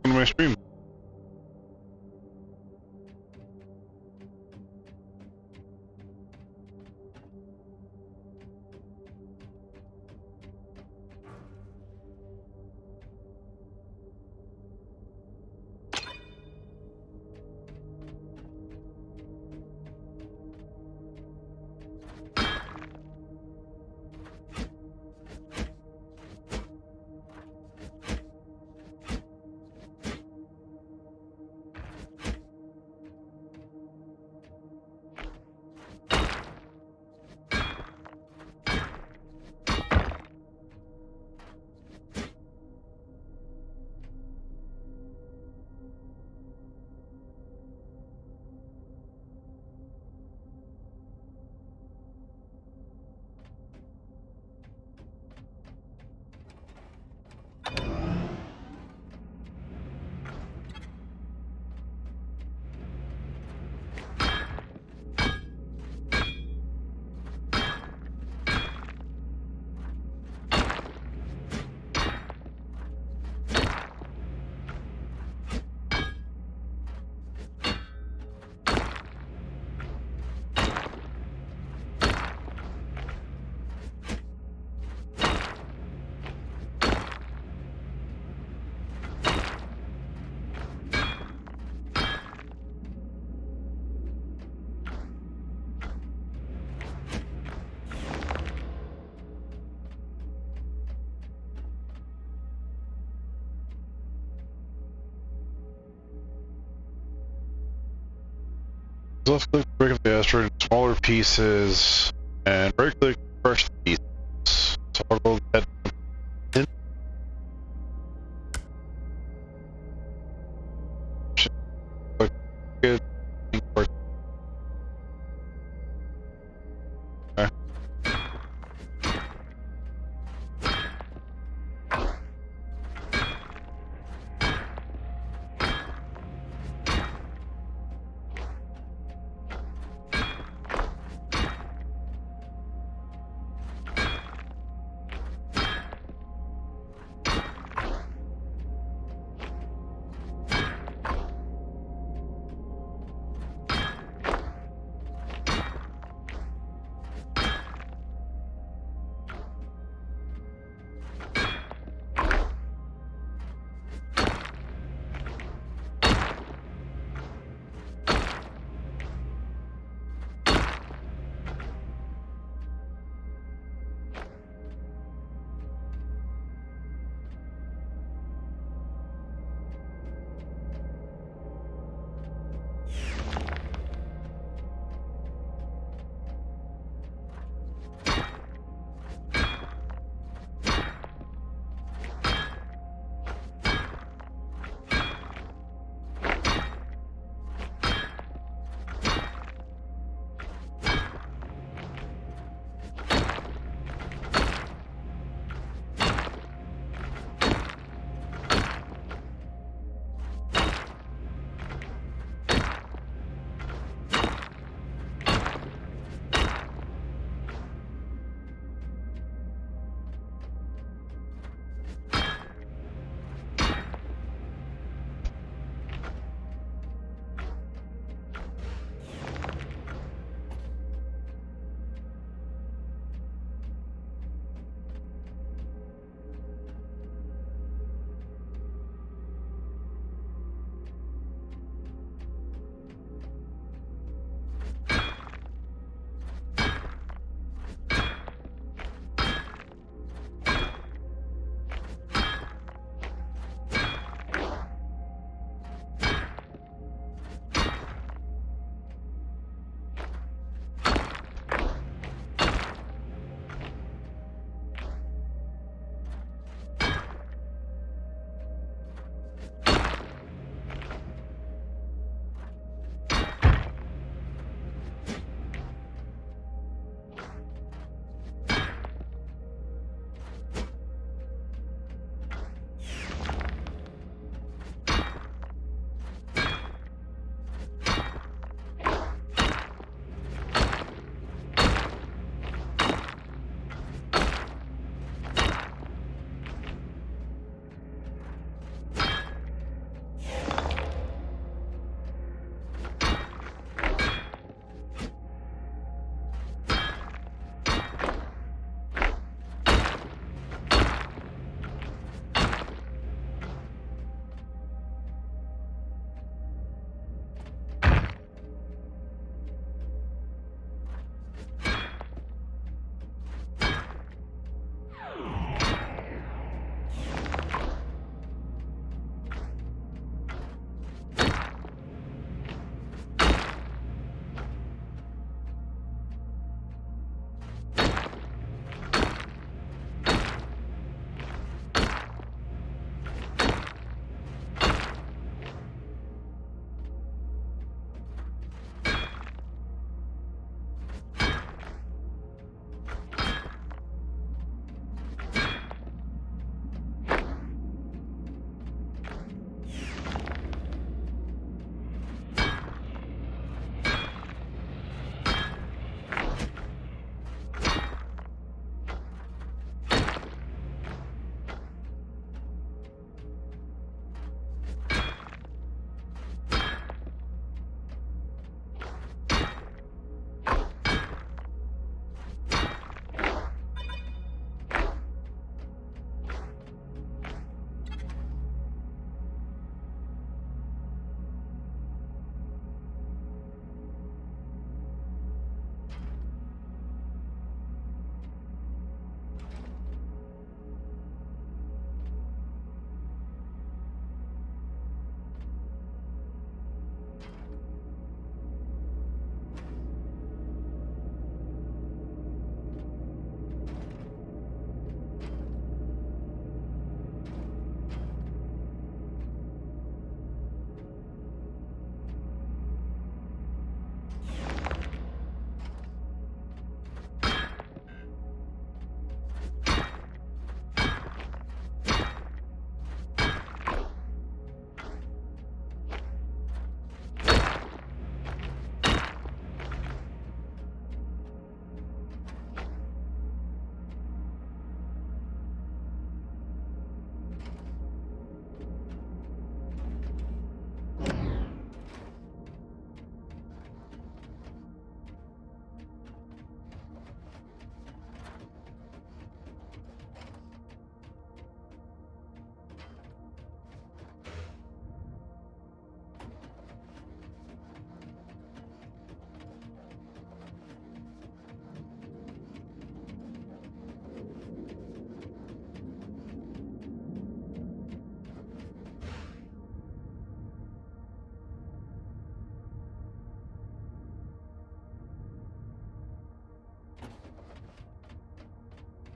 welcome to my stream. Left click to break up the asteroid into smaller pieces, and right click to crush the pieces. So I'll go that in. Good. Okay.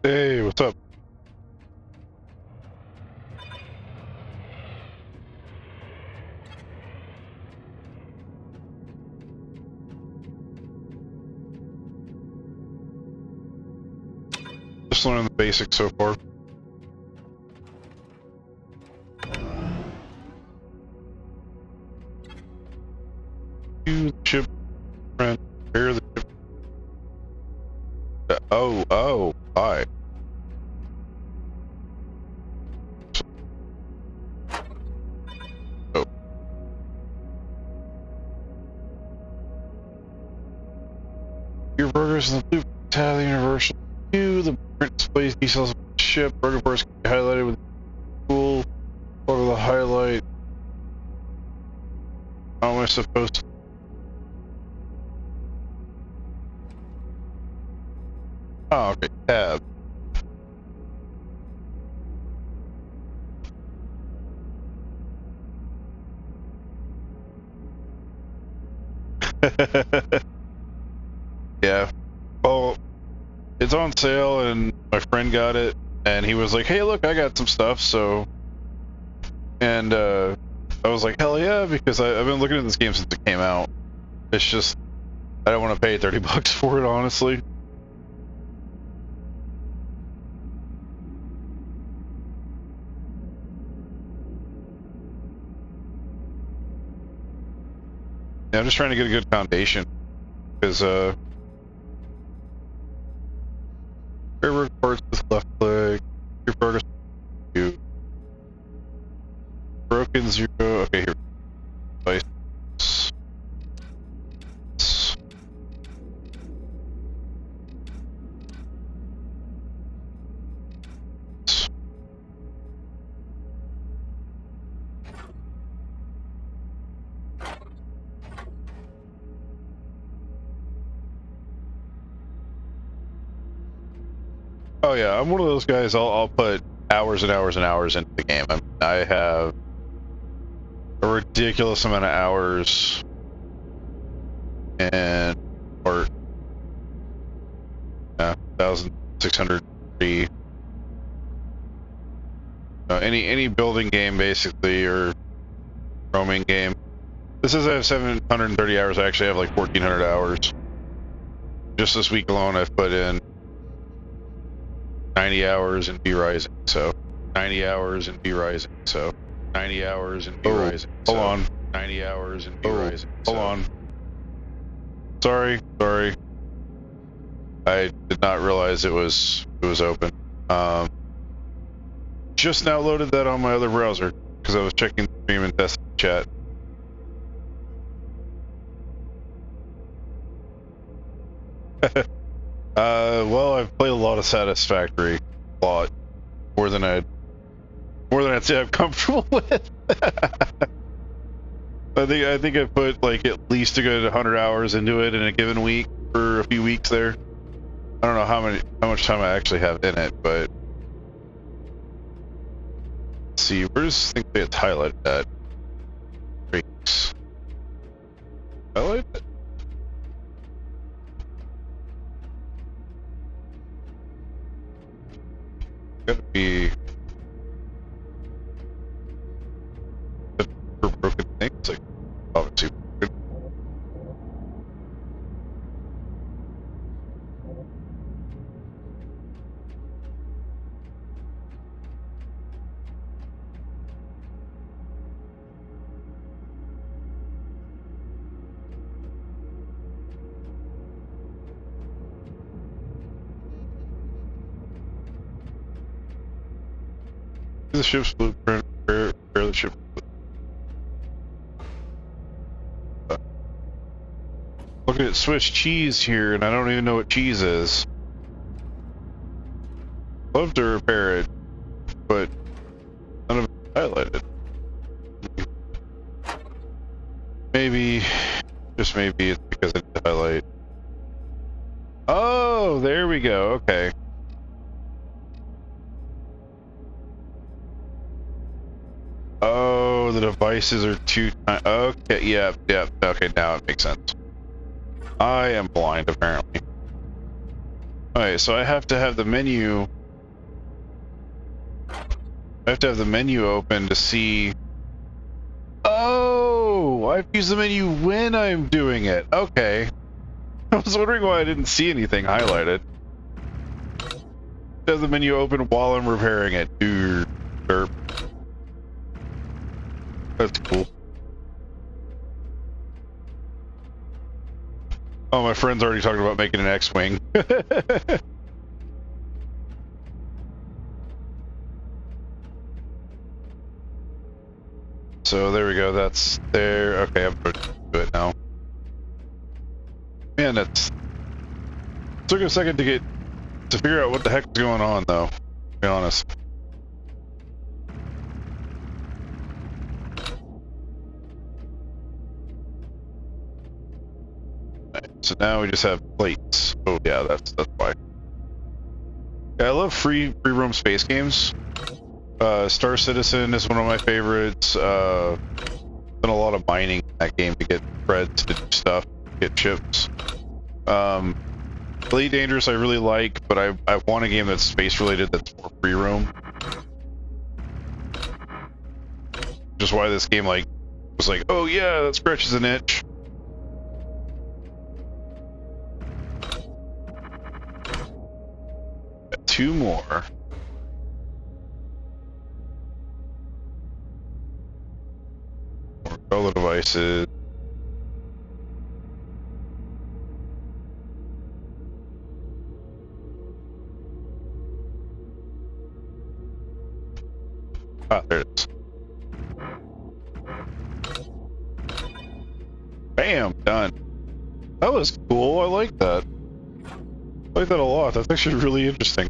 Hey, what's up? Just learning the basics so far. You ship friend, repair the ship. Oh, hi. Oh. Your burgers in the blue tab, the universal view, the print displays details of the ship. Burger parts can be highlighted with cool over the highlight. How am I supposed to? Oh, okay, tab. Yeah. Well, it's on sale and my friend got it and he was like, hey, look, I got some stuff, so... And, I was like, hell yeah, because I've been looking at this game since it came out. It's just, I don't want to pay 30 bucks for it, honestly. Yeah, I'm just trying to get a good foundation. Because, fair parts with left click, your progress, you. Broken 0, okay, here. Device. Oh yeah, I'm one of those guys. I'll put hours and hours and hours into the game. I have a ridiculous amount of hours, and or 1,603. Any building game basically, or roaming game. This says I have 730 hours. I actually have like 1,400 hours. Just this week alone, I've put in 90 hours in V Rising, so 90 hours in V Rising, so 90 hours in V Rising. Hold on. 90 hours in V Rising. Hold on. Sorry. I did not realize it was open. Just now loaded that on my other browser because I was checking the stream and testing the chat. Well, I've played a lot of Satisfactory, a lot more than I'd say I'm comfortable with. I think I put like at least a good 100 hours into it in a given week for a few weeks there. I don't know how much time I actually have in it, but let's see, where does I think they highlighted that? Breaks. Highlight it? Gotta be for broken things, like obviously broken. The ship's blueprint, repair the ship. Looking at Swiss cheese here, and I don't even know what cheese is. Love to repair it, but none of it highlighted. Maybe, just maybe it's because I didn't highlight. Oh, there we go. Okay. Oh, the devices are too tiny. Okay, yeah. Okay, now it makes sense. I am blind, apparently. Alright, so I have to have the menu I have to have the menu open to see. Oh, I have to use the menu when I'm doing it. Okay. I was wondering why I didn't see anything highlighted. Have the menu open while I'm repairing it. Derp. That's cool. Oh, my friend's already talking about making an X-Wing. So there we go, that's there. Okay, I'm going to do it now. Man, that's... took a second to figure out what the heck is going on, though, to be honest. Right, so now we just have plates. Oh yeah, that's why. Yeah, I love free roam space games. Star Citizen is one of my favorites. Done a lot of mining in that game to get creds, to do stuff, get chips. Elite Dangerous I really like, but I want a game that's space related that's more free roam. Just why this game was like, oh yeah, that scratches an itch. Got 2 more. More color devices. Ah, there it is. Bam! Done. That was cool. I like that. I like that a lot. That's actually really interesting.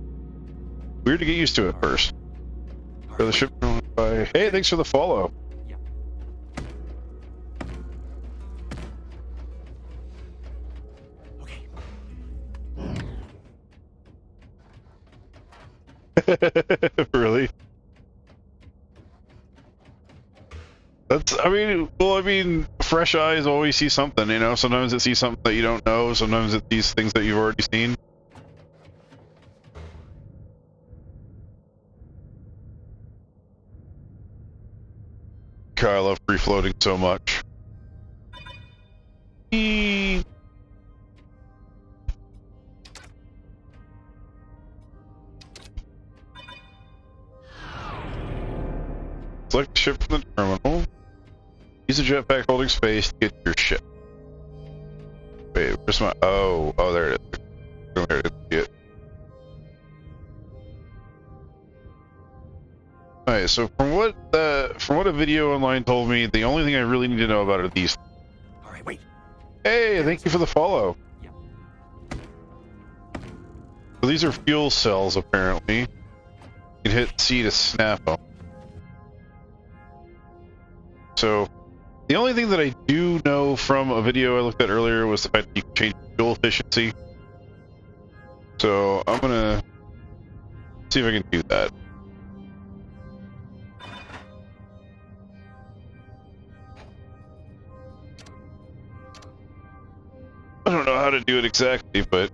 Weird to get used to at first. The ship by... Hey, thanks for the follow. Okay. Really? That's, I mean, fresh eyes always see something, you know? Sometimes it sees something that you don't know, sometimes it sees things that you've already seen. God, I love free floating so much. Eee. Select the ship from the terminal. Use a jetpack holding space to get to your ship. Wait, where's my... Oh, there it is. There it is. Alright, so from what a video online told me, the only thing I really need to know about are these. Alright, wait. Hey, thank you for the follow. Yeah. So these are fuel cells, apparently. You can hit C to snap them. So, the only thing that I do know from a video I looked at earlier was the fact that you can change fuel efficiency. So, I'm gonna see if I can do that. I don't know how to do it exactly, but...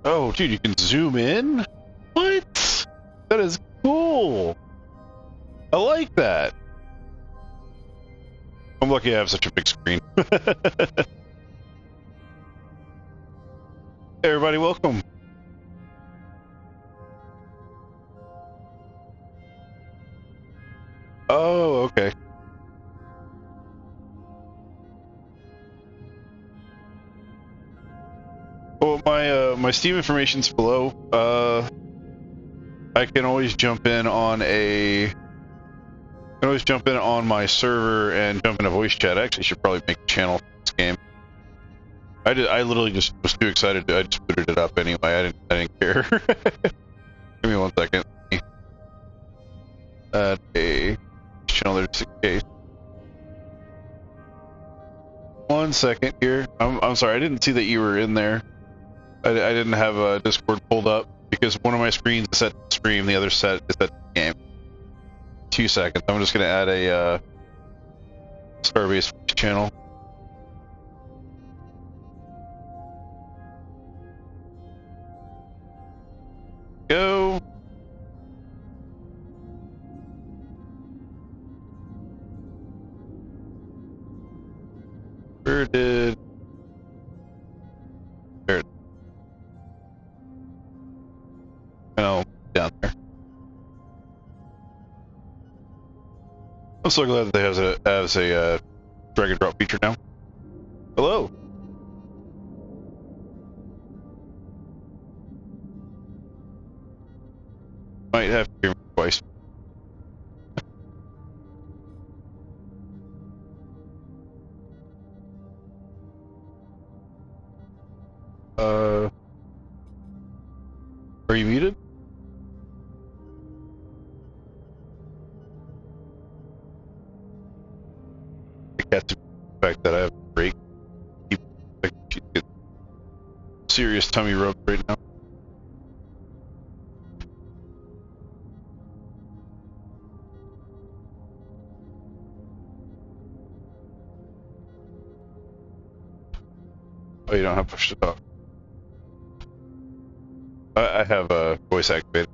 Oh, dude, you can zoom in? What? That is cool! I like that! I'm lucky I have such a big screen. Hey everybody, welcome! Oh, okay. Well, my Steam information's below. I can always jump in on my server and jump in a voice chat. I actually should probably make a channel for this game. I literally just was too excited. I just booted it up anyway. I didn't care. Give me 1 second. Add a channel there just in case. 1 second here. I'm sorry. I didn't see that you were in there. I didn't have a Discord pulled up because one of my screens is set to stream, the other set is set to game. 2 seconds. I'm just gonna add a Starbase channel. Go. Where did... There. Oh, down there. I'm so glad that they has a drag and drop feature now. Hello. Might have to hear me twice. Are you muted? I got to the fact that I have a break. She's getting serious tummy rub right now. Oh, you don't have push to talk. I have a voice activated.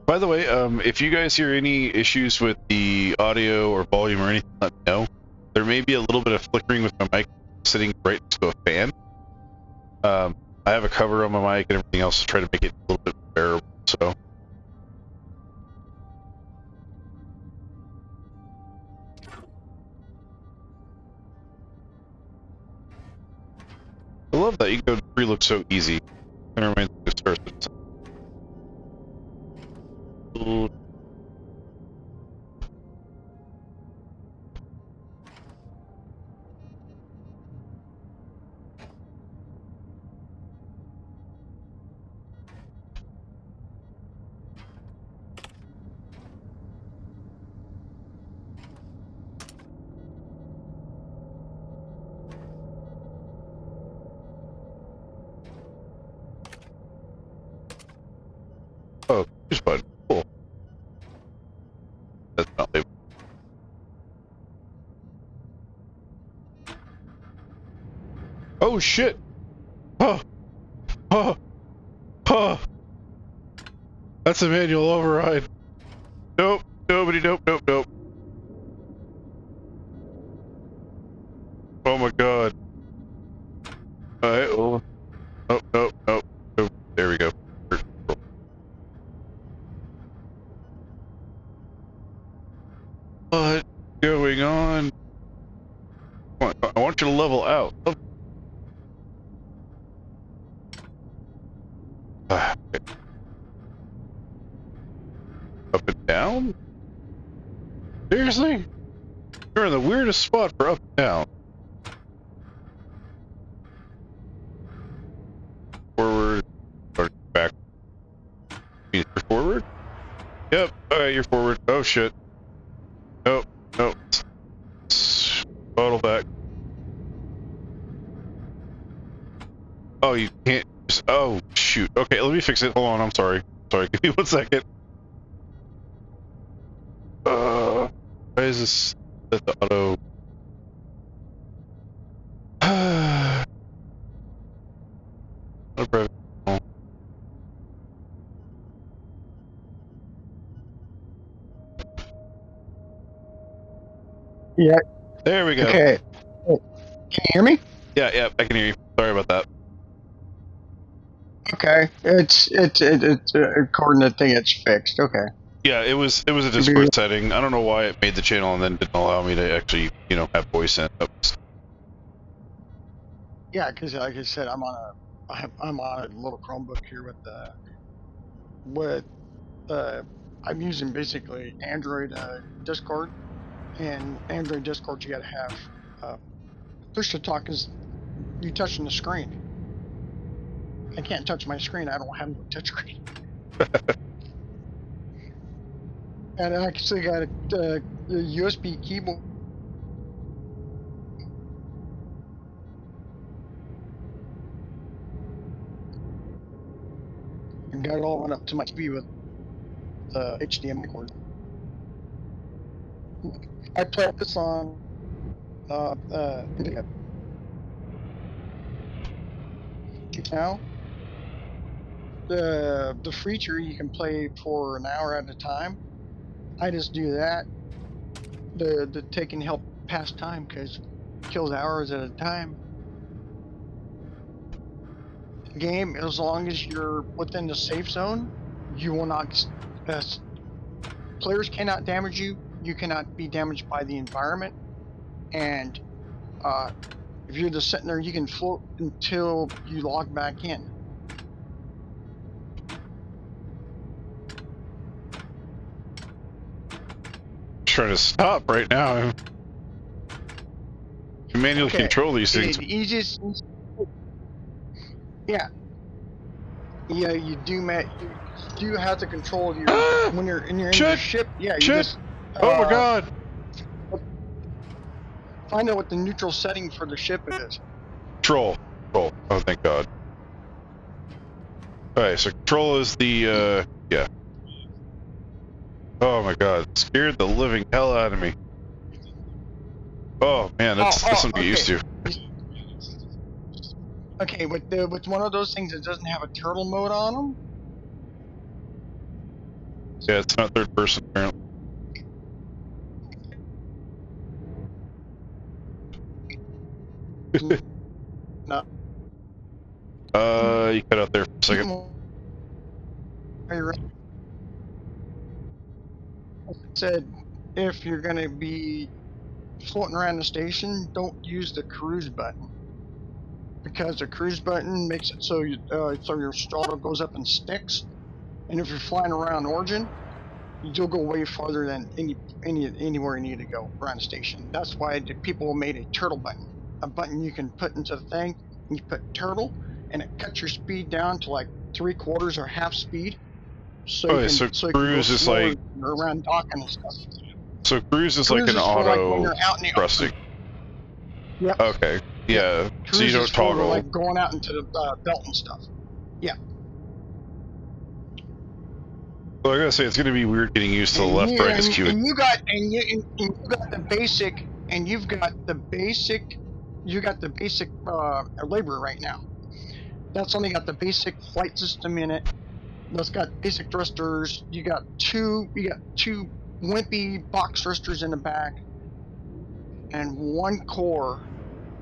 By the way, if you guys hear any issues with the audio or volume or anything, let me know. There may be a little bit of flickering with my mic sitting right next to a fan. I have a cover on my mic and everything else to try to make it a little bit bearable, so. I love that. You can go 3 looks so easy. It reminds me of Star Citizen. Oh, push button. Cool. That's not labeled. Oh shit! Oh! Oh! Oh! That's a manual override. Nope. Nobody. Nope. Nope. Nope. Oh my god. Alright, well. Nope. Nope. Nope. Nope. There we go. What's going on? I want you to level out. Okay. Up and down? Seriously? You're in the weirdest spot for up and down. Forward. Or back. You're forward? Yep. Alright, you're forward. Oh shit. Nope. Nope. Bottle back. Oh, you can't. Oh, shoot. Okay, let me fix it. Hold on, I'm sorry. Sorry, give me 1 second. Why is this at the auto? Yeah. There we go. Okay. Can you hear me? Yeah, I can hear you. Sorry about that. Okay. It's according to the thing, it's fixed. Okay. Yeah, it was a Discord setting. I don't know why it made the channel and then didn't allow me to actually, have voice in. Yeah, because like I said, I'm on a little Chromebook here with I'm using basically Android Discord, and Android Discord you got to have push to talk is you touching the screen. I can't touch my screen. I don't have no touch screen. And I actually got a USB keyboard. And got it all run up to my TV with the HDMI cord. I played this on now. The feature you can play for an hour at a time. I just do that. The taking help past time because it kills hours at a time. Game, as long as you're within the safe zone, you will not. Players cannot damage you. You cannot be damaged by the environment, and if you're just sitting there, you can float until you log back in. Trying to stop right now. You manually control these things. The easiest. Yeah. Yeah, you do have to control your when you're in your ship. Yeah, you just. Oh my god! Find out what the neutral setting for the ship is. Control. Oh, thank god. Alright, so control is the, yeah. Oh my god, it scared the living hell out of me. Oh man, that's something to get used to. Okay, with one of those things that doesn't have a turtle mode on them. Yeah, it's not third person apparently. No. You cut out there for a second. Are you right? I said if you're gonna be floating around the station, don't use the cruise button. Because the cruise button makes it so your throttle goes up in sticks, and if you're flying around Origin, you'll go way farther than anywhere you need to go around the station. That's why people made a turtle button, a button you can put into the thing. And you put turtle, and it cuts your speed down to like 3/4 or half speed. So you can cruise is like around docking and stuff. So cruise is like an auto thrusting. Yep. Okay. Yeah. So you don't toggle. Like going out into the belt and stuff. Yeah. Well, I gotta say, it's gonna be weird getting used to the left right as queuing. And you got the basic, and you've got the basic, labor right now. That's only got the basic flight system in it. That's got basic thrusters. You got two wimpy box thrusters in the back, and one core,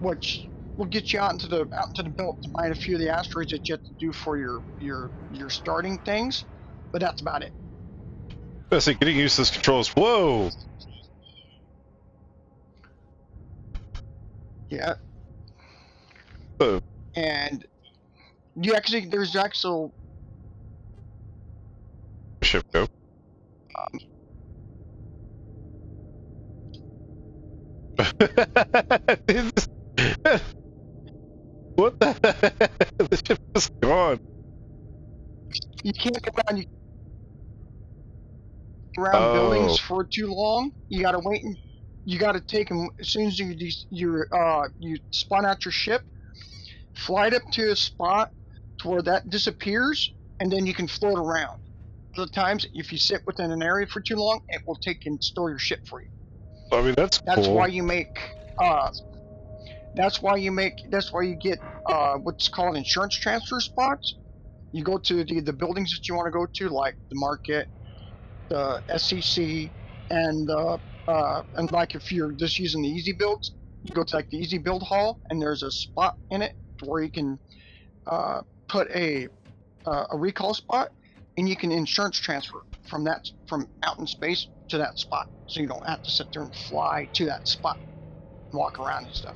which will get you out into the belt to mine a few of the asteroids that you have to do for your starting things, but that's about it. I say getting used to this controls. Whoa! Yeah. Oh. And there's actual ship go. What the heck? The ship is gone. You can't go around buildings for too long. You gotta wait, and you gotta take them as soon as you spawn out your ship, fly it up to a spot to where that disappears, and then you can float around. Other times, if you sit within an area for too long, it will take and store your ship for you. I mean, that's cool. Why you make that's why you get what's called insurance transfer spots. You go to the buildings that you want to go to, like the market, the SCC, and like if you're just using the easy builds, you go to like the easy build hall, and there's a spot in it where you can put a recall spot, and you can insurance transfer from out in space to that spot, so you don't have to sit there and fly to that spot and walk around and stuff.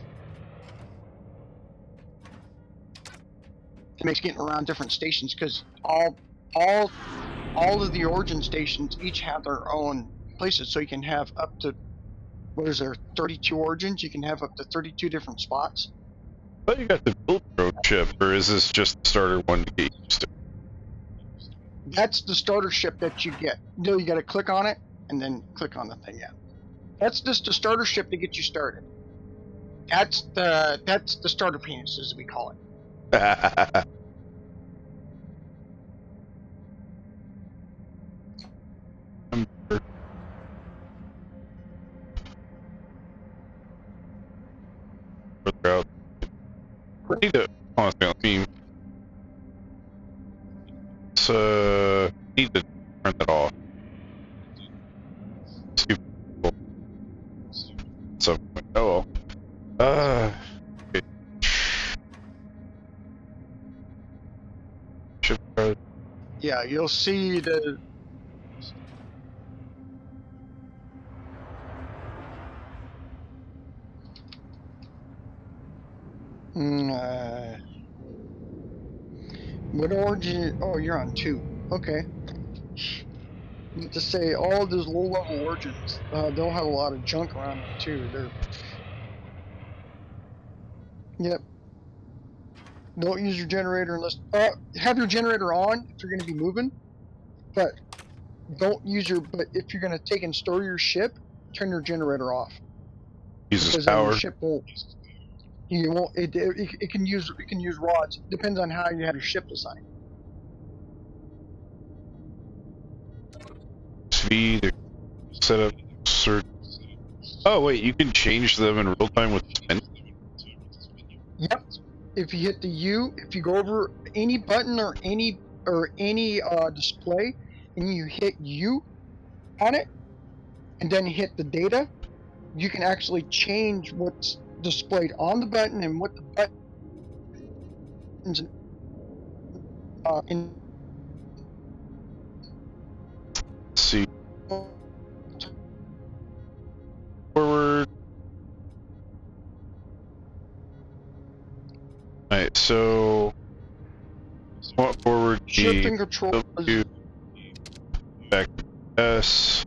It makes getting around different stations, because all of the Origin stations each have their own places, so you can have up to 32 Origins. You can have up to 32 different spots. I thought you got the build your own ship, or is this just the starter one to get used to? That's the starter ship that you get. You got to click on it and then click on the thing. Yeah, that's just the starter ship to get you started. That's the starter penis, as we call it. Further out. I need to honestly on the need to turn that off. Stupid. So Yeah, you'll see the. Mm, what origin? Oh, you're on 2. Okay. To say all of those low-level origins, they'll have a lot of junk around them too. Yep. Don't use your generator unless have your generator on if you're going to be moving, but don't use your. But if you're going to take and store your ship, turn your generator off Uses because then your power. ship won't. You won't. It can use rods. Depends on how you have your ship designed. V to set up search. Oh wait, you can change them in real time with this menu. Yep. If you hit the U, if you go over any button or any display, and you hit U on it, and then hit the data, you can actually change what's displayed on the button and what the buttons in. Let's see forward. Alright, so want forward Shift the and control. W back to S.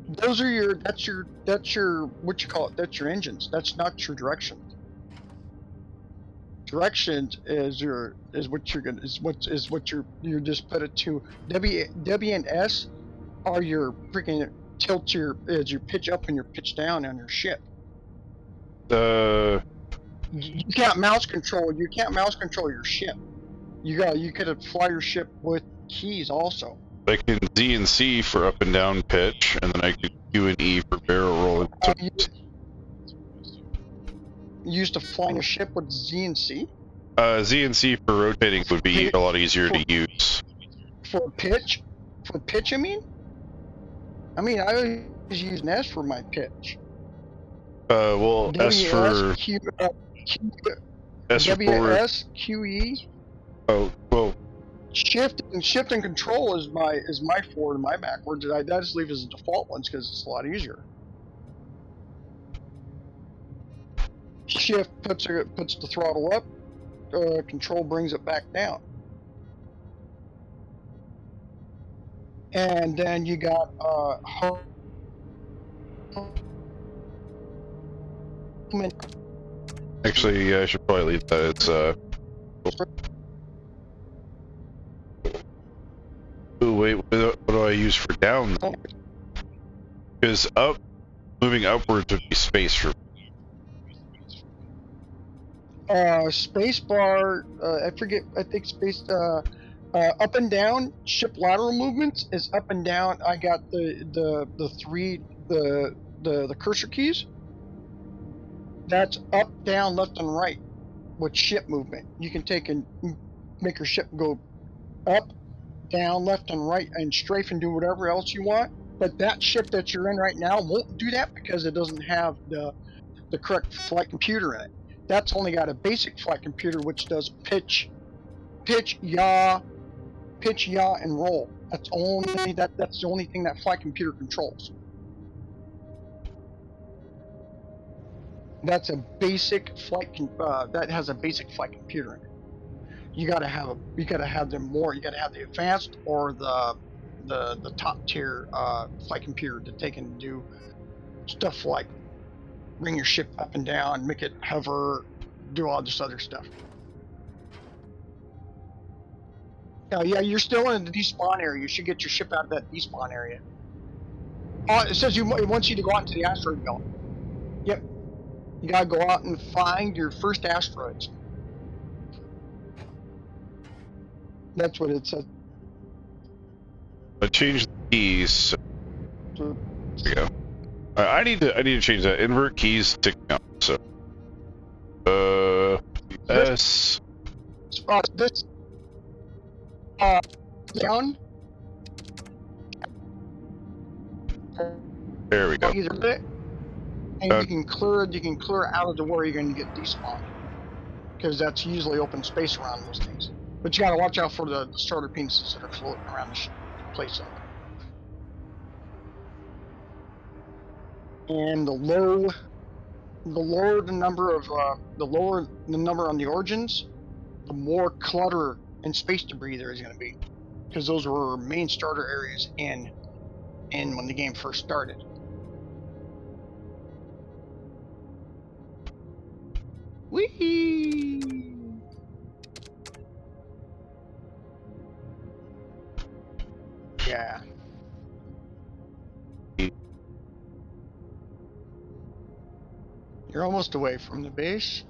Those are your. That's your. What you call it? That's your engines. That's not your direction. Directions is what you're gonna is what you're just put it to. W and S are your freaking tilt your pitch up and your pitch down on your ship. Uh, You can't mouse control. You can't mouse control your ship. You could fly your ship with keys also. I can Z and C for up and down pitch, and then I can Q and E for barrel rolling. So You used to fly your ship with Z and C Z and C for rotating would be a lot easier to use. for pitch. For pitch, I mean, I always use an S for my pitch. Well, S for Q, S for forward. WS, QE. Oh, well, Shift and control is my forward and my backwards. I just leave as the default ones because it's a lot easier. Shift puts the throttle up. Control brings it back down. And then you got home. Actually, yeah, I should probably leave that. It's Ooh, wait, what do I use for down? Because moving upwards would be space for. Space bar. I forget. I think space. Up and down. Ship lateral movements is up and down. I got the three the cursor keys. That's up, down, left, and right with ship movement. You can take and make your ship go up, down, left, and right, and strafe and do whatever else you want. But that ship that you're in right now won't do that because it doesn't have the correct flight computer in it. That's only got a basic flight computer which does pitch, yaw, and roll. That's the only thing that flight computer controls. That's a basic flight that has a basic flight computer in it. You gotta have them more. You gotta have the advanced or the top tier flight computer to take and do stuff like bring your ship up and down, make it hover, do all this other stuff. Yeah, you're still in the despawn area. You should get your ship out of that despawn area. It says it wants you to go out into the asteroid belt. Yep. You gotta go out and find your first asteroids. That's what it says. I changed the keys. There we go. I need to change that. Invert keys to count. So, S. This down. There we go. Either bit, and you can clear out of the where you're going to get despawned. because that's usually open space around those things. But you gotta watch out for the starter penises that are floating around the place up. And the lower the number on the origins, the more clutter and space debris there is going to be, because those were main starter areas in when the game first started. Whee! Yeah. You're almost away from the base.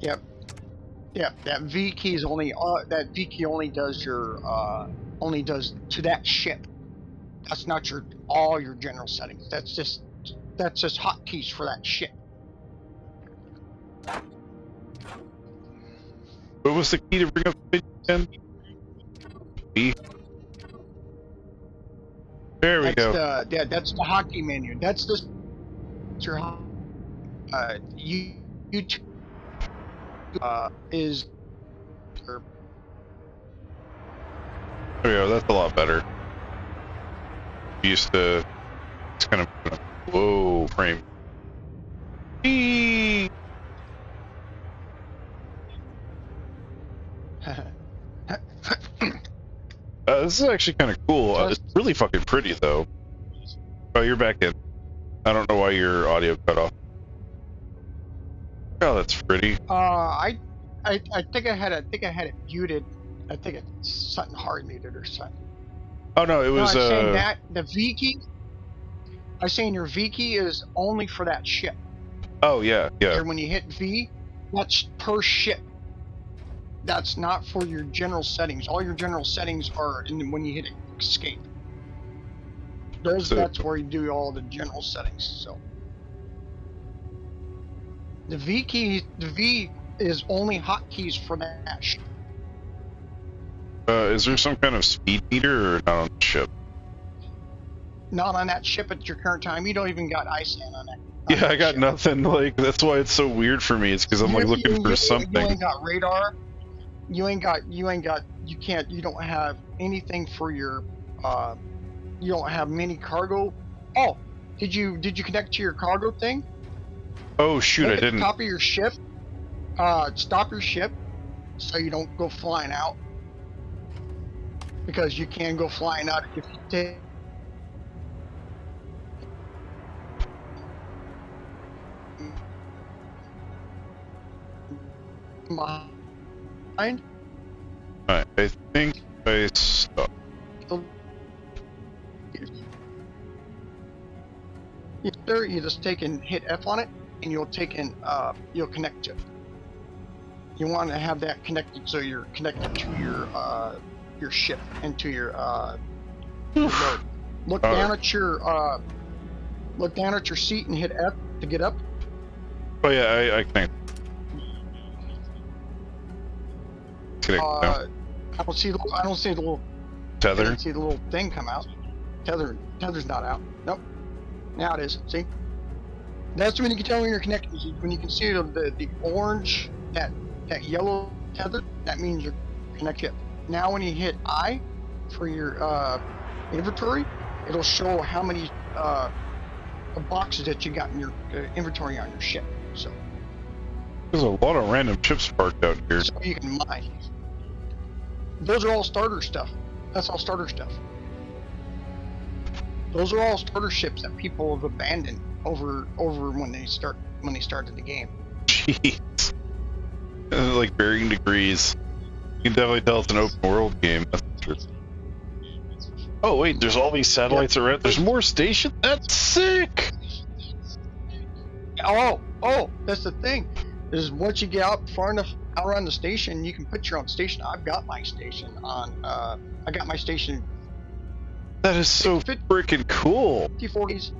Yep. Yep. That V key is only does only does to that ship. That's not all your general settings. That's just hotkeys for that ship. What was the key to bring up the video again? B. There we go. That's the hotkey menu. That's your YouTube is. There we go. That's a lot better. Used to. It's kind of. Whoa, frame. Eee! This is actually kind of cool. It's really fucking pretty, though. Oh, you're back in. I don't know why your audio cut off. Oh, that's pretty. I think I had it muted. I think it's something hard muted or something. Oh no, it was. No, I'm saying that the V key. I'm saying your V key is only for that ship. Oh yeah, yeah. So when you hit V, that's per ship. That's not for your general settings. All your general settings are when you hit escape. That's where you do all the general settings. So the V is only hotkeys for that ship. Is there some kind of speed meter or not on the ship? Not on that ship at your current time. You don't even got ISAN on that. Yeah, I got ship. Nothing. Like that's why it's so weird for me. It's because I'm like looking for something. You ain't got radar. You don't have anything for your. You don't have mini cargo. Oh, did you connect to your cargo thing? Oh shoot, I didn't. At the top of your ship. Stop your ship, so you don't go flying out. Because you can go flying out if you take. Mind? Alright, I think I stopped. You just take and hit F on it, and you'll connect to it. You want to have that connected so you're connected to your ship and to your load. Look down at your seat and hit F to get up. Oh yeah, I connect. I don't see the little tether. I don't see the little thing come out. Tether's not out. Nope. Now it is. See? That's when you can tell when you're connected. When you can see the orange, that yellow tether, that means you're connected. Now when you hit I for your inventory, it'll show how many boxes that you got in your inventory on your ship. So there's a lot of random chips parked out here. So you can mine. Those are all starter stuff. That's all starter stuff. Those are all starter ships that people have abandoned over when they started the game. Jeez. Like varying degrees. You can definitely tell it's an open world game. That's true. Oh wait, there's all these satellites around. There's more stations? That's sick! Oh, that's the thing. Is once you get out far enough out around the station, you can put your own station. I've got my station on. I got my station. That is so freaking cool. 50-40s.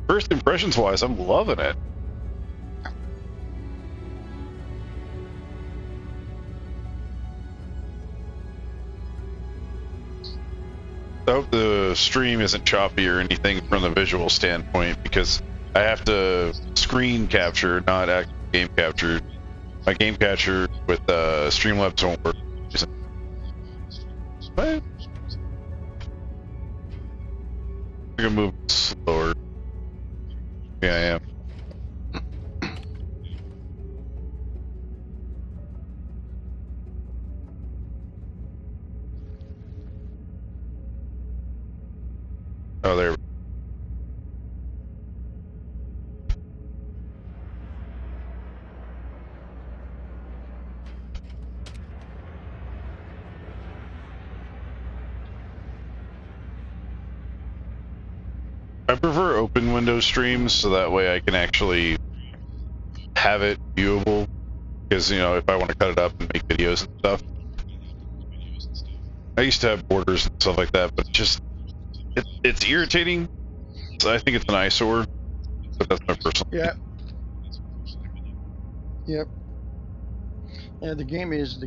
First impressions wise, I'm loving it. I hope the stream isn't choppy or anything from the visual standpoint, because I have to screen capture, not actual game capture. My game capture with Streamlabs won't work. What? I'm gonna move slower. Yeah, I am. Oh, there. I prefer open window streams so that way I can actually have it viewable. Because, you know, if I want to cut it up and make videos and stuff. I used to have borders and stuff like that, but it's irritating. So I think it's an eyesore, but that's my personal. Yeah. Yep. Yeah, the game is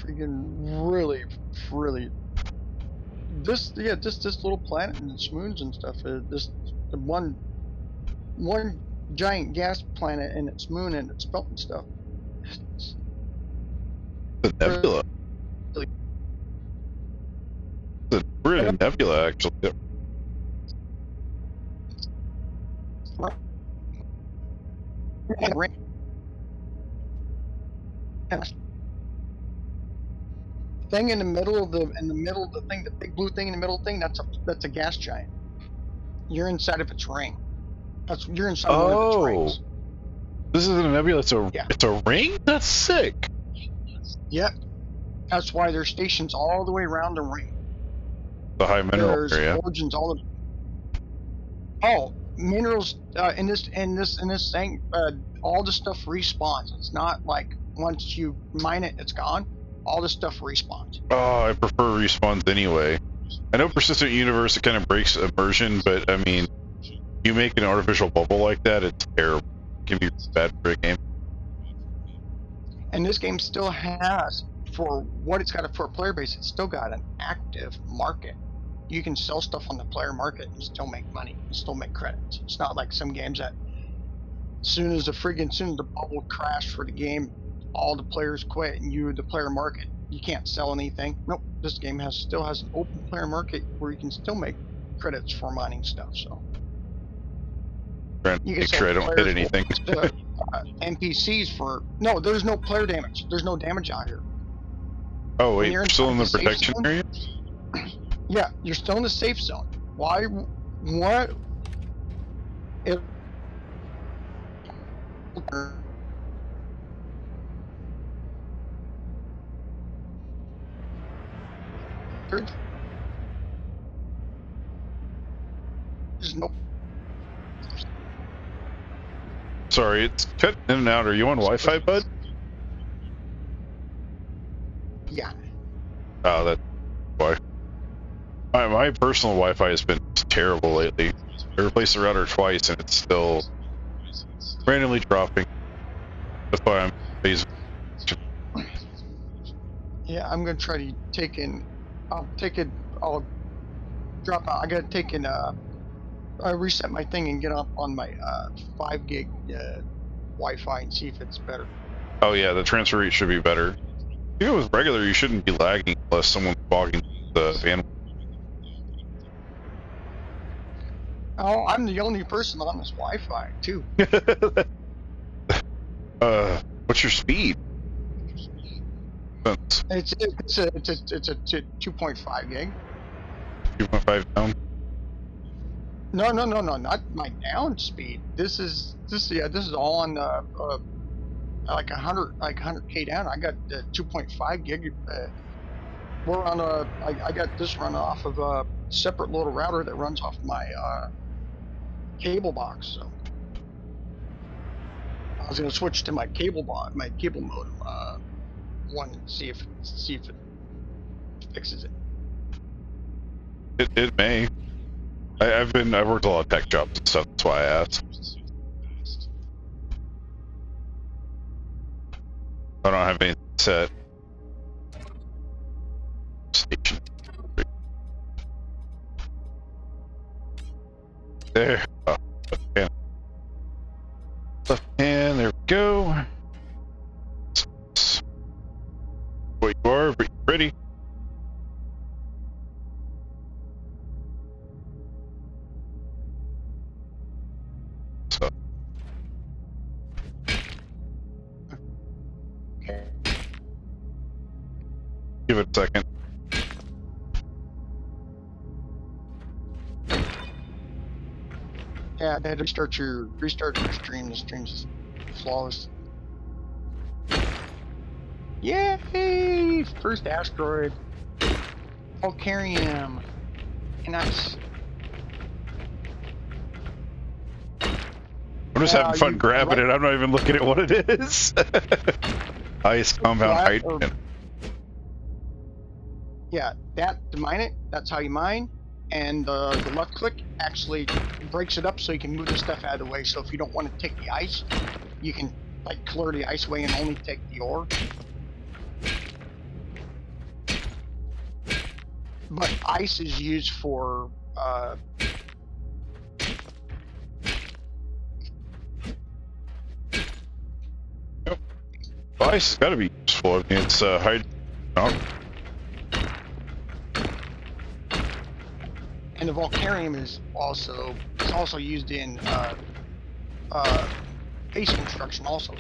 freaking really this little planet and its moons and stuff. This the one giant gas planet and its moon and its belt and stuff. The nebula. We're in a nebula, actually. Thing in the middle of the thing, the big blue thing in the middle thing, that's a gas giant. You're inside of its ring. You're inside one of its rings. This isn't a nebula, it's a ring? That's sick. Yep. That's why there's stations all the way around the ring. The high mineral There's area. origins minerals in this thing, all the stuff respawns. It's not like once you mine it, it's gone. All this stuff respawns. Oh, I prefer respawns anyway. I know persistent universe, it kind of breaks immersion, but I mean, you make an artificial bubble like that, it's terrible. It can be bad for a game. And this game still has, for what it's got for a player base, it's still got an active market. You can sell stuff on the player market and still make money, and still make credits. It's not like some games that soon as the bubble crashed for the game, all the players quit and the player market, you can't sell anything. Nope, this game still has an open player market where you can still make credits for mining stuff. So Trying to make sure I don't hit anything. NPCs for there's no player damage. There's no damage out here. Oh wait, you're still in the protection area? Yeah, you're still in the safe zone. Why? What? It. There's no. Sorry, it's cutting in and out. Are you on Wi-Fi, bud? Yeah. Oh, that's why. My personal Wi-Fi has been terrible lately. I replaced the router twice and it's still randomly dropping. That's why I'm busy. Yeah, I'm gonna try to take in. I'll drop out. I gotta take in. I reset my thing and get up on my 5 gig Wi-Fi and see if it's better. Oh yeah, the transfer rate should be better. If it was regular, you shouldn't be lagging unless someone's bogging the bandwidth. Oh, I'm the only person on this Wi-Fi too. What's your speed? It's a 2.5 gig. 2.5 down. No, not my down speed. This is all on like 100K down. I got 2.5 gig. We're on I got this run off of a separate little router that runs off my cable box. So I was gonna switch to my cable modem one and see if it fixes it. It may. I've worked a lot of tech jobs and stuff. That's why I asked. I don't have anything set. Station. there. Oh, left hand. There we go. What you are, but you're ready. So. Give it a second. Yeah, they had to restart your stream. The stream's flawless. Yay! First asteroid. Volcarium. Nice. I'm just having fun grabbing it. I'm not even looking at what it is. Ice compound hydrogen. Yeah, that to mine it. That's how you mine. And the left click actually breaks it up so you can move the stuff out of the way. So if you don't want to take the ice, you can like clear the ice away and only take the ore. But ice is used for Ice has got to be useful. I mean, it's hydrogen. And the Volcarium is also used in base construction also.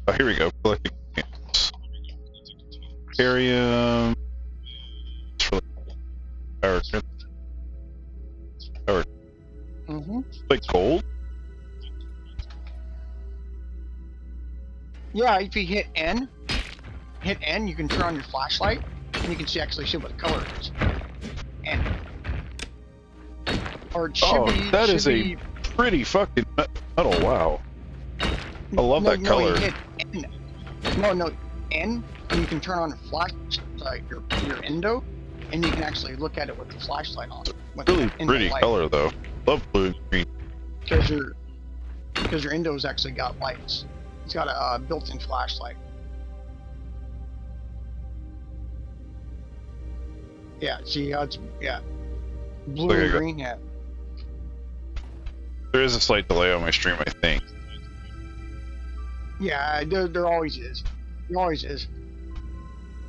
Oh, here we go. Collecting Volcarium. Power. Like gold? Yeah, if you hit N, you can turn on your flashlight, and you can actually see what the color is. And or it should be. That is a pretty fucking metal. Wow. I love that color. You hit N. No, N, and you can turn on the flashlight, your endo, and you can actually look at it with the flashlight on. Really pretty color though. Love blue and green. Because your endo's actually got lights. It's got a built-in flashlight. Yeah, see how it's blue and green. Yeah. There is a slight delay on my stream, I think. Yeah, there always is. There always is.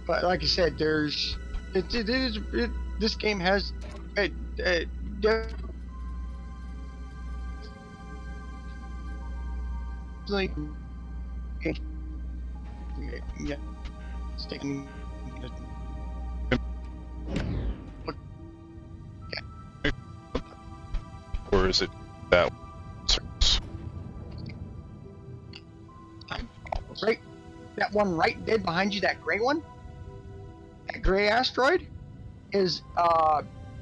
But like I said, this game has definitely. Yeah, it's taking. Or is it that one? Right, that one right dead behind you, that gray one, that gray asteroid, is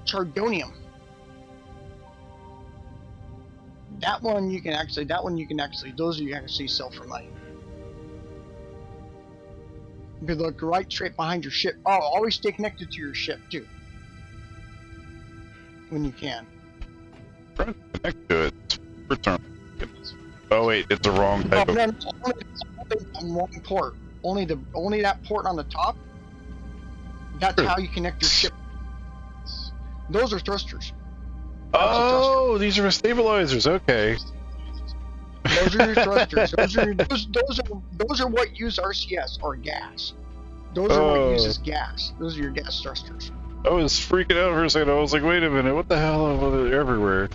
Chardonium. That one you can actually, those you actually sell for money. You can look right straight behind your ship. Oh, always stay connected to your ship too, when you can. Trying to connect to it. Return. Oh wait, it's the wrong type of. No, only one port. Only that port on the top. That's how you connect your ship. Those are thrusters. Oh, these are stabilizers. Okay. Those are your thrusters. Those are what use RCS or gas. Those are what uses gas. Those are your gas thrusters. I was freaking out for a second. I was like, wait a minute, what the hell? They're everywhere.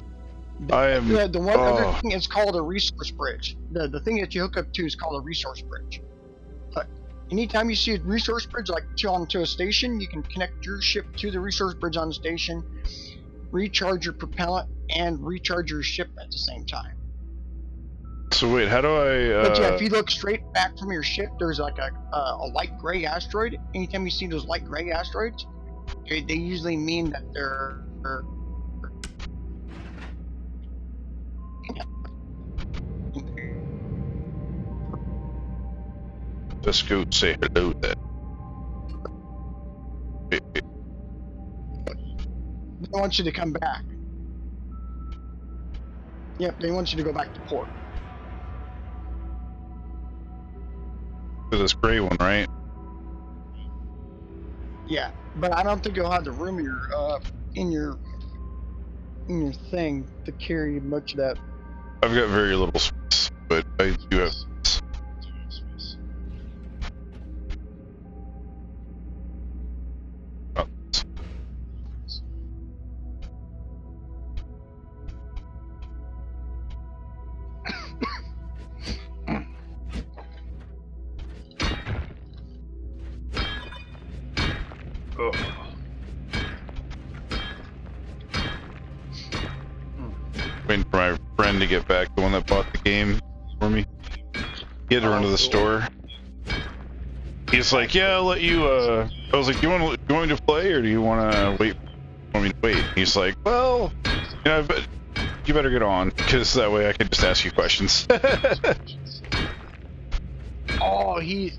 The one other thing is called a resource bridge. The thing that you hook up to is called a resource bridge. But anytime you see a resource bridge, like onto a station, you can connect your ship to the resource bridge on the station, recharge your propellant, and recharge your ship at the same time. So wait, how do I? But yeah, if you look straight back from your ship, there's like a light gray asteroid. Anytime you see those light gray asteroids, they usually mean that they're Let's go say hello then. They want you to come back. Yep, they want you to go back to port. to this gray one, right? Yeah, but I don't think you'll have the room in your thing to carry much of that. I've got very little space, but I do have. Waiting for my friend to get back, the one that bought the game for me. He had to run to the store. He's like, "Yeah, I'll let you." I was like, "You want me to play, or do you want to wait? Want me to wait?" He's like, "Well, you know, but you better get on, because that way I can just ask you questions." Oh, he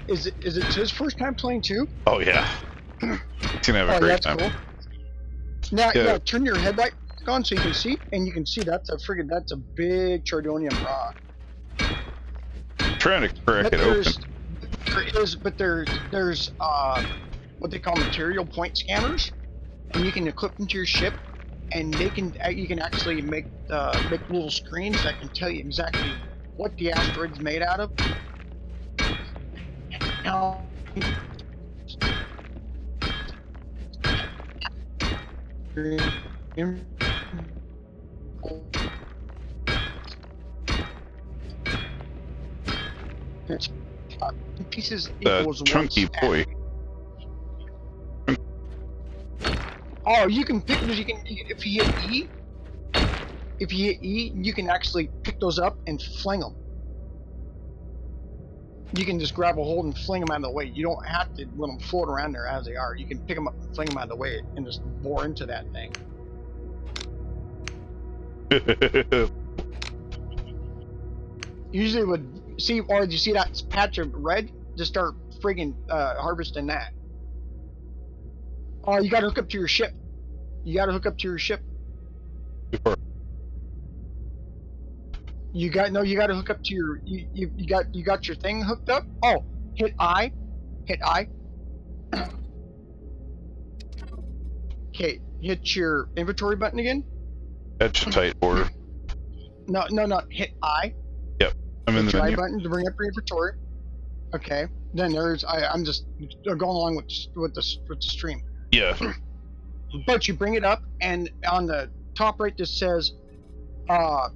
is it his first time playing too? Oh yeah, he's gonna have a great time. Cool. Now, yeah, turn your headlight on so you can see, and you can see that's a big Chardonium rock. I'm trying to crack it open. There's what they call material point scanners, and you can equip them to your ship, and you can actually make little screens that can tell you exactly what the asteroid is made out of. Now, pieces equals chunky boy. Oh, you can pick those. If you hit E, you can actually pick those up and fling them. You can just grab a hold and fling them out of the way. You don't have to let them float around there as they are. You can pick them up and fling them out of the way and just bore into that thing. Usually would see, or did you see that patch of red? Just start friggin' harvesting that. Oh, you gotta hook up to your ship. You gotta hook up to your ship. You gotta hook up to your, you got your thing hooked up? Oh, hit I. Okay, hit your inventory button again. That's a tight order. No, hit I. Yep, I'm in the menu. Button to bring up your inventory. Okay, then I'm just going along with the stream. Yeah. But you bring it up, and on the top right, this says, auto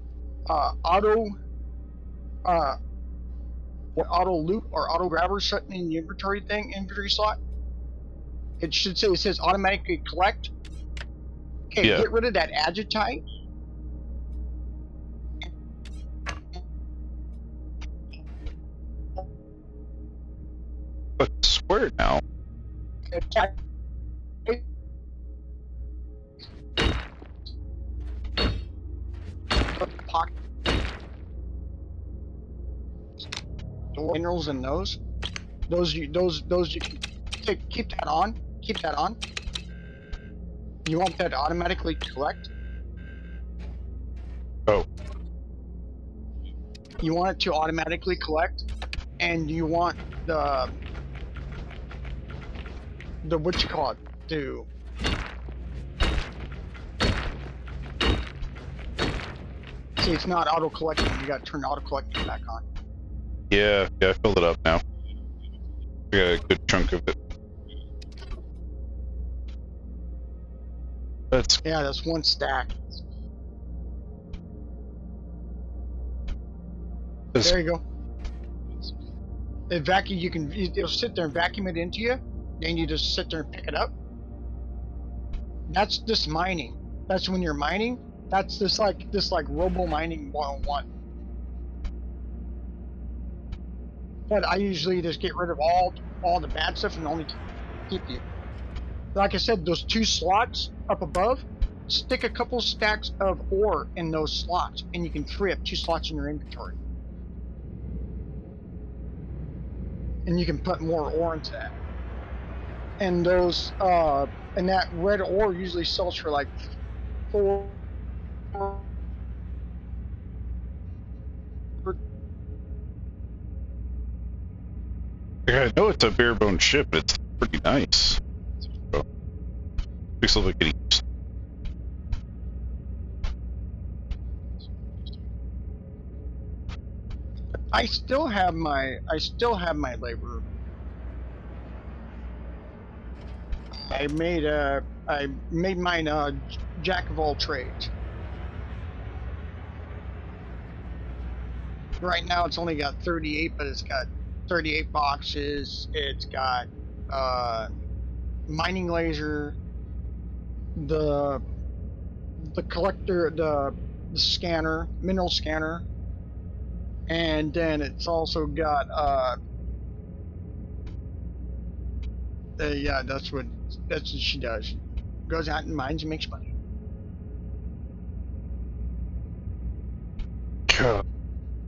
loot or auto grabber setting in the inventory slot. It should say, it says automatically collect. Okay, Get rid of that agitite. But square now. Minerals and those you can keep that on. You want that to automatically collect. Oh. You want it to automatically collect, and you want the what you call it to. See, it's not auto collecting. You got to turn auto collecting back on. Yeah, I filled it up now. I got a good chunk of it. That's one stack. There you go. It'll sit there and vacuum it into you, then you just sit there and pick it up. That's just mining. That's when you're mining. That's just like robo mining 101. But I usually just get rid of all the bad stuff and only keep you. Like I said, those 2 slots up above, stick a couple stacks of ore in those slots, and you can free up 2 slots in your inventory. And you can put more ore into that. And those, and that red ore usually sells for like 4. I know it's a bare bone ship, but it's pretty nice. So, looks like getting used. I still have my labor. I made mine jack of all trades. Right now it's only got 38, but it's got 38 boxes. It's got mining laser, the collector, the scanner, mineral scanner, and then it's also got yeah, that's what she does. Goes out and mines and makes money. God.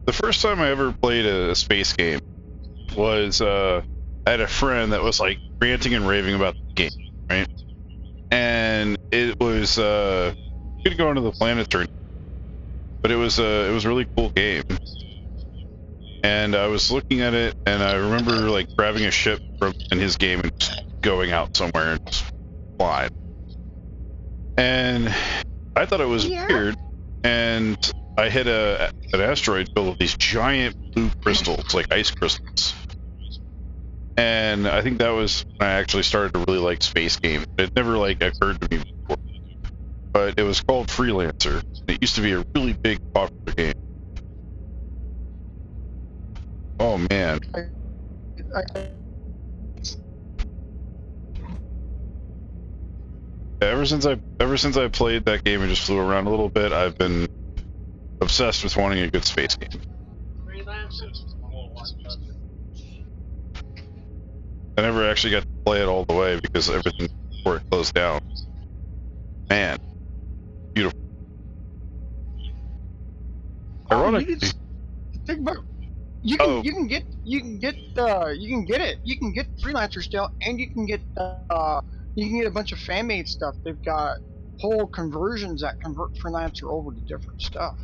The first time I ever played a space game was I had a friend that was like ranting and raving about the game, right? And it was you could go into the planets or, but it was a really cool game. And I was looking at it, and I remember like grabbing a ship from in his game and just going out somewhere and just flying. And I thought it was weird, and I hit an asteroid filled with these giant blue crystals, like ice crystals. And I think that was when I actually started to really like space games. It never like occurred to me before. But it was called Freelancer. It used to be a really big popular game. Oh man. Ever since I played that game and just flew around a little bit, I've been obsessed with wanting a good space game. I never actually got to play it all the way because everything before it closed down. Man, beautiful. Ironically, think about you can get Freelancer still, and you can get a bunch of fan made stuff. They've got whole conversions that convert Freelancer over to different stuff,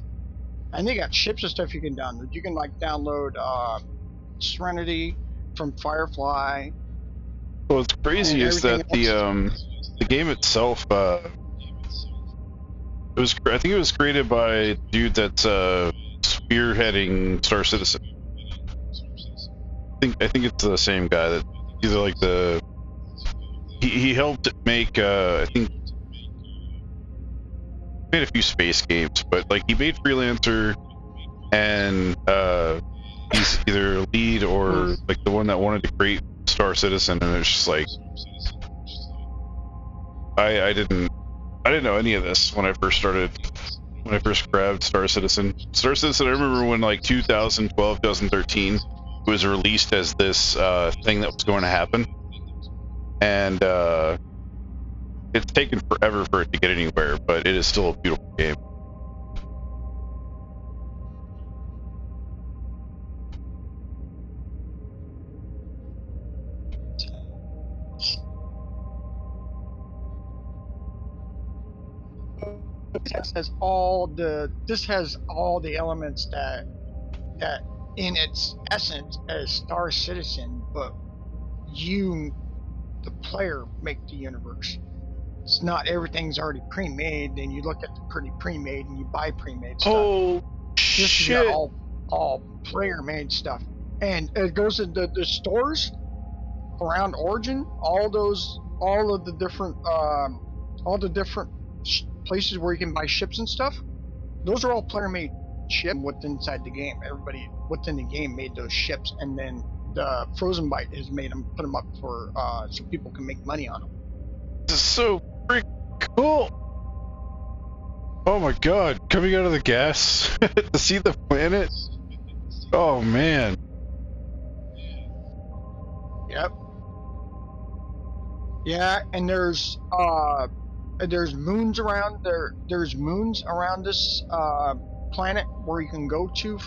and they got ships and stuff you can download. You can like download Serenity from Firefly. What's crazy is that the game itself, I think it was created by a dude that's spearheading Star Citizen. I think it's the same guy that either like he helped make I think made a few space games, but like he made Freelancer, and he's either lead or like the one that wanted to create Star Citizen, and it's just like I didn't know any of this when I first grabbed Star Citizen. Star Citizen, I remember when like 2012, 2013 it was released as this thing that was going to happen, and it's taken forever for it to get anywhere, but it is still a beautiful game. This has all the elements that in its essence as Star Citizen, but you, the player, make the universe. It's not everything's already pre-made, and you look at the pre-made and you buy pre-made stuff. Oh shit! This is all player-made stuff, and it goes into the stores around Origin. All of the different places where you can buy ships and stuff. Those are all player-made ships. What's inside the game? Everybody within the game made those ships, and then the Frozen Byte has made them, put them up for so people can make money on them. This is so freaking cool! Oh my god, coming out of the gas to see the planet. Oh man. Yep. Yeah, and there's moons around there. There's moons around this planet where you can go to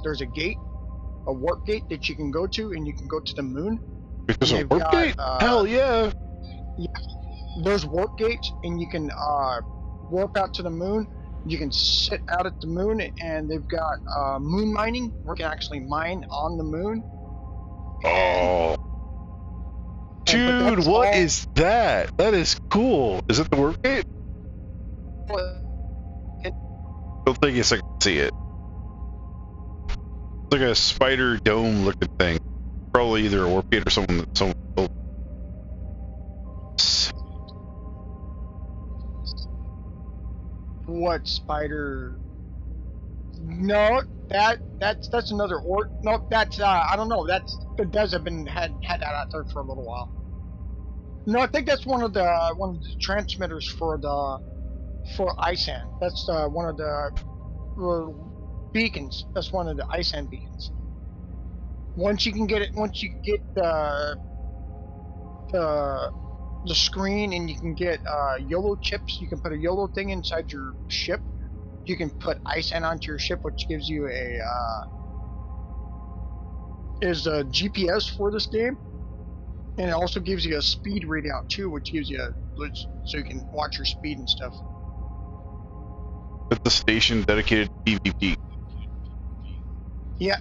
there's a warp gate that you can go to, and you can go to the moon. There's a warp gate? Hell yeah! Yeah, there's warp gates, and you can warp out to the moon. You can sit out at the moon, and they've got moon mining, where you can actually mine on the moon. Oh. Dude, what is that? That is cool. Is it the work gate? Don't think I can see it. It's like a spider dome looking thing. Probably either a warp gate or someone built. What spider? No, that's another no, that's I don't know. It does have been had that out there for a little while. No, I think that's one of the transmitters for ISAN. That's one of the beacons. That's one of the ISAN beacons. Once you get the screen and you can get YOLO chips, you can put a YOLO thing inside your ship. You can put ISAN onto your ship, which gives you a GPS for this game, and it also gives you a speed readout too, which gives you so you can watch your speed and stuff. It's a station dedicated to PvP. Yeah,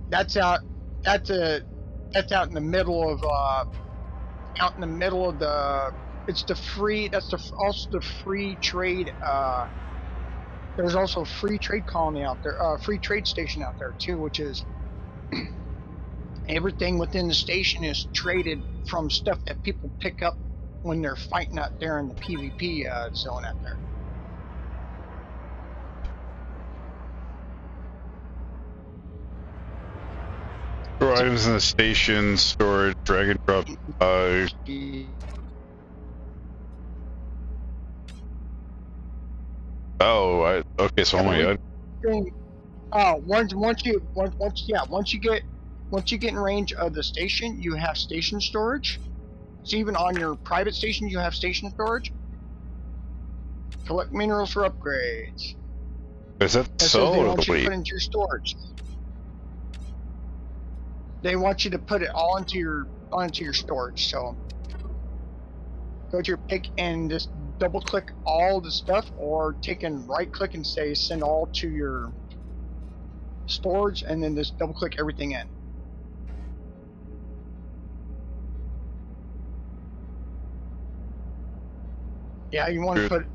that's out. That's out in the middle of the. It's the free. Also the free trade. There's also a free trade colony out there, free trade station out there too, which is everything within the station is traded from stuff that people pick up when they're fighting out there in the PvP zone out there. Store items in the station, storage, drag and drop. Okay, so only. Once you get in range of the station, you have station storage. So even on your private station, you have station storage. Collect minerals for upgrades. Is that so? They want you to put into your storage. They want you to put it all into your storage. So go to your pick and just double click all the stuff, or take and right click and say send all to your storage, and then just double click everything in. Yeah, you want to put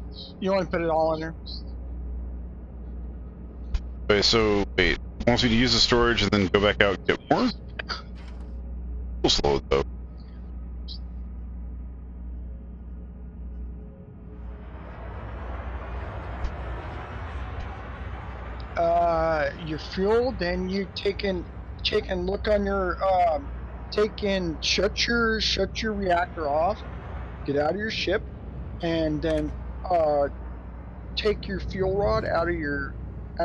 it all in there. Okay, so wait, wants me to use the storage and then go back out and get more? We'll slow it though. Your fuel, then you take and look on your shut your reactor off, get out of your ship, and then take your fuel rod out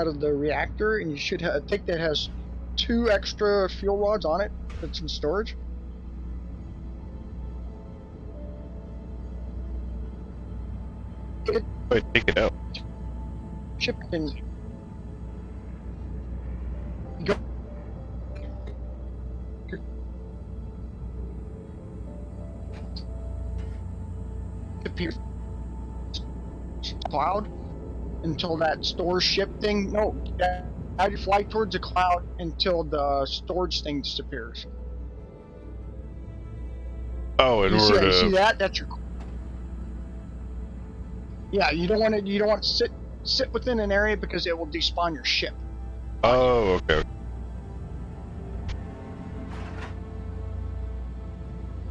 of the reactor, and you should I think that has 2 extra fuel rods on it that's in storage. Take it out. Ship and go. Cloud until that storage ship thing. No, how do you fly towards the cloud until the storage thing disappears? Oh, in order to see that? That's your. Yeah, you don't want to sit within an area because it will despawn your ship. Oh, okay.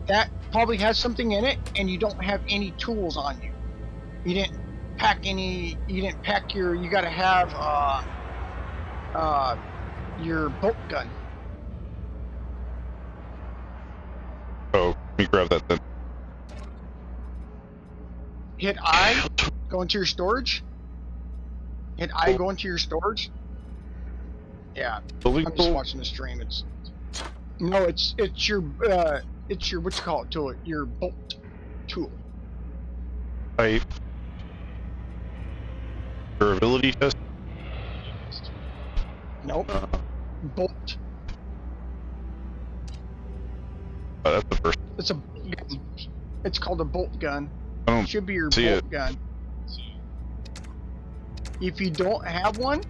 That probably has something in it, and you don't have any tools on you. You didn't pack any. You didn't pack your. You got to have your bolt gun. Oh, let me grab that then. Hit I, go into your storage. Hit I, go into your storage. Yeah, I'm just watching the stream. It's your what you call it tool, your bolt tool. Type durability test. Nope. Bolt. Oh, that's the first. It's called a bolt gun. I don't Should be your see bolt it. gun. If you don't have one,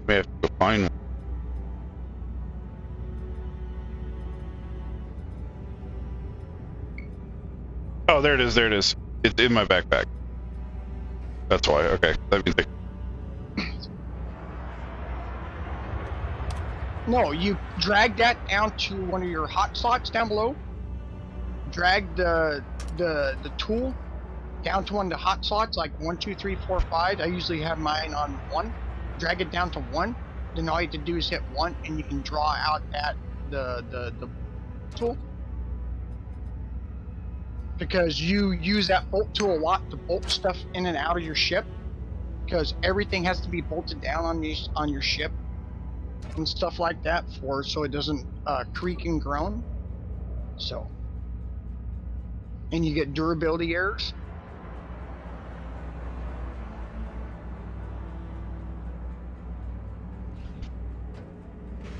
may have to go find one. Oh, there it is. There it is. It's in my backpack. That's why. Okay, that means No, you drag that down to one of your hot slots down below. Drag the tool down to one of the hot slots, like 1, 2, 3, 4, 5. I usually have mine on 1. Drag it down to 1. Then all you have to do is hit 1, and you can draw out that the tool. Because you use that bolt tool a lot to bolt stuff in and out of your ship. Because everything has to be bolted down on your ship and stuff like that so it doesn't creak and groan. So, and you get durability errors.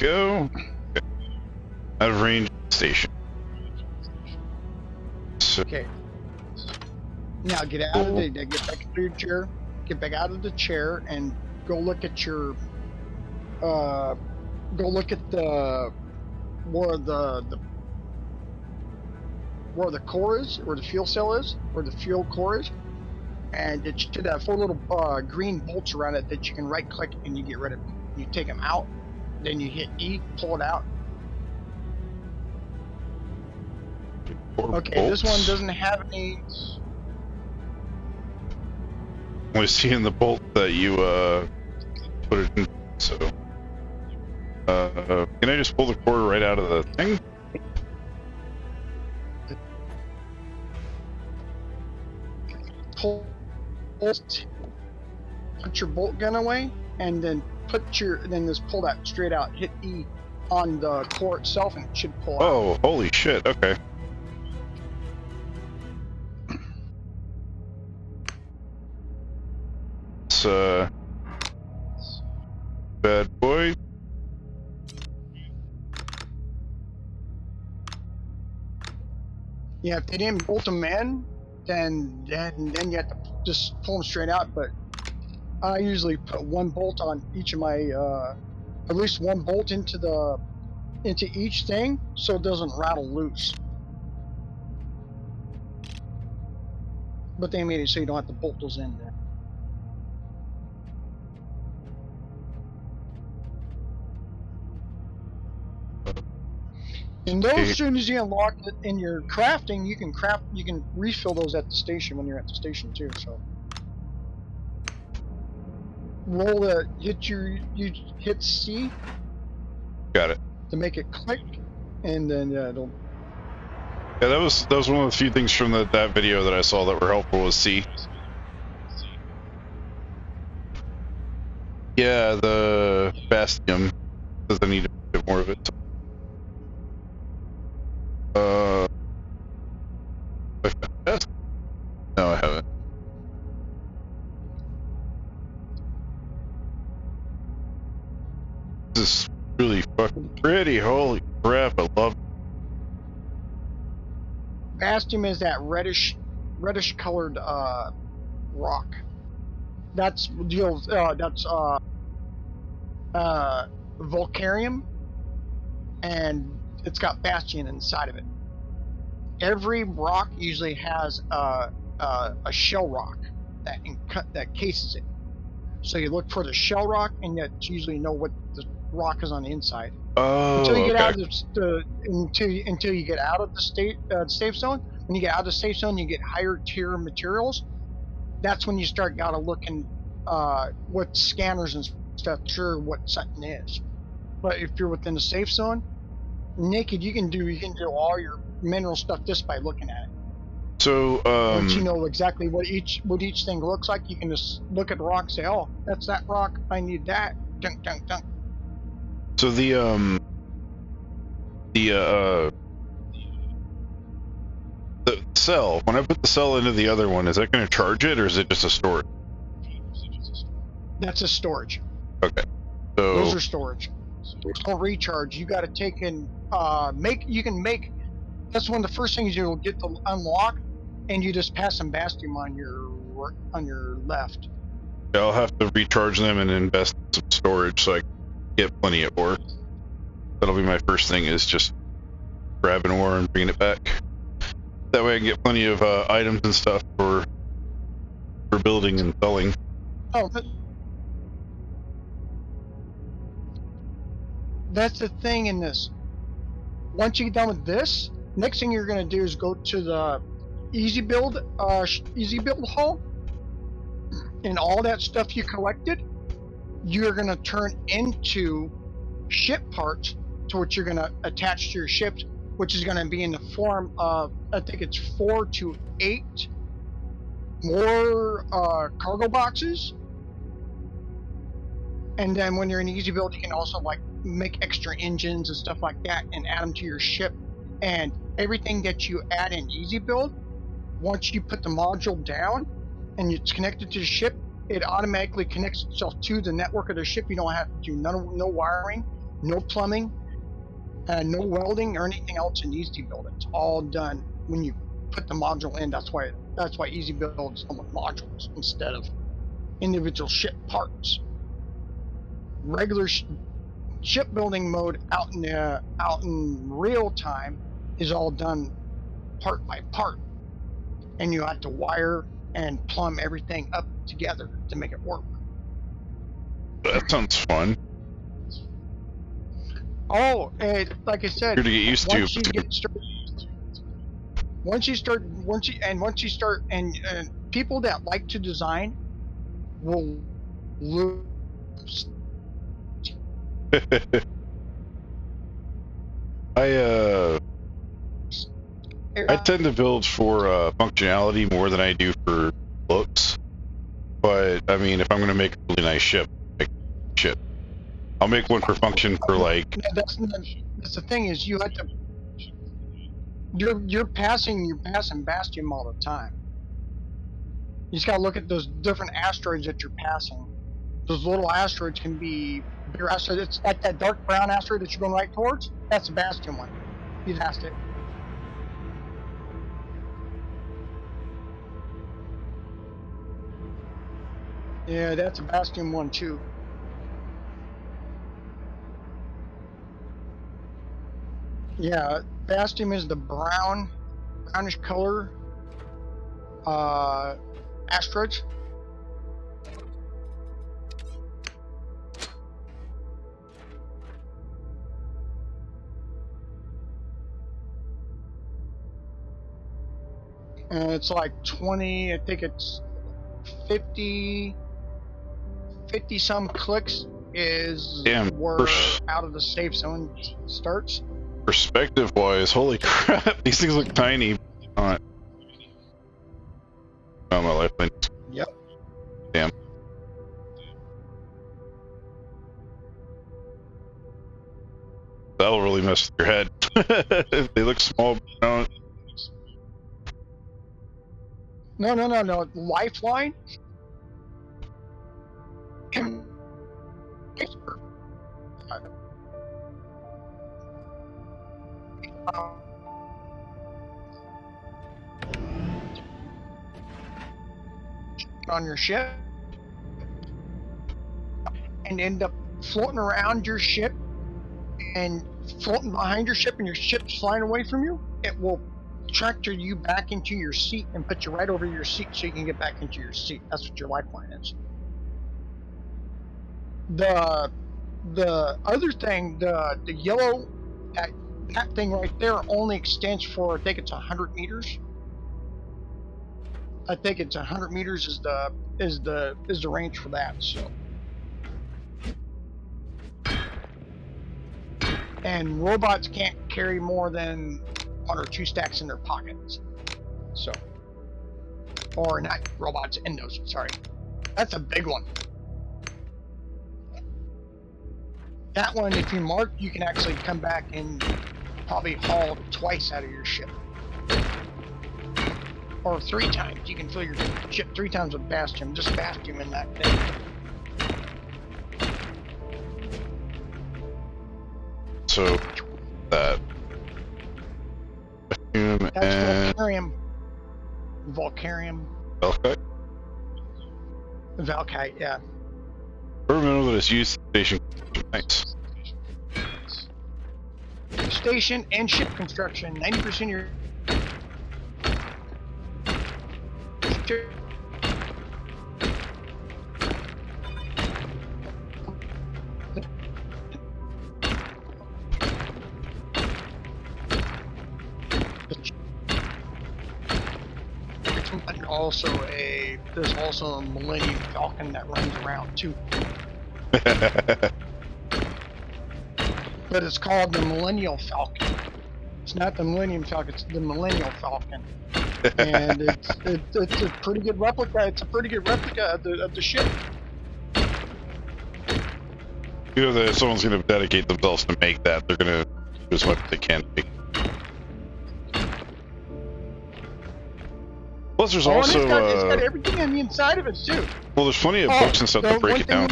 go. Okay. Out of range station. So, Okay. Now get out of get back into your chair. Get back out of the chair and go look at your. Go look at where the core is, where the fuel cell is, where the fuel core is, and it should have 4 little green bolts around it that you can right click and you get rid of them. You take them out, then you hit E, pull it out. Okay, bolts. this one doesn't have any. Only seeing the bolt that you put it in. So, can I just pull the cord right out of the thing? Put your bolt gun away, and then just pull that straight out. Hit E on the core itself, and it should pull out. Oh, holy shit! Okay. It's bad boy. Yeah, if they didn't bolt them in, then you have to just pull them straight out. But I usually put 1 bolt on each of my, at least 1 bolt into each thing, so it doesn't rattle loose. But they made it so you don't have to bolt those in there. And those, as soon as you unlock it in your crafting, you can refill those at the station when you're at the station too. So you hit C. Got it. To make it click, and then it'll. Yeah, that was one of the few things from that video that I saw that were helpful was C. Yeah, the Bastium says I need a bit more of it. I found that? No, I haven't. This is really fucking pretty. Holy crap! I love it. Bastium is that reddish colored rock. That's Volcarium, and it's got Bastion inside of it. Every rock usually has a shell rock that cases it. So you look for the shell rock, and you usually know what the rock is on the inside. Oh, until you get okay. out of until you get out of the safe zone. When you get out of the safe zone, you get higher tier materials. That's when you start gotta looking with scanners and stuff, sure what something is. But if you're within the safe zone, naked, you can do all your mineral stuff just by looking at it. So once you know exactly what each thing looks like, you can just look at the rock and say, oh, that's that rock, I need that. Dunk, dunk, dunk. So the cell, when I put the cell into the other one, is that going to charge it, or is it just a storage? That's a storage. Okay. So those are storage. It's called recharge. You got to take and that's one of the first things you'll get to unlock, and you just pass some Bastium on your left. Yeah, I'll have to recharge them and invest in some storage so I can get plenty of ore. That'll be my first thing, is just grabbing ore and bringing it back. That way I can get plenty of items and stuff for building and selling. Oh, that's the thing in this. Once you get done with this, next thing you're gonna do is go to the easy build hall, and all that stuff you collected, you're gonna turn into ship parts to which you're gonna attach to your ships, which is gonna be in the form of, I think it's 4 to 8 more cargo boxes. And then when you're in easy build, you can also like make extra engines and stuff like that and add them to your ship. And everything that you add in easy build, once you put the module down and it's connected to the ship, it automatically connects itself to the network of the ship. You don't have to do no wiring, no plumbing, no welding or anything else in easy build. It's all done when you put the module in. That's why easy build is done with modules instead of individual ship parts. Regular shipbuilding mode out in real time is all done part by part, and you have to wire and plumb everything up together to make it work. That sounds fun. Oh, and like I said, Here to get used once to. you get started, once you start, and people that like to design will lose. I tend to build for functionality more than I do for looks. But I mean, if I'm gonna make a really nice ship, I'll make one for function for like. That's the thing is you have to. You're passing Bastion all the time. You just gotta look at those different asteroids that you're passing. Those little asteroids can be bigger asteroids. It's like that dark brown asteroid that you're going right towards. That's a Bastion one. You passed it. Yeah, that's a Bastion one too. Yeah, Bastion is the brownish color asteroids. And it's like 20, I think it's 50 some clicks is where out of the safe zone starts. Perspective wise, holy crap, these things look tiny. Oh, my lifeline. Yep. Damn. That'll really mess with your head. If they look small. No. Lifeline. On your ship and end up floating around your ship and floating behind your ship and your ship's flying away from you, it will tractor you back into your seat and put you right over your seat so you can get back into your seat. That's what your lifeline is. The other thing, the yellow, that thing right there only extends for, I think it's 100 meters. I think it's 100 meters is the range for that. So, and robots can't carry more than 1 or 2 stacks in their pockets. So, or not robots, endos. Sorry, that's a big one. That one, if you mark, you can actually come back and probably haul twice out of your ship. Or 3 times. You can fill your ship 3 times with Bastion. Just Bastion in that thing. So, that. That's Volcarium. Valkite, yeah. Terminal that is used station. Nice. Station and ship construction. 90% of your ship. And also there's also a Millennium Falcon that runs around too. But it's called the Millennial Falcon. It's not the Millennium Falcon, it's the Millennial Falcon. And it's a pretty good replica. It's a pretty good replica of the ship. You know that if someone's going to dedicate themselves to make that, they're going to do as much as they can. Plus, there's also it's got everything on the inside of it too. Well, there's plenty of books and stuff to break it down.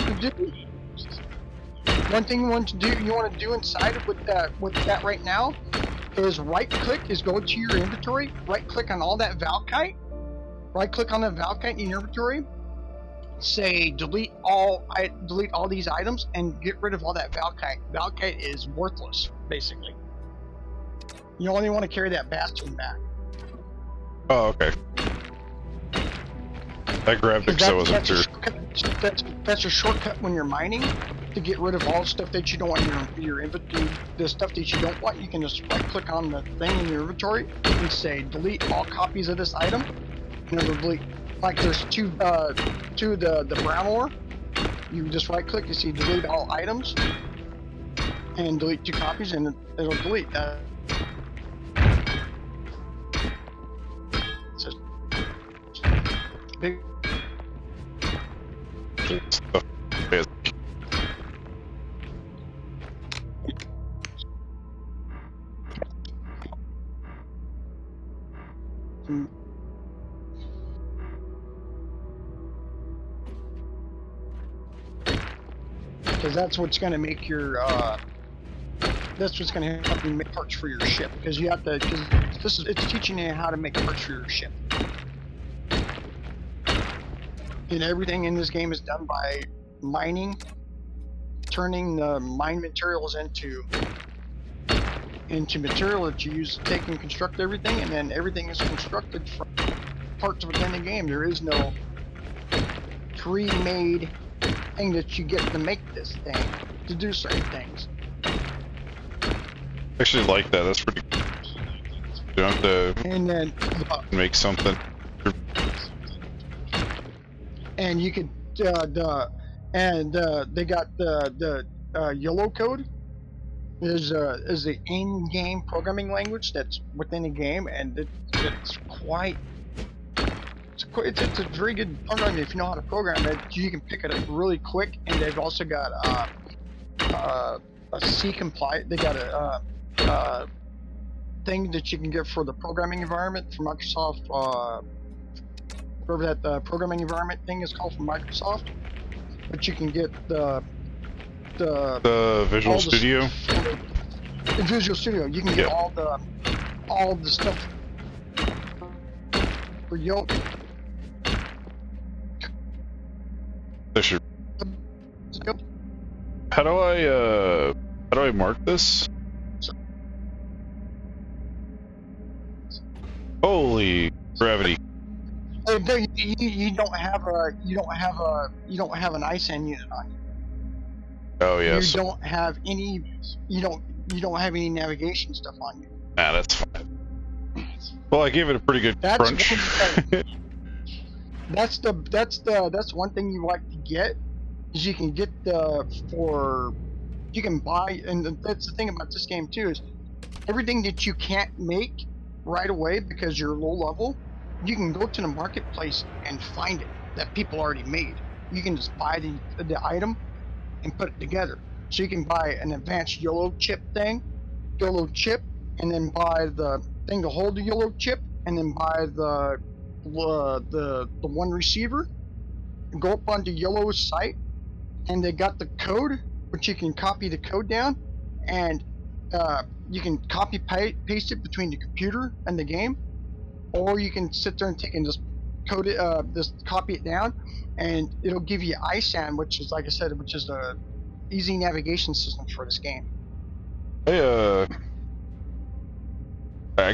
One thing you want to do inside of with that right now is right click is go to your inventory, right click on all that Valkite, right click on the Valkite in your inventory, say delete all these items and get rid of all that Valkite. Valkite is worthless, basically. You only want to carry that bastion back. Oh, okay. I grabbed it because I wasn't sure. That's a shortcut when you're mining to get rid of all the stuff that you don't want in your inventory. The stuff that you don't want, you can just right click on the thing in your inventory and say delete all copies of this item. And it'll delete. Like there's two the brown ore. You just right click, you see delete all items, and delete 2 copies, and it'll delete that. It's just big. Because that's what's going to make your that's what's going to help you make parts for your ship. Because you have to, it's teaching you how to make parts for your ship. And everything in this game is done by mining, turning the mine materials into material that you use to take and construct everything, and then everything is constructed from parts within the game. There is no pre-made thing that you get to make this thing, to do certain things. I actually like that. That's pretty cool. You don't have to and then make something. And you could they got the YOLO code is the in-game programming language that's within the game, and it's a very good program. If you know how to program it, you can pick it up really quick. And they've also got a C compliant. They got a thing that you can get for the programming environment from Microsoft. Whatever that programming environment thing is called from Microsoft, but you can get the Visual Studio. In Visual Studio, you can get all the stuff for YOLO. How do I mark this? Holy gravity! You don't have an ISAN unit on you. Oh yes. You don't have any. You don't have any navigation stuff on you. Nah, that's fine. Well, I gave it a pretty good crunch. That's one thing you like to get, is you can get you can buy, and that's the thing about this game too, is everything that you can't make right away because you're low level, you can go to the marketplace and find it that people already made. You can just buy the item and put it together. So you can buy an advanced YOLO chip, and then buy the thing to hold the YOLO chip, and then buy the one receiver. Go up onto YOLO's site, and they got the code, which you can copy the code down, and you can copy paste it between the computer and the game, or you can sit there and take and just code it, just copy it down, and it'll give you ISAN, which is, like I said, which is the easy navigation system for this game. I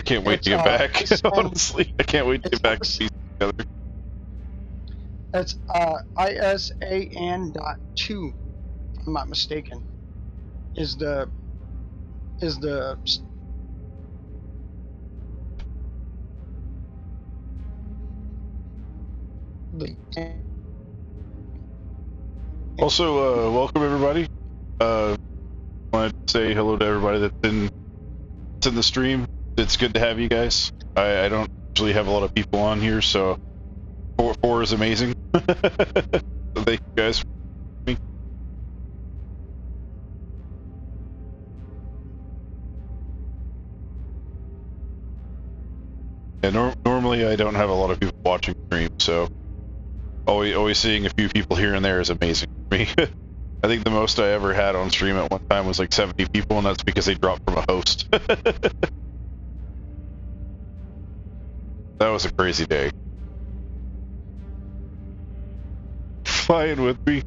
can't wait to get back. Honestly, I can't wait to get back to piece together. It's ISAN.2, if I'm not mistaken, is the the Also, welcome everybody. Want to say hello to everybody that's in the stream. It's good to have you guys. I don't usually have a lot of people on here, so four is amazing. So thank you guys for me. Yeah, normally I don't have a lot of people watching stream, so always seeing a few people here and there is amazing for me. I think the most I ever had on stream at one time was like 70 people, and that's because they dropped from a host. That was a crazy day. Flying with me.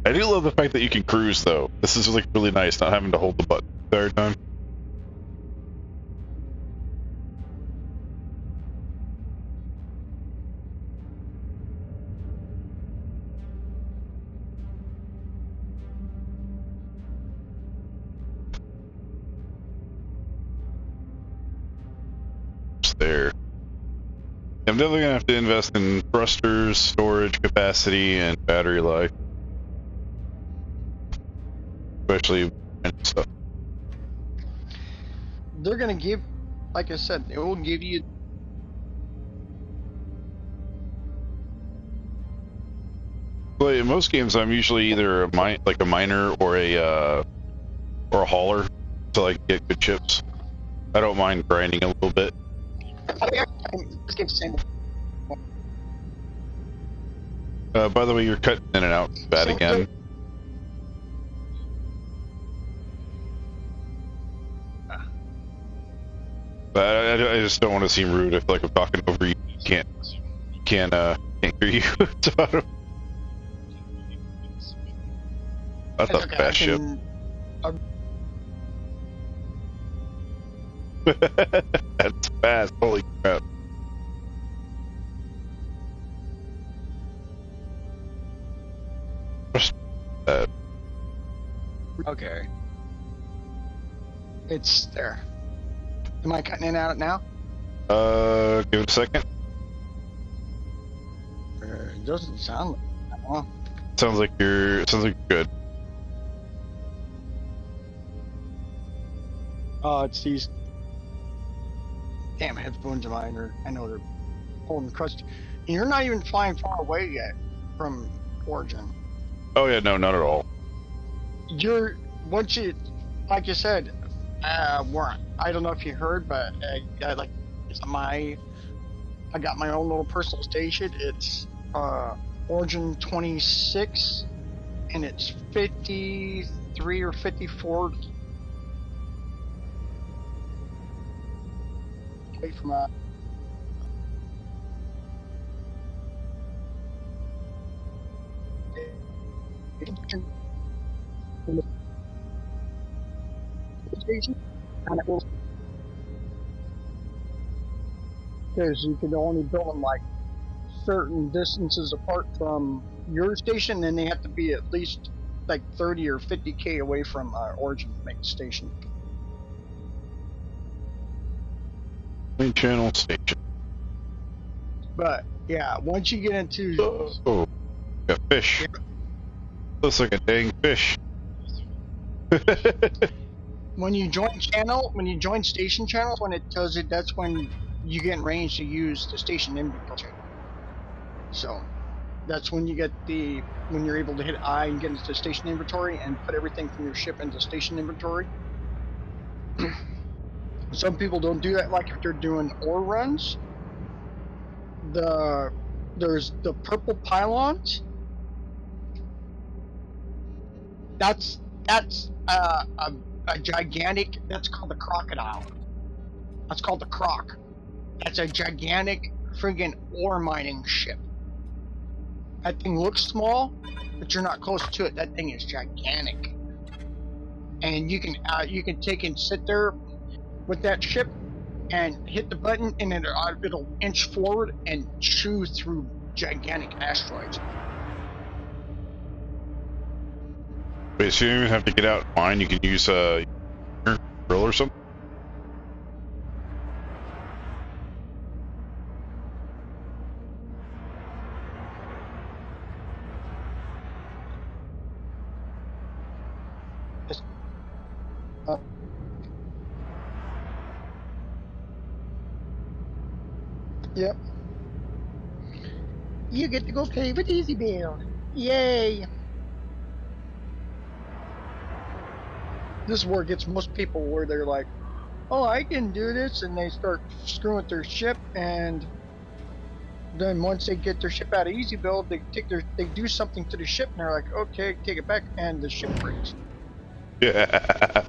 I do love the fact that you can cruise, though. This is like really nice, not having to hold the button the entire time. There. I'm definitely gonna have to invest in thrusters, storage capacity, and battery life. Especially stuff. They're gonna give, like I said, it will give you. Well, in most games, I'm usually either a miner or a hauler to like get good chips. I don't mind grinding a little bit. By the way, you're cutting in and out bad again. But I just don't want to seem rude. I feel like I'm talking over you. Can't hear you. That's a fast ship. That's fast. Holy crap. Okay. It's there. Am I cutting in and out now? Give it a second. It doesn't sound like that. Huh? Sounds like you're good. Oh, it's these damn headphones of mine. I know they're holding the crust. And you're not even flying far away yet from Origin. Oh yeah, no, not at all. Once you, like you said, I don't know if you heard, but I got my own little personal station. It's Origin 26, and it's 53 or 54 away from a. Station, and it will, because you can only build them like certain distances apart from your station, and they have to be at least like 30 or 50k away from Origin to make the station. Main channel station. But yeah, once you get into got fish. Yeah. Looks like a dang fish. When you join station channels, when it tells you that's when you get in range to use the station inventory. So that's when you get when you're able to hit I and get into the station inventory and put everything from your ship into station inventory. Some people don't do that, like if they're doing ore runs. There's the purple pylons. That's a gigantic. That's called the crocodile. That's called the croc. That's a gigantic friggin' ore mining ship. That thing looks small, but you're not close to it. That thing is gigantic. and you can take and sit there with that ship and hit the button, and then it'll inch forward and chew through gigantic asteroids. Wait, so you don't even have to get out in line? You can use a drill or something? Yep. You get to go play with Easy Build. Yay! This is where it gets most people where they're like, oh, I can do this, and they start screwing with their ship, and then once they get their ship out of Easy Build, they do something to the ship, and they're like, okay, take it back, and the ship breaks. Yeah.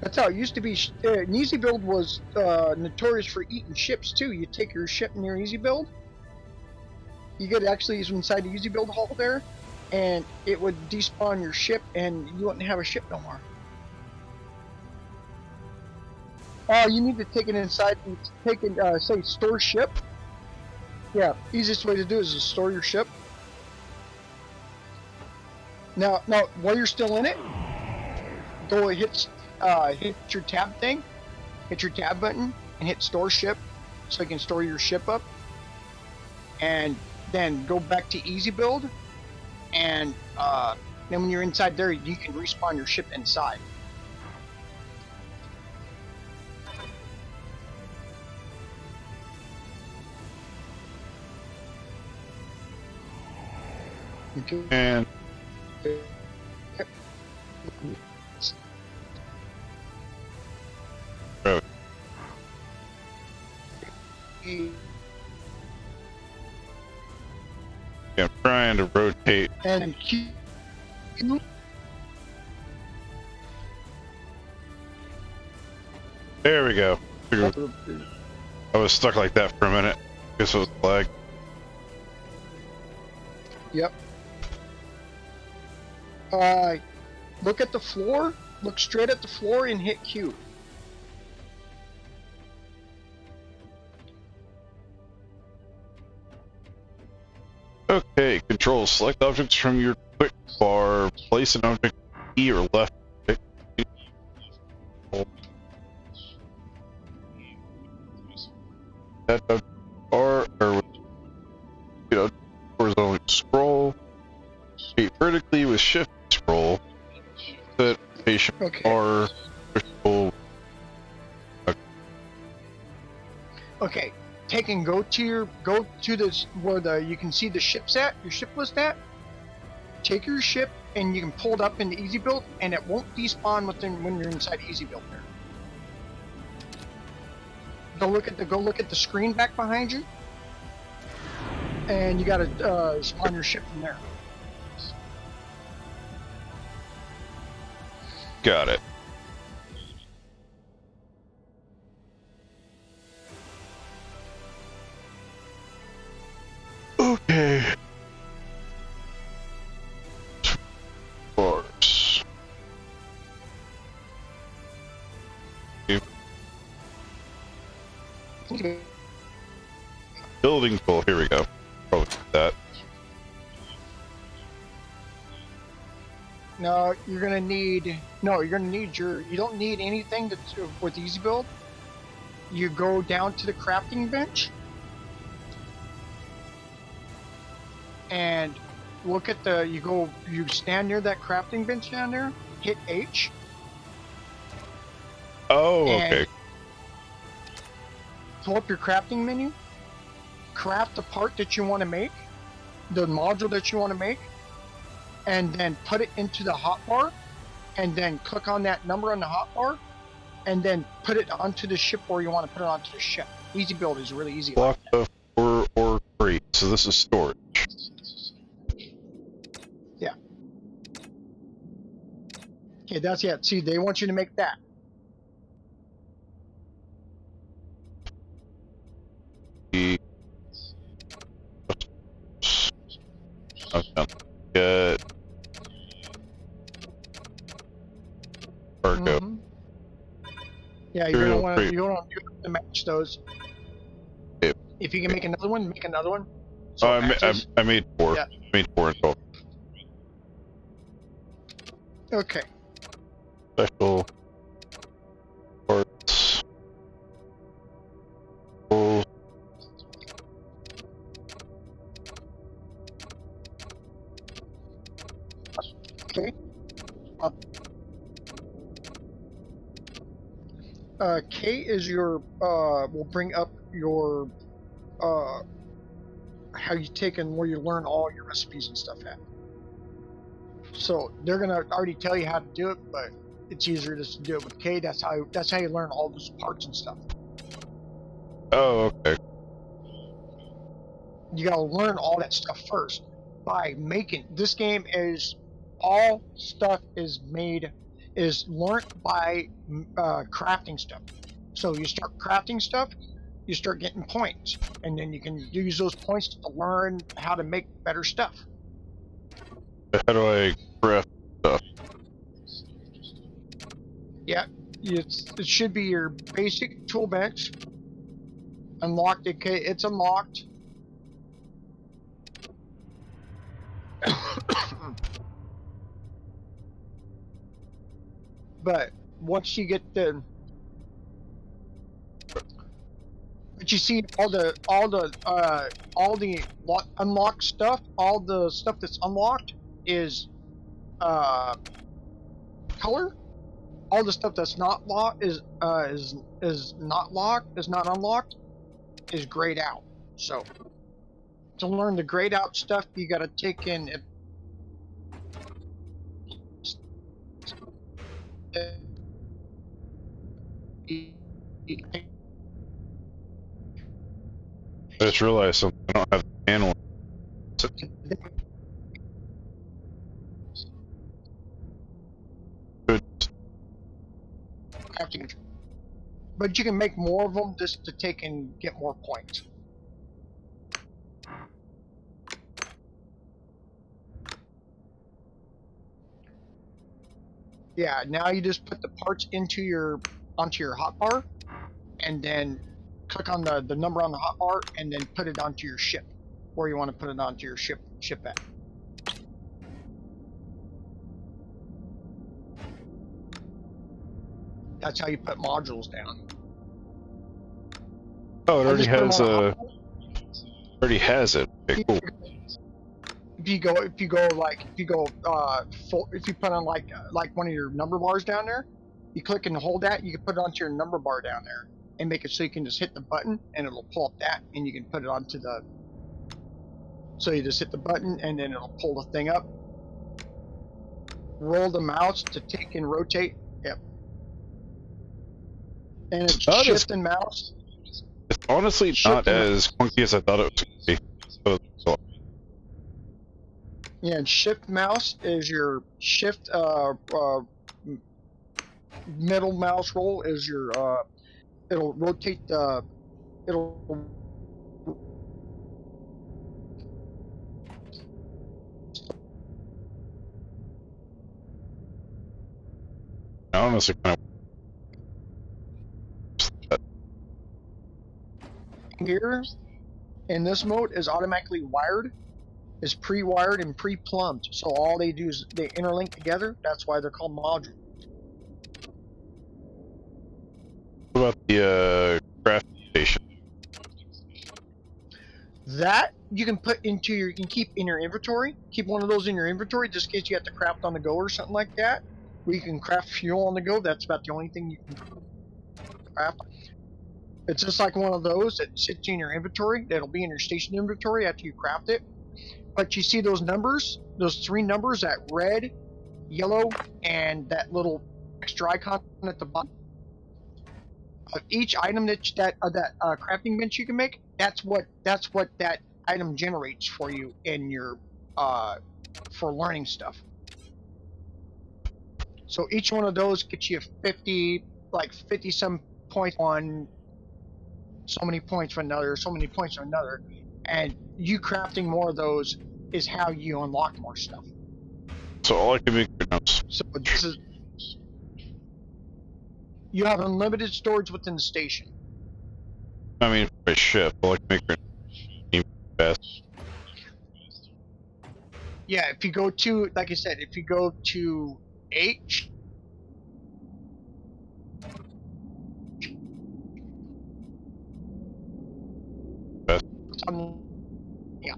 That's how it used to be. An Easy Build was notorious for eating ships too. You take your ship in your Easy Build, you get actually inside the Easy Build hull there, and it would despawn your ship, and you wouldn't have a ship no more. You need to take it inside and take it, say, store ship. Yeah, easiest way to do it is to store your ship. Now, while you're still in it, go hit your tab thing, hit your tab button, and hit store ship, so you can store your ship up. And then go back to Easy Build, and then when you're inside there, you can respawn your ship inside. Okay. And oh. Yeah, I'm trying to rotate. And There we go. I was stuck like that for a minute. Guess it was lag. Yep. Look at the floor. Look straight at the floor and hit Q. Okay, control. Select objects from your quick bar. Place an object E or left click. That object bar or horizontally scroll. Rotate vertically with shift scroll. Set patient bar. Scroll. Okay. Take and go to this where you can see the ships at, your ship list at. Take your ship and you can pull it up into Easy Build, and it won't despawn when you're inside Easy Build there. Go look at the screen back behind you, and you gotta spawn your ship from there. Got it. Okay. Bars. Building tool. Here we go. Probably that. No, you're gonna need you don't need anything with Easy Build. You go down to the crafting bench and look at you stand near that crafting bench down there, hit H. Oh, okay. Pull up your crafting menu, craft the part that you want to make, the module that you want to make, and then put it into the hotbar, and then click on that number on the hotbar, and then put it onto the ship where you want to put it onto the ship. Easy Build is really easy. Block of or crate. So this is storage. Yeah. Okay, that's it. See, they want you to make that. Okay. Good. Arco. Mm-hmm. Yeah, you're gonna want to match those. Yep. If you can make another one, make another one. So I made 4. Yeah. I made 4 in total. Okay. Special parts. Full. Okay. K is your will bring up your how you take and where you learn all your recipes and stuff at. So they're gonna already tell you how to do it, but it's easier just to do it with K. That's how you learn all those parts and stuff. Oh, okay. You gotta learn all that stuff first by making. This game is all stuff is learned by crafting stuff. So you start crafting stuff, you start getting points, and then you can use those points to learn how to make better stuff. How do I craft stuff? Yeah, it should be your basic tool bench. Unlocked. Okay, it's unlocked. But once you get but you see all the unlocked stuff, all the stuff that's unlocked is color. All the stuff that's not locked is not unlocked, is grayed out. So to learn the grayed out stuff, you got to take in I just realized something. I don't have the manual. but you can make more of them just to take and get more points. Yeah, now you just put the parts onto your hotbar, and then click on the number on the hotbar, and then put it onto your ship, where you want to put it onto your ship at. That's how you put modules down. Oh, it already has already has it. Okay, cool. If you put on like one of your number bars down there, you click and hold that, you can put it onto your number bar down there and make it so you can just hit the button and it'll pull up that, and you can put it onto the. So you just hit the button and then it'll pull the thing up. Roll the mouse to take and rotate. Yep. And it's shift and mouse. It's honestly not as clunky as I thought it was going to be. So, yeah, and shift mouse is your shift. Middle mouse roll is your. It'll rotate the. It'll. I honestly kind of. Here, in this mode, is automatically wired, is pre-wired and pre-plumbed. So all they do is they interlink together. That's why they're called modules. What about the crafting station? That you can keep in your inventory. Keep one of those in your inventory just in case you have to craft on the go or something like that. Where you can craft fuel on the go. That's about the only thing you can craft. It's just like one of those that sits in your inventory. That'll be in your station inventory after you craft it. But you see those numbers, those 3 numbers, that red, yellow, and that little extra icon at the bottom. Each item that crafting bench you can make, that's what that item generates for you in your for learning stuff. So each one of those gets you 50 some points on, so many points for another, so many points for another, and you crafting more of those is how you unlock more stuff. So all I can make right now. So this is. You have unlimited storage within the station. I mean, for my ship, I like to make her fast. Yeah, if you go to, like I said, if you go to H, Fast. it's on, yeah,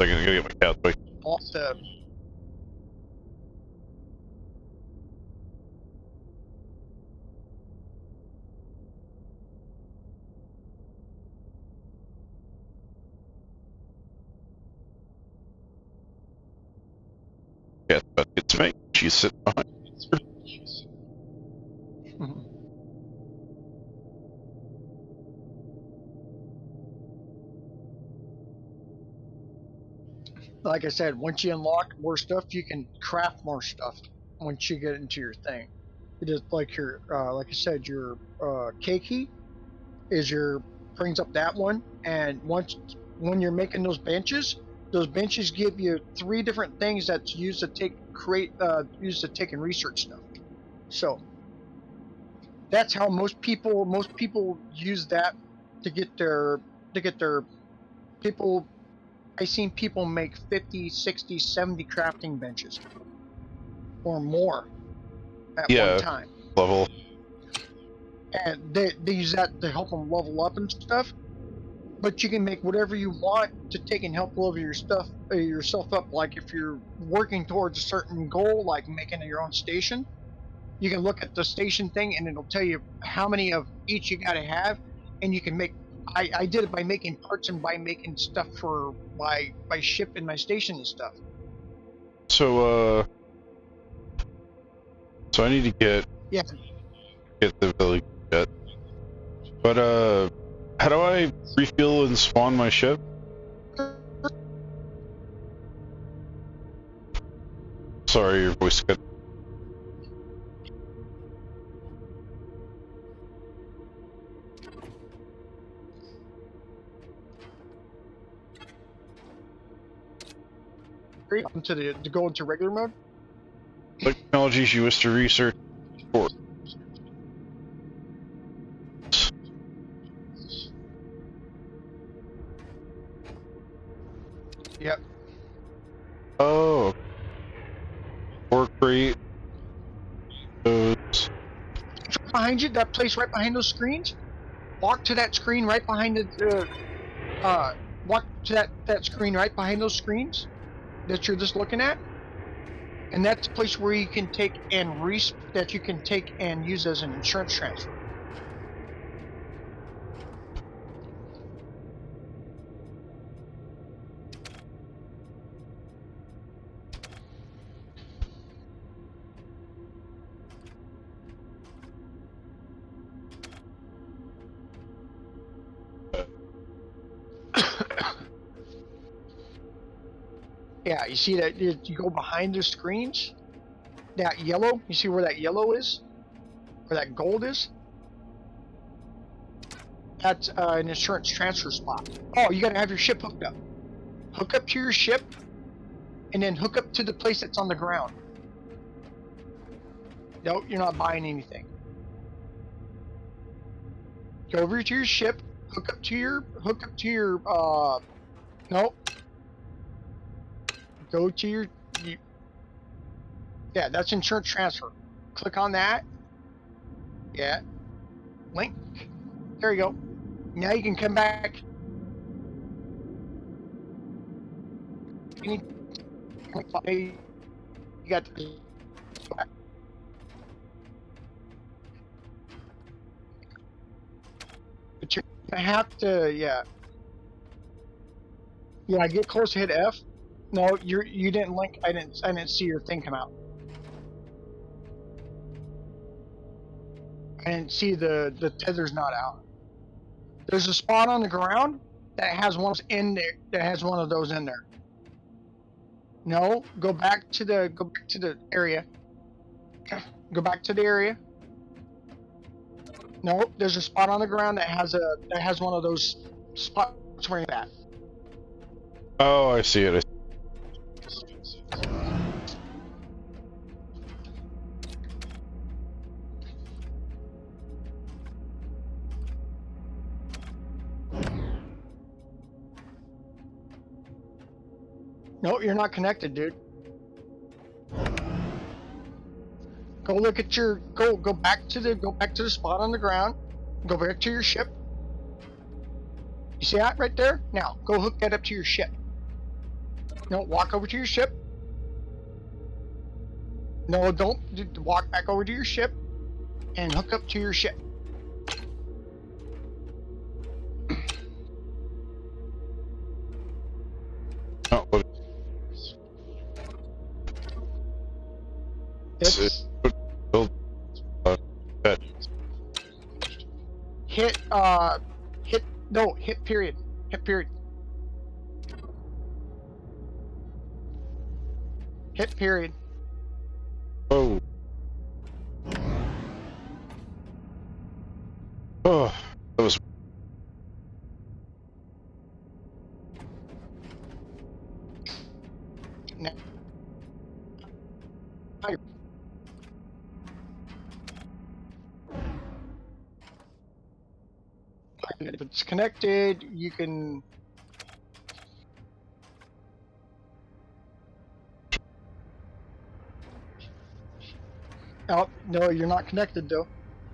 I gotta get my cat quick. off the. Cat's about to get smoked. She's sitting behind. Like I said, once you unlock more stuff, you can craft more stuff once you get into your thing. It is like your, like I said, your K key is your brings up that one, and when you're making those benches give you 3 different things that's used to used to take and research stuff. So that's how most people use that to get their people. I've seen people make 50, 60, 70 crafting benches or more at one Yeah, time. level. And they use that to help them level up and stuff. But you can make whatever you want to take and help level yourself up. Like if you're working towards a certain goal, like making your own station, you can look at the station thing and it'll tell you how many of each you got to have, and you can make. I did it by making parts and by making stuff for by shipping my station and stuff. So so I need to get the ability jet. But how do I refuel and spawn my ship? Sorry, your voice cut. To go into regular mode. What technologies you wish to research for? Yep. Oh, work rate. Those. Behind you, that place right behind those screens. Walk to that screen right behind walk to that screen right behind those screens that you're just looking at, and that's a place where you can take and use as an insurance transfer. Yeah, you see that you go behind the screens. That yellow, you see where that yellow is, where that gold is. That's an insurance transfer spot. Oh, you gotta have your ship hooked up. Hook up to your ship, and then hook up to the place that's on the ground. No, you're not buying anything. Go over to your ship, hook up to your no. Go to your yeah, that's insurance transfer. Click on that. Yeah. Link. There you go. Now you can come back. You got the but you're gonna have to yeah, get close, hit F. No, you didn't link. I didn't see your thing come out. I didn't see the tether's not out. There's a spot on the ground that has one in there. That has one of those in there. No, go back to the area. Go back to the area. No, there's a spot on the ground that has one of those spots where you're at. Oh, I see it. No, you're not connected, dude. Go look at your go back to the spot on the ground. Go back to your ship. You see that right there? Now go hook that up to your ship. No, walk over to your ship. No, don't walk back over to your ship and hook up to your ship. Oh, what It's build that. hit hit period. Hit period. Hit period. Oh. Oh, that was. Now, if it's connected, you can. Oh, no, you're not connected though.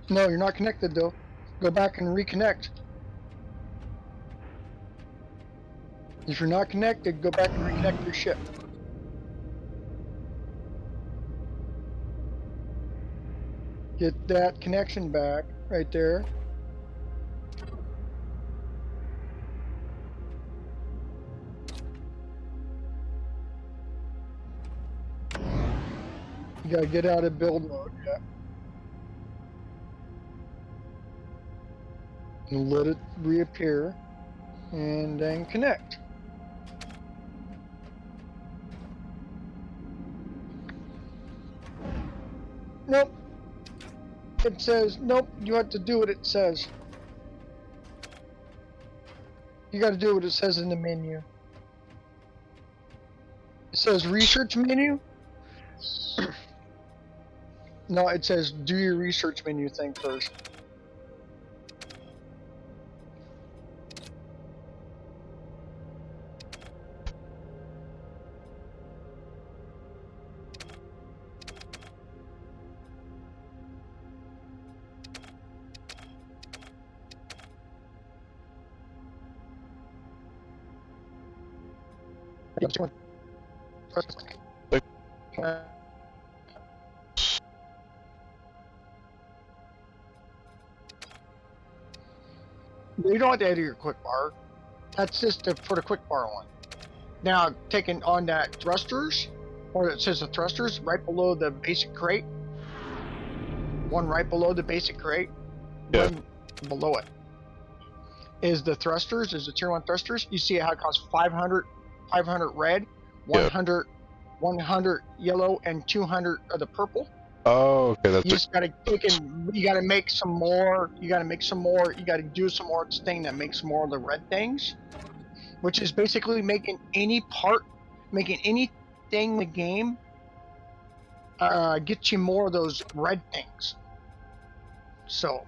No, you're not connected though. Go back and reconnect. If you're not connected, go back and reconnect your ship. Get that connection back right there. You gotta get out of build mode. Yeah. And let it reappear and then connect. Nope. It says, nope, you have to do what it says. You gotta do what it says in the menu. It says research menu. No, it says do your research menu thing first. You don't have to edit your quick bar. That's just for the quick bar one. Now, taking on that thrusters, or it says the thrusters right below the basic crate. One right below the basic crate. Yeah. One below it is the thrusters, is the tier 1 thrusters. You see how it costs 500 red, 100 100 yellow, and 200 of the purple. Oh, okay. That's You just gotta take and you gotta make some more. You gotta make some more. You gotta do some more thing that makes more of the red things, which is basically making making anything in the game get you more of those red things. So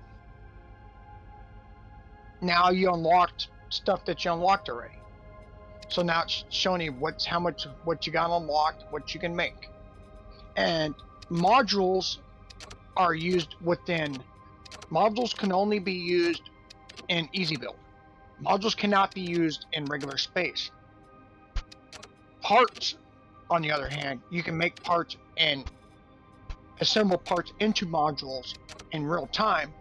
now you unlocked stuff that you unlocked already. So now it's showing you what you got unlocked, what you can make, and modules are used within. Modules can only be used in easy build. Modules cannot be used in regular space. Parts, on the other hand, you can make parts and assemble parts into modules in real time,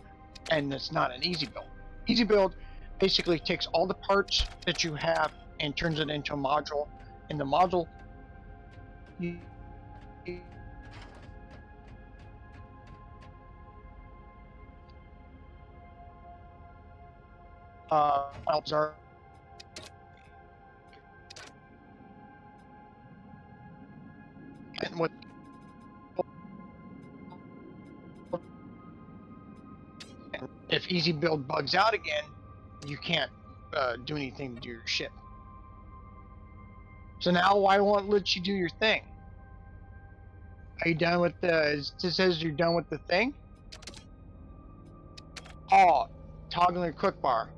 and it's not an easy build. Easy build basically takes all the parts that you have and turns it into a module. And the module, you are and what if easy build bugs out again, you can't do anything to your ship. So now I won't let you do your thing. Are you done with the? It says you're done with the thing. Oh, toggling quick bar.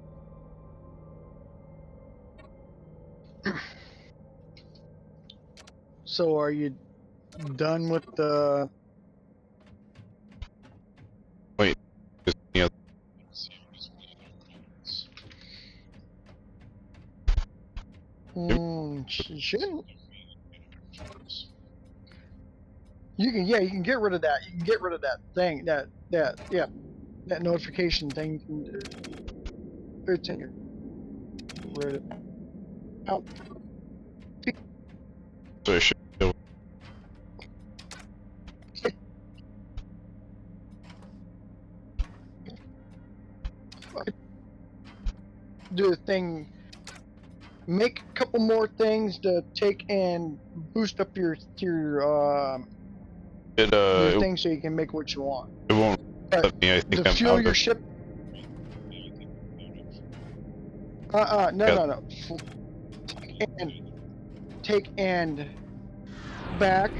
So are you done with the? Wait. You know, Shouldn't. You can, yeah, you can get rid of that. You can get rid of that thing, yeah, that notification thing. You can, it's in your rid of out. so I should do. Do the thing. Make a couple more things to take and boost up your It thing so you can make what you want. it won't But let me. I think to I'm fuel out your of. ship. No, Yeah. no, no. And take and back.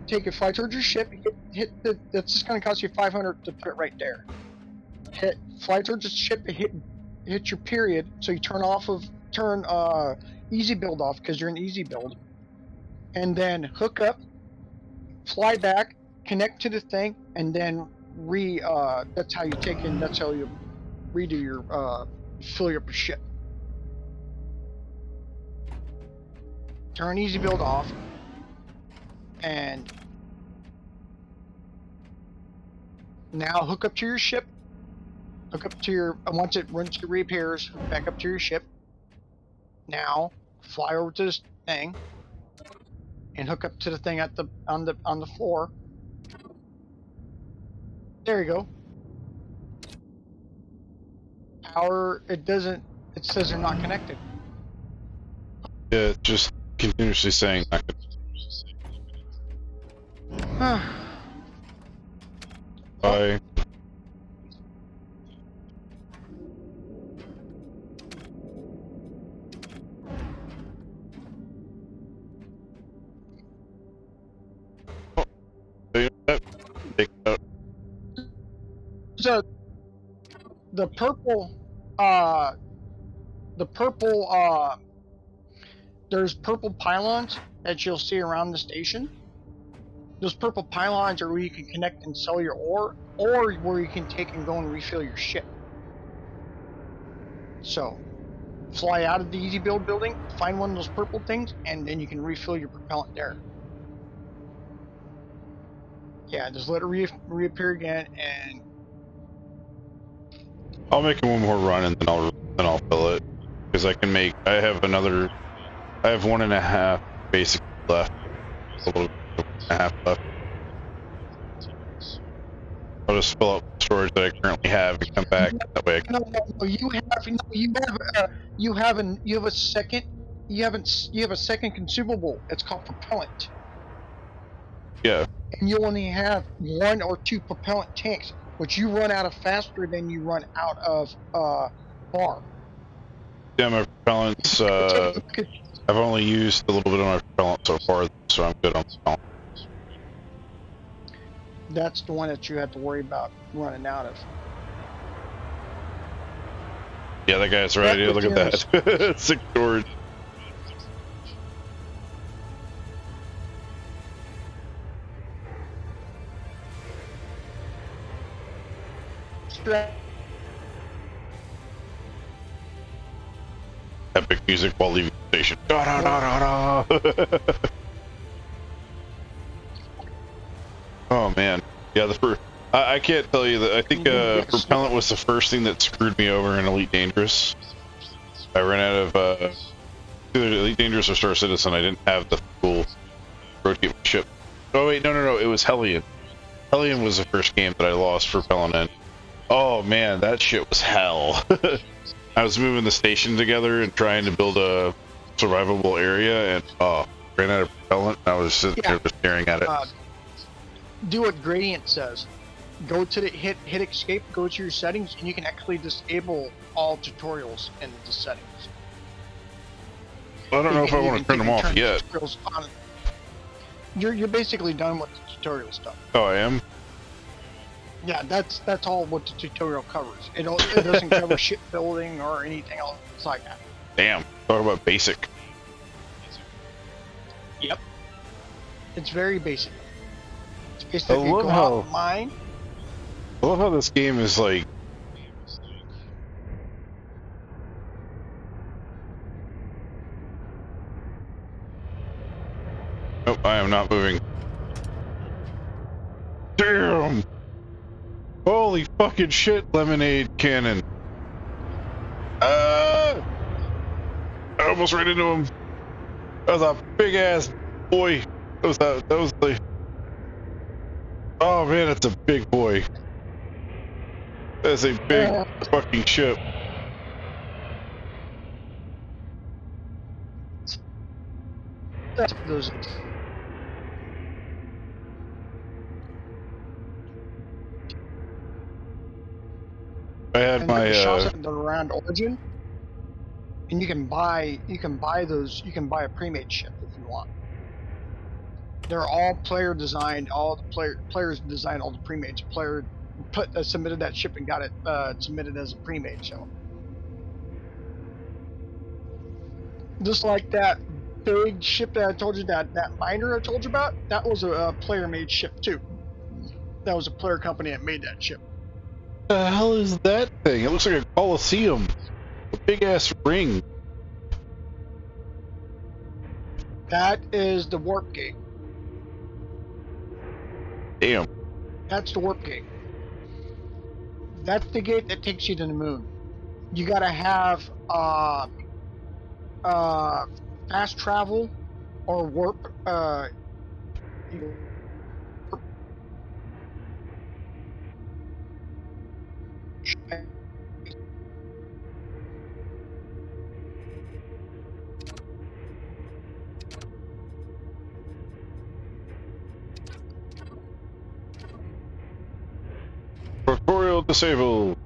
Take a fly towards your ship. Hit the. That's just gonna cost you 500 to put it right there. Fly towards the ship. Hit your period. So you turn easy build off because you're in easy build, and then hook up, fly back, connect to the thing, and then that's how you redo your fill up your ship. Turn easy build off, and now hook up to your ship. Hook up to your once it runs to repairs, hook back up to your ship. Now fly over to this thing and hook up to the thing on the floor. There you go. Power. It doesn't. It says they're not connected. Yeah, just continuously saying not gonna buy. Take it out. So the purple, uh, there's purple pylons that you'll see around the station. Those purple pylons are where you can connect and sell your ore, or where you can take and go and refill your ship. So, fly out of the easy build building, find one of those purple things, and then you can refill your propellant there. Yeah, just let it reappear again, and I'll make one more run and then I'll fill it because I can make. I have 1.5 basically left. A little bit, 1.5 left. I'll just fill up the storage that I currently have and come back. That way I can. no, you have a second, you have a second consumable. It's called propellant. Yeah. And you only have 1 or 2 propellant tanks, which you run out of faster than you run out of bar. Yeah, my propellants. I've only used a little bit of my propellant so far, so I'm good on propellant. That's the one that you have to worry about running out of. Yeah, that guy's right. Yeah, look at that. 6 storage. Epic music while leaving the station. Da, da, da, da, da. Oh man, yeah. The first, I can't tell you that. I think propellant was the first thing that screwed me over in Elite Dangerous. I ran out of either Elite Dangerous or Star Citizen. I didn't have the fuel to rotate my ship. Oh wait, no. It was Hellion. Hellion was the first game that I lost propellant in. Oh man, that shit was hell. I was moving the station together and trying to build a survivable area, and ran out of propellant. And I was sitting there just staring at it. Do what Gradient says. Go to the hit escape. Go to your settings, and you can actually disable all tutorials in the settings. I don't know if I want to turn them off yet. You're basically done with the tutorial stuff. Oh, I am. Yeah, that's all what the tutorial covers. It doesn't cover shipbuilding or anything else like that. Damn. Talk about basic. Yep. It's very basic. It's I basically love go out and mine. I love how this game is like. Nope, I am not moving. Damn! Holy fucking shit, lemonade cannon. Ah! I almost ran into him. That was a big ass boy. That was the. Oh man, that's a big boy. That's a big fucking ship. Those. I had my shops that are around Origin, and you can buy those. You can buy a pre-made ship if you want. They're all player designed. All the players designed all the pre-mades. Player submitted that ship and got it submitted as a pre-made. So just like that big ship that I told you, that miner I told you about, that was a player-made ship too. That was a player company that made that ship. What the hell is that thing? It looks like a Coliseum. A big ass ring. That is the warp gate. Damn. That's the warp gate. That's the gate that takes you to the moon. You gotta have fast travel or warp. Tutorial disabled.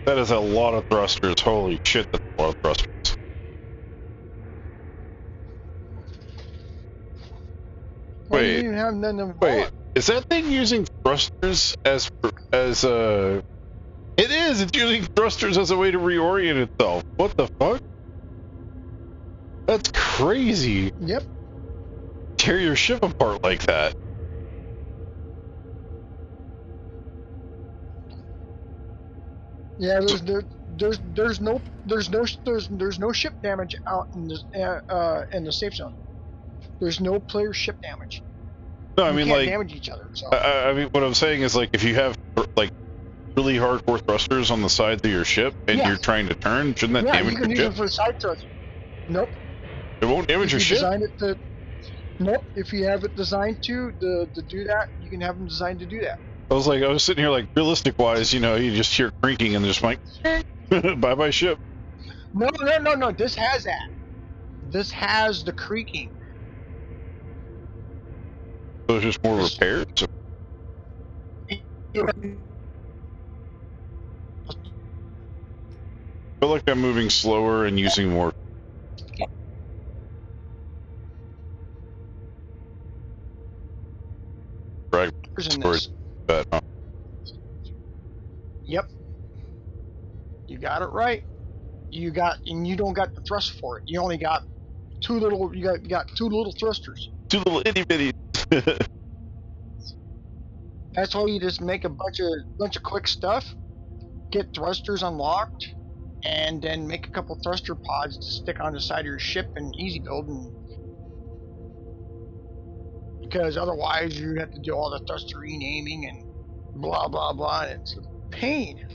That is a lot of thrusters. Holy shit, that's a lot of thrusters. Well, you didn't have none of them. Wait, is that thing using thrusters as It is! It's using thrusters as a way to reorient itself. What the fuck? That's crazy. Yep. Tear your ship apart like that. Yeah, there's no ship damage out in the safe zone. There's no player ship damage. No, I mean, can't like, damage each other. So. I mean, what I'm saying is, like, if you have like really hardcore thrusters on the sides of your ship and you're trying to turn, shouldn't that damage your ship? Yeah, you can use them for side thrust. Nope. It won't damage your ship. Nope. If you have it designed to do that, you can have them designed to do that. I was sitting here like, realistic wise, you know, you just hear creaking and just like, bye bye ship. No. This has that. This has the creaking. So it's just more repairs. I feel like I'm moving slower and using more. Yep. You got it right. You don't got the thrust for it. You only got two little. You got two little thrusters. Two little itty bitty. That's why you just make a bunch of quick stuff, get thrusters unlocked, and then make a couple thruster pods to stick on the side of your ship and easy build. Because otherwise you have to do all the thruster renaming and blah blah blah. And it's a pain.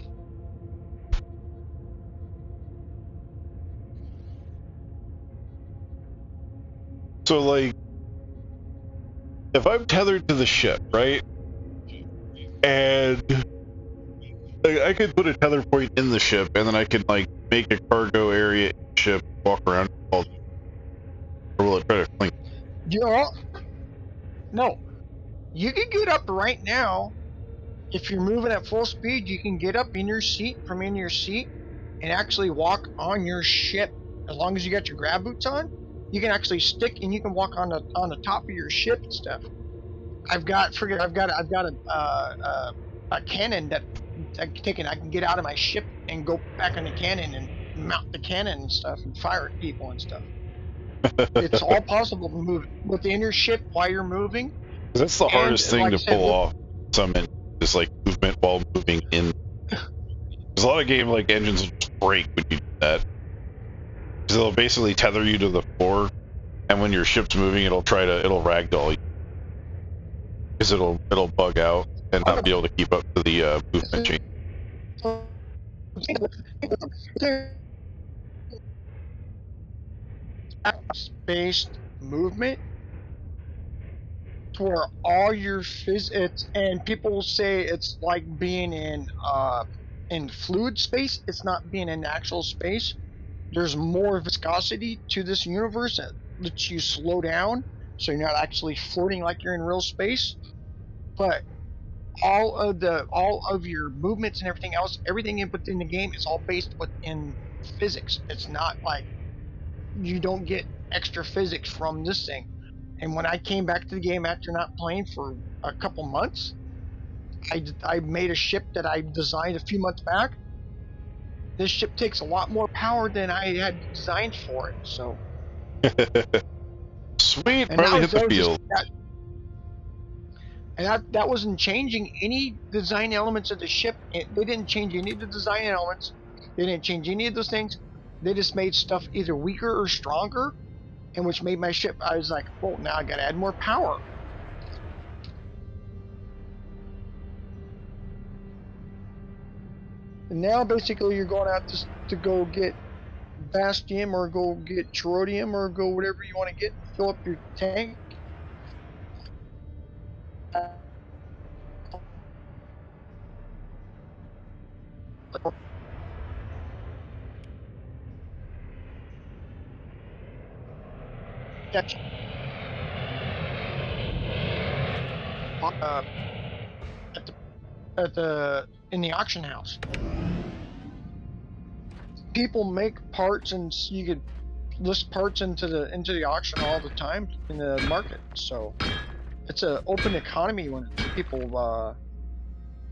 So, like, if I'm tethered to the ship, right, and like, I could put a tether point in the ship, and then I could, like, make a cargo area in the ship, walk around, or will it try to clink? Yeah. No. You can get up right now. If you're moving at full speed, you can get up in your seat, and actually walk on your ship. As long as you got your grab boots on, you can actually stick and you can walk on the top of your ship and stuff. I've got a cannon that I can get out of my ship and go back on the cannon and mount the cannon and stuff and fire at people and stuff. It's all possible to move within your ship while you're moving. That's the And hardest thing like I to said, pull off. Some is like movement while moving in. There's a lot of game like engines will just break when you do that. Because they'll basically tether you to the floor, and when your ship's moving, it'll ragdoll you. Because it'll bug out and not be able to keep up to the movement change. based movement for all your physics, and people say it's like being in fluid space. It's not being in actual space. There's more viscosity to this universe that lets you slow down, so you're not actually floating like you're in real space. But all of your movements and everything else, everything within the game is all based within physics. It's not like you don't get extra physics from this thing. And when I came back to the game after not playing for a couple months, I made a ship that I designed a few months back. This ship takes a lot more power than I had designed for it. So, Sweet, and finally hit the field. That wasn't changing any design elements of the ship. They didn't change any of the design elements. They didn't change any of those things. They just made stuff either weaker or stronger, and which made my ship. I was like, well, now I got to add more power. And now basically you're going out to go get Bastium or go get Trodium or go whatever you want to get, fill up your tank. In the auction house. People make parts, and you could list parts into the auction all the time in the market. So it's an open economy when people.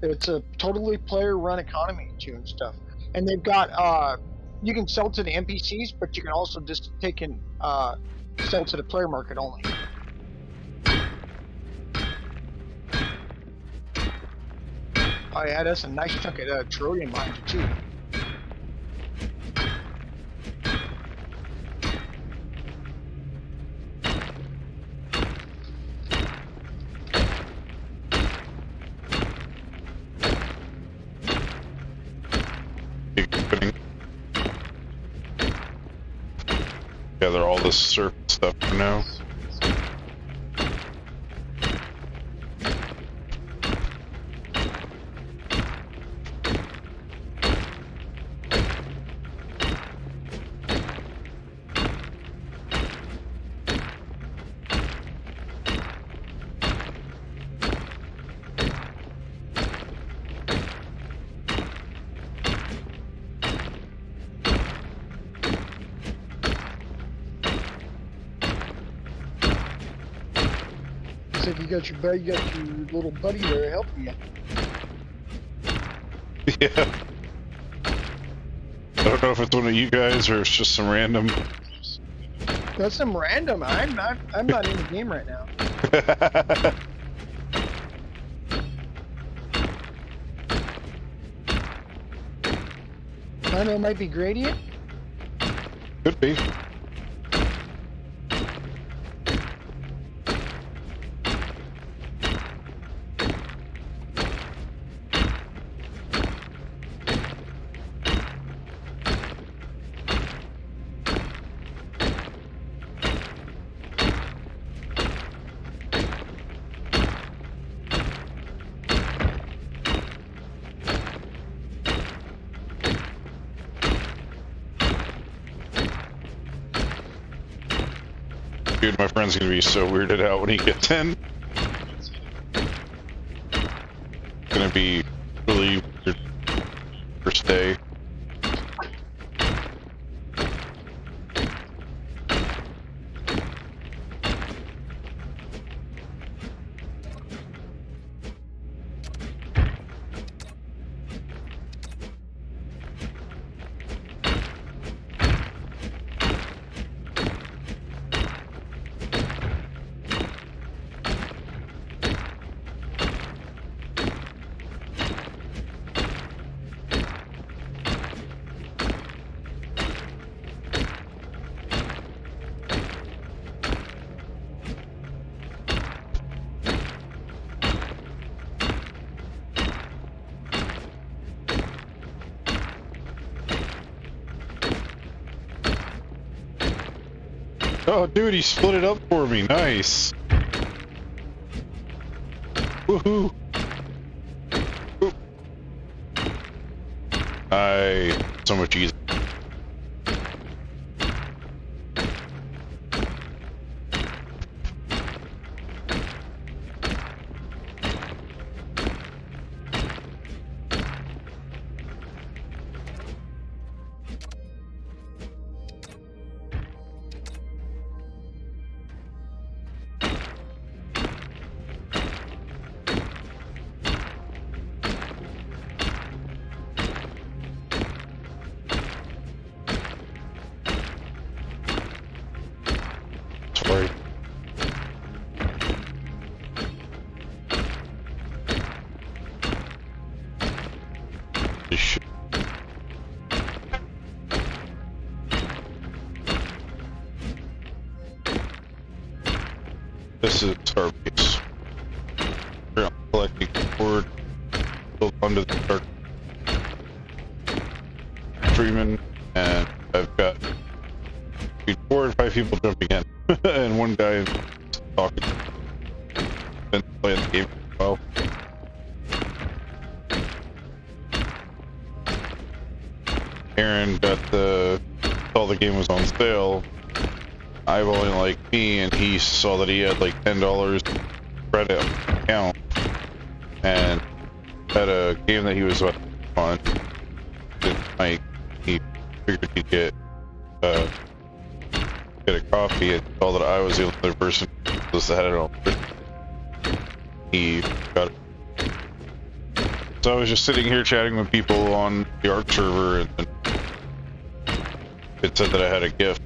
It's a totally player-run economy too and stuff. And they've got you can sell to the NPCs, but you can also just take and sell to the player market only. Oh yeah, that's a nice chunk of Trodium behind you too. Gather all this surface stuff for now. Like you got your little buddy there helping you. Yeah. I don't know if it's one of you guys or it's just some random. That's some random. I'm not in the game right now. I don't know. It might be Gradient. Could be. Dude, my friend's gonna be so weirded out when he gets in. It's gonna be really weird first day. Oh, dude, he split it up for me. Nice. Woohoo. Oop. So much easier. Sorry. This is Starbase. Here I'm collecting board built under the dark streaming, and I've got between 4 and 5 people jumping in, and one guy talking. Been playing the game for a while. Aaron saw the game was on sale. Eyeballing like me, and he saw that he had like $10 credit on his account, and had a game that he was on. He figured he'd get a coffee, and saw that I was the only other person that had it on. He got it. So I was just sitting here chatting with people on the ARC server, and then it said that I had a gift.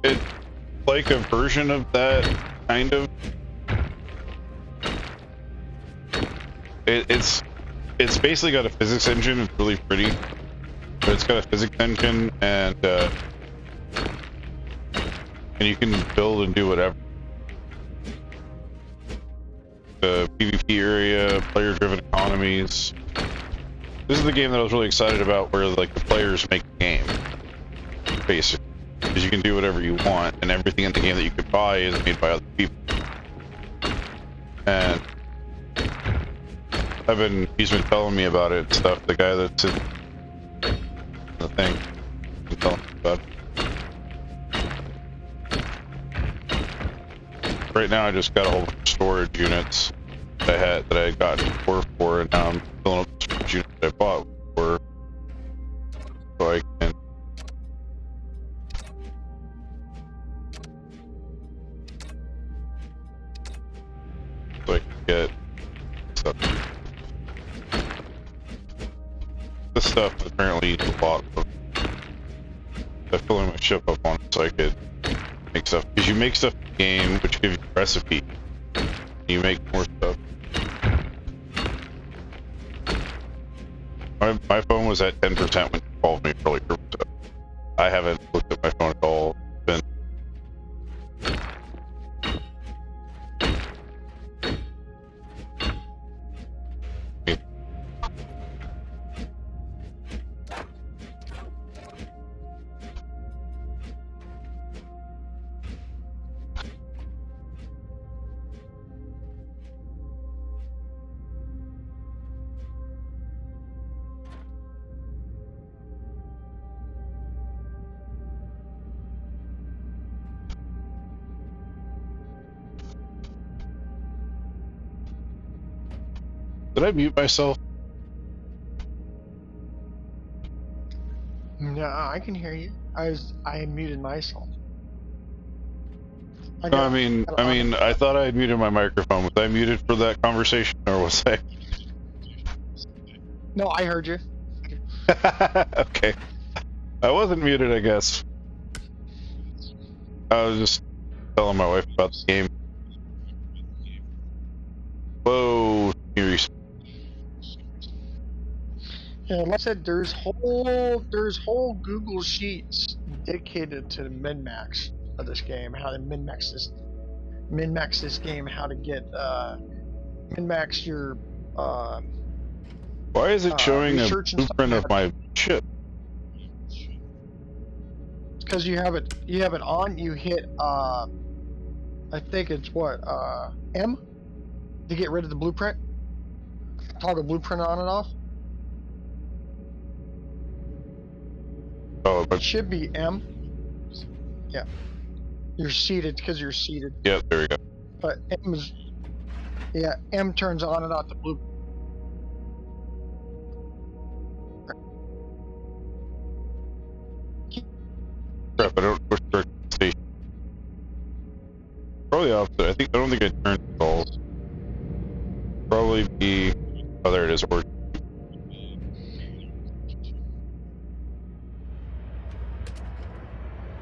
It's like a version of that, kind of. It's basically got a physics engine. It's really pretty, but it's got a physics engine, and you can build and do whatever. The PvP area, player-driven economies. This is the game that I was really excited about, where like the players make the game, basically, because you can do whatever you want, and everything in the game that you could buy is made by other people. And he's been telling me about it and stuff. The guy that's in the thing, been telling me about it. Right now, I just got a whole bunch of storage units that I had gotten for, and now I'm filling up the storage units that I bought for, so I can get stuff. This stuff apparently needs a lot of. I'm filling my ship up on it so I could make stuff. Because you make stuff in the game, which gives you a recipe. You make more stuff. My phone was at 10% when you called me earlier, so I haven't looked at my phone at all. It's been Did I mute myself? No, I can hear you. I muted myself. No, I mean, I thought I had muted my microphone. Was I muted for that conversation, or was I? No, I heard you. Okay. I wasn't muted, I guess. I was just telling my wife about the game. Whoa, Yeah, like I said, there's whole Google Sheets dedicated to the min-max of this game, how to min-max min-max this game, how to get min-max your Why is it showing a research and stuff. blueprint of my ship? Because you have it on. You hit I think it's what M to get rid of the blueprint. Toggle blueprint on and off. Oh, It should be M. Yeah, you're seated because you're seated. yeah, there we go. But M is, yeah, M turns on and off the blue. Crap, I don't push the station. Probably the opposite. I don't think I turned calls. Probably be. Oh, there it is. Or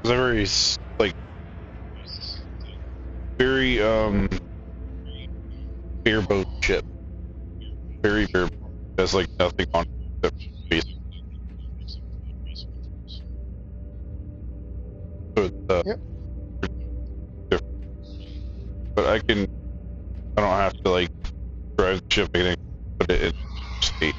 it's a very like very bareboat ship. Very bare. There's like nothing on it. So it's Yep. different. But I don't have to like drive the ship. I can put it in state.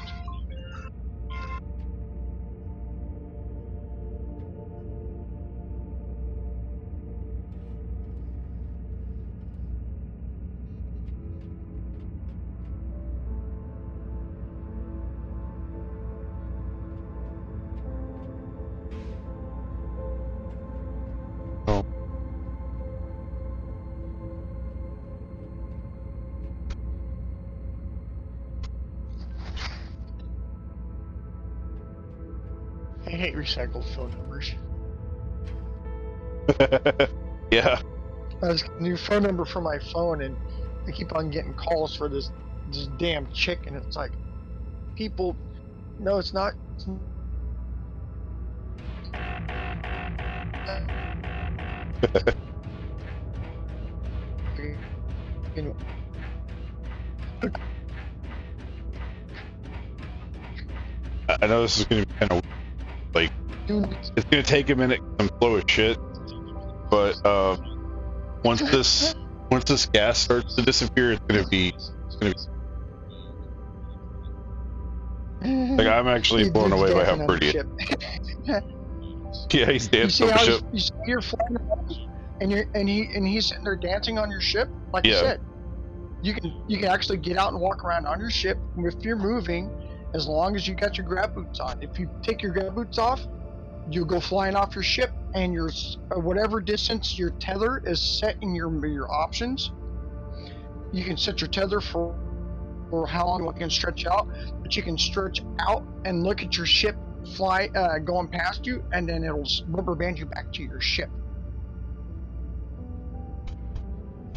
Oh. I hate recycled phone numbers. Yeah. I just got a new phone number for my phone, and I keep on getting calls for this damn chick, and it's like, people, no, it's not. It's not. I know this is going to be kind of like it's going to take a minute. 'Cause I'm slow as shit, but once this gas starts to disappear, it's going to be like I'm actually blown away by how pretty it is. Yeah, he's dancing on the ship. You see you're flying around, and he's sitting there dancing on your ship. Like Yeah. I said, you can actually get out and walk around on your ship if you're moving, as long as you got your grab boots on. If you take your grab boots off, you go flying off your ship, and your whatever distance your tether is set in your options. You can set your tether for how long it can stretch out, but you can stretch out and look at your ship fly going past you, and then it'll rubber band you back to your ship.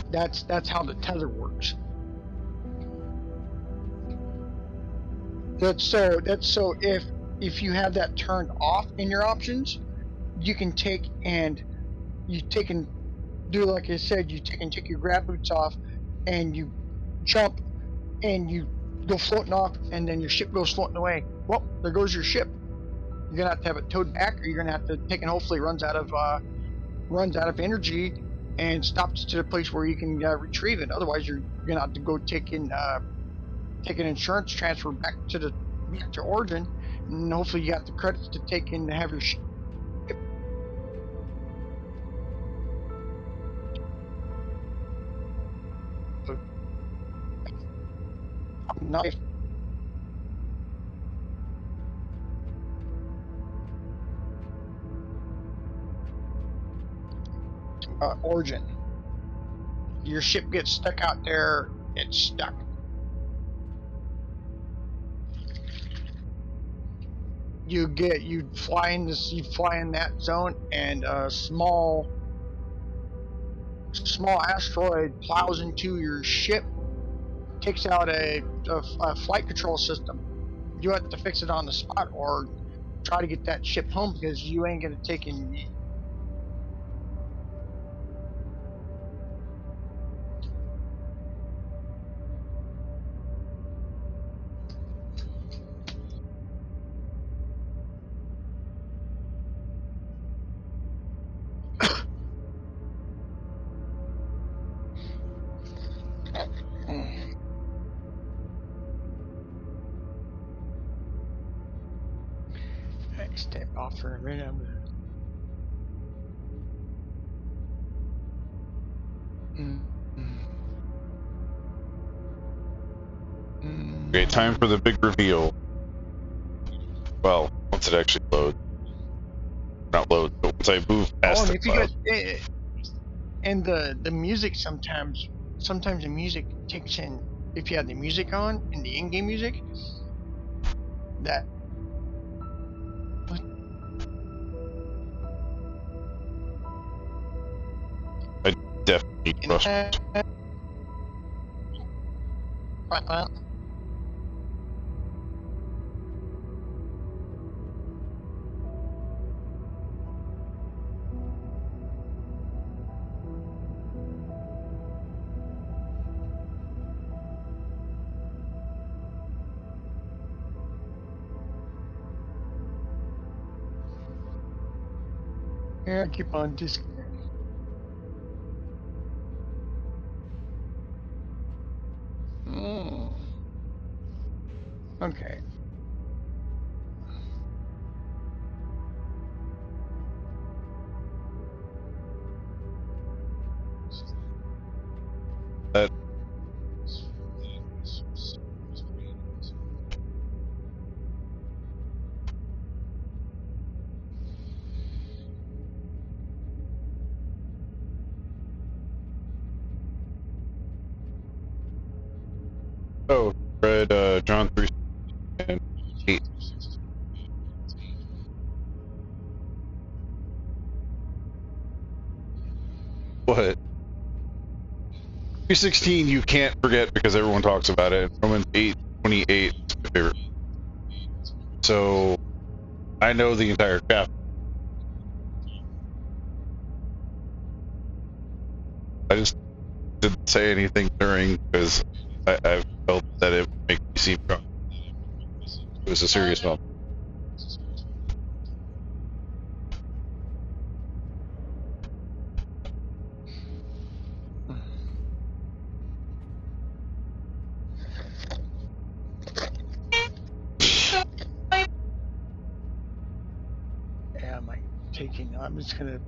That's how the tether works. That's so if you have that turned off in your options, you can take and do like I said, you take your grab boots off, and you jump, and you go floating off, and then your ship goes floating away. Well, there goes your ship. You're gonna have it towed back, or you're gonna have to take it. Hopefully, it runs out of energy, and stops to the place where you can retrieve it. Otherwise, you're gonna have to go take an insurance transfer back to origin, and hopefully, you got the credits to take in to have your ship. Nice. Origin. Your ship gets stuck out there. It's stuck. You fly in that zone, and a small asteroid plows into your ship, takes out a flight control system. You have to fix it on the spot, or try to get that ship home, because you ain't gonna take any. step off for a minute. I'm gonna. Okay, time for the big reveal. Well, once it actually loads. Not loads, but once I move past and the if you cloud. get and the music sometimes the music takes in, if you have the music on and the in-game music, that I definitely trust. yeah, I keep on disconnecting. Okay. That oh, read John 3 and 8. What? 3:16 you can't forget because everyone talks about it. Romans 8:28 is my favorite. So I know the entire chapter. I just didn't say anything during because I felt that it would make me seem drunk. It was a serious moment. Yeah, I'm just gonna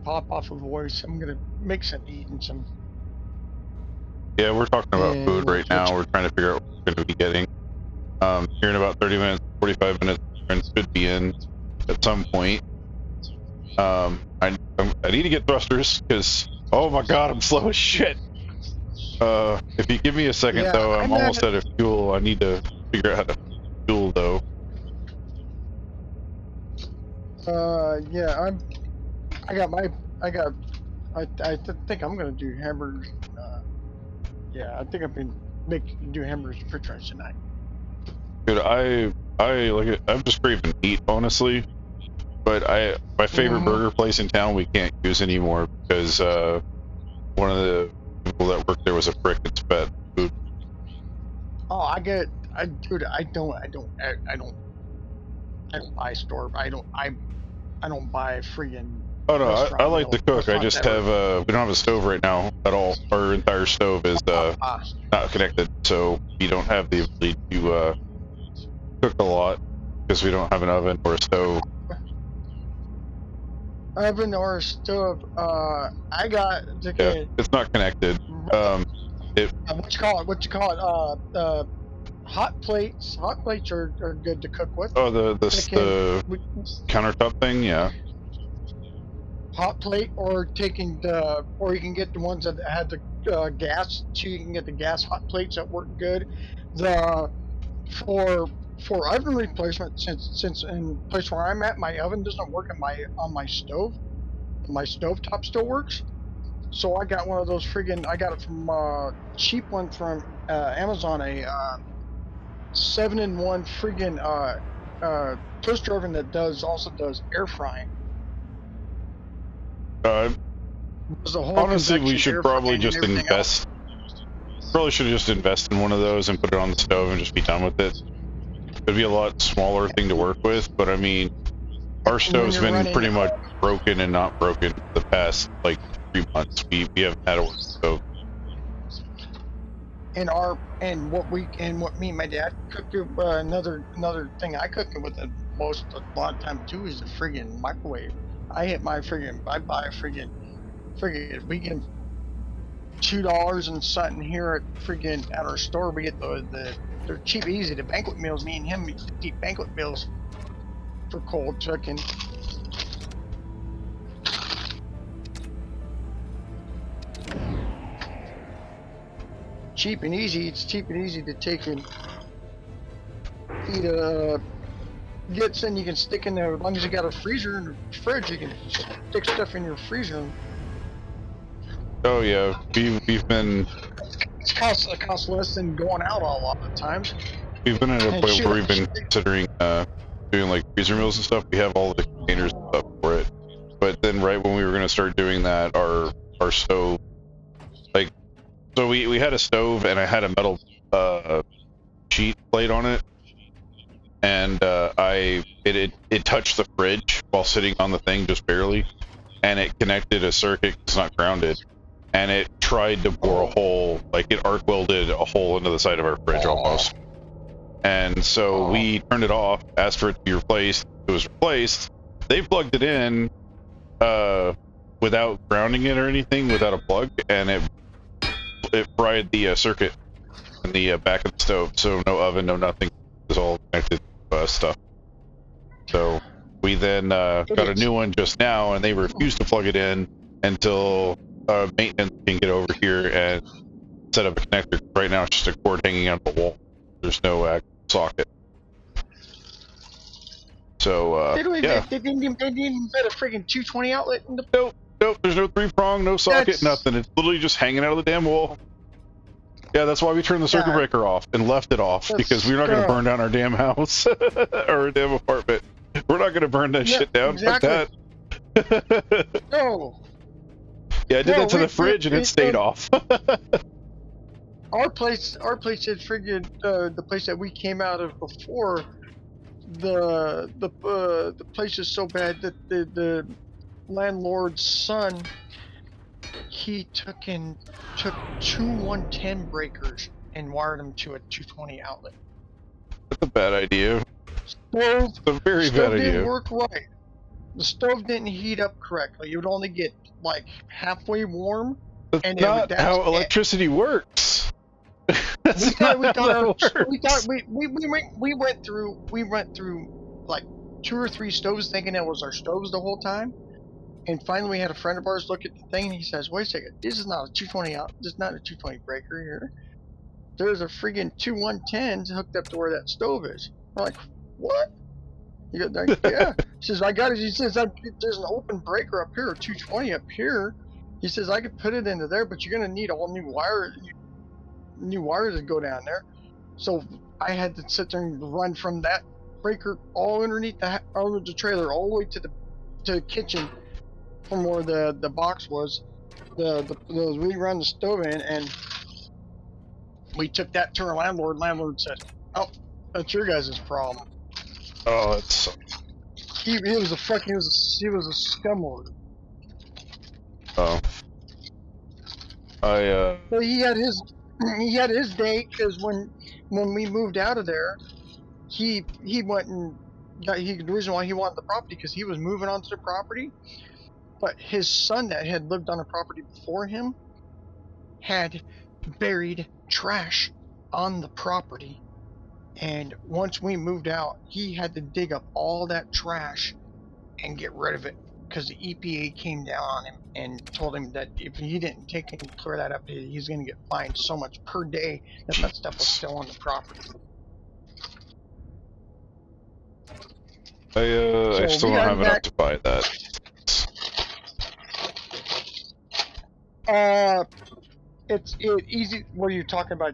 pop off a voice. I'm gonna make some eat and some. Yeah, we're talking about And food we'll right now. We're trying to figure out what we're going to be getting. Here in about 30 minutes, 45 minutes, and should be in at some point. I need to get thrusters because, oh my god, I'm slow as shit. If you give me a second, Yeah, though, I'm I'm almost at. out of fuel. I need to figure out how to fuel, though. Yeah, I got my. I got. think I'm gonna do hamburgers. Yeah, I think I've been do hamburgers for tries tonight. Dude, I like it. I'm just craving meat, honestly. But my favorite burger place in town we can't use anymore because one of the people that worked there was a prick and spat food. Oh, dude, I don't buy store. I don't buy freaking Oh no, I restaurant like to meal. cook. I Restaurants just ever. have we don't have a stove right now at all. Our entire stove is not connected, so we don't have the ability to cook a lot because we don't have an oven or a stove. Oven or stove. I got Yeah, okay. it's not connected. It What you call it? What you call it? Hot plates. Hot plates are good to cook with. oh Taking the countertop thing, yeah. hot plate, or or you can get the ones that had the gas. So you can get the gas hot plates that work good. The for oven replacement, since in the place where I'm at, my oven doesn't work on my stove. My stove top still works. So I got one of those friggin' I got it from cheap one from Amazon, a 7-in-1 friggin' toaster oven that also does air frying. Uh, Does the whole Honestly, we convection should air probably frying and just everything else. invest. Probably should just invest in one of those and put it on the stove and just be done with it. It'd be a lot smaller thing to work with, but I mean, our And when stove's you're been running pretty much broken and not broken for the past like 3 months. We haven't had a work stove. and what me and my dad cooked, another thing I cooked with a lot of time too is the friggin' microwave. I buy a friggin' we get $2 and something here at our store. We get they're cheap, easy. The banquet meals. Me and him eat banquet meals for cold chicken. Cheap and easy. It's cheap and easy to take and eat gets in. You can stick in there as long as you got a freezer and a fridge. You can stick stuff in your freezer. Oh yeah, we've been. It costs less than going out a lot of times. We've been at a point where we've been considering doing like freezer meals and stuff. We have all the containers and stuff for it. But then right when we were gonna start doing that, our stove, like, so we had a stove and I had a metal sheet plate on it, and it touched the fridge while sitting on the thing just barely, and it connected a circuit. It's not grounded. And it tried to bore a hole, like it arc welded a hole into the side of our fridge almost. And so we turned it off, asked for it to be replaced. It was replaced. They plugged it in without grounding it or anything, without a plug, and it fried the circuit in the back of the stove. So no oven, no nothing. It was all connected stuff. So we then got a new one just now, and they refused to plug it in until maintenance can get over here and set up a connector. Right now it's just a cord hanging on the wall. There's no actual socket. So yeah. They didn't even put a friggin' 220 outlet in the... Nope, there's no 3-prong, no socket, nothing. It's literally just hanging out of the damn wall. Yeah, that's why we turned the circuit breaker off and left it off, because we're not going to burn down our damn house or our damn apartment. We're not going to burn that shit down. Exactly. Fuck that. No. Yeah, I did that to the fridge and it stayed off. Our place is friggin' the place that we came out of before. The place is so bad that the landlord's son, he took two 110 breakers and wired them to a 220 outlet. That's a bad idea. Stove, it's a very bad idea. Didn't work right. The stove didn't heat up correctly. You would only get like halfway warm. That's not how electricity works. We went through like 2 or 3 stoves thinking it was our stoves the whole time. And finally we had a friend of ours look at the thing and he says, "Wait a second, this is not a 220 out. This is not a 220 breaker here. There's a friggin' 2 110s hooked up to where that stove is." We're like, "What?" He goes, "Yeah." He says, "I got it." He says, "There's an open breaker up here, a 220 up here." He says, "I could put it into there, but you're gonna need all new wires to go down there." So I had to sit there and run from that breaker all underneath the trailer all the way to the kitchen, from where the box was. We run the stove in, and we took that to our landlord. Landlord said, "Oh, that's your guys' problem." Oh, it's... He was a scumlord. Oh. Well, he had his day, because when we moved out of there, he went and the reason why he wanted the property, because he was moving onto the property, but his son that had lived on the property before him had buried trash on the property. And once we moved out, he had to dig up all that trash and get rid of it, because the EPA came down on him and told him that if he didn't take and clear that up, he's going to get fined so much per day that stuff was still on the property. I still don't have enough to buy that. It's easy. What are you talking about?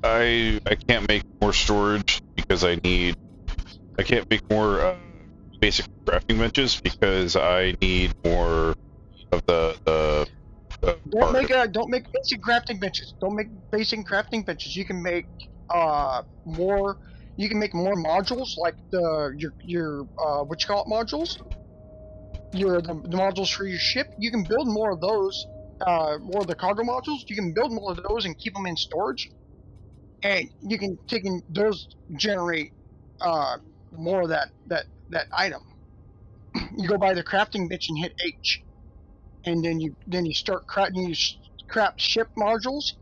I can't make more storage because I can't make more basic crafting benches because I need more of the don't make basic crafting benches. Don't make basic crafting benches. You can make more. You can make more modules, like your what you call it, modules. The modules for your ship. You can build more of those. More of the cargo modules. You can build more of those and keep them in storage. And you can those generate more of that item. You go by the crafting bitch and hit H, and then you start crafting. You craft ship modules,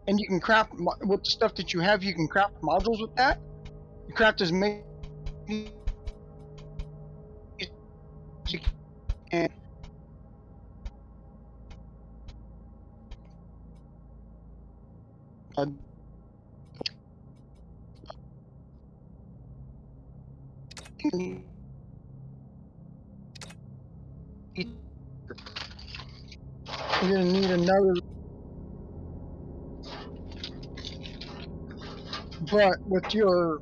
and you can craft with the stuff that you have. You can craft modules with that. You craft as many as you can. Uh, you're gonna need another, but with your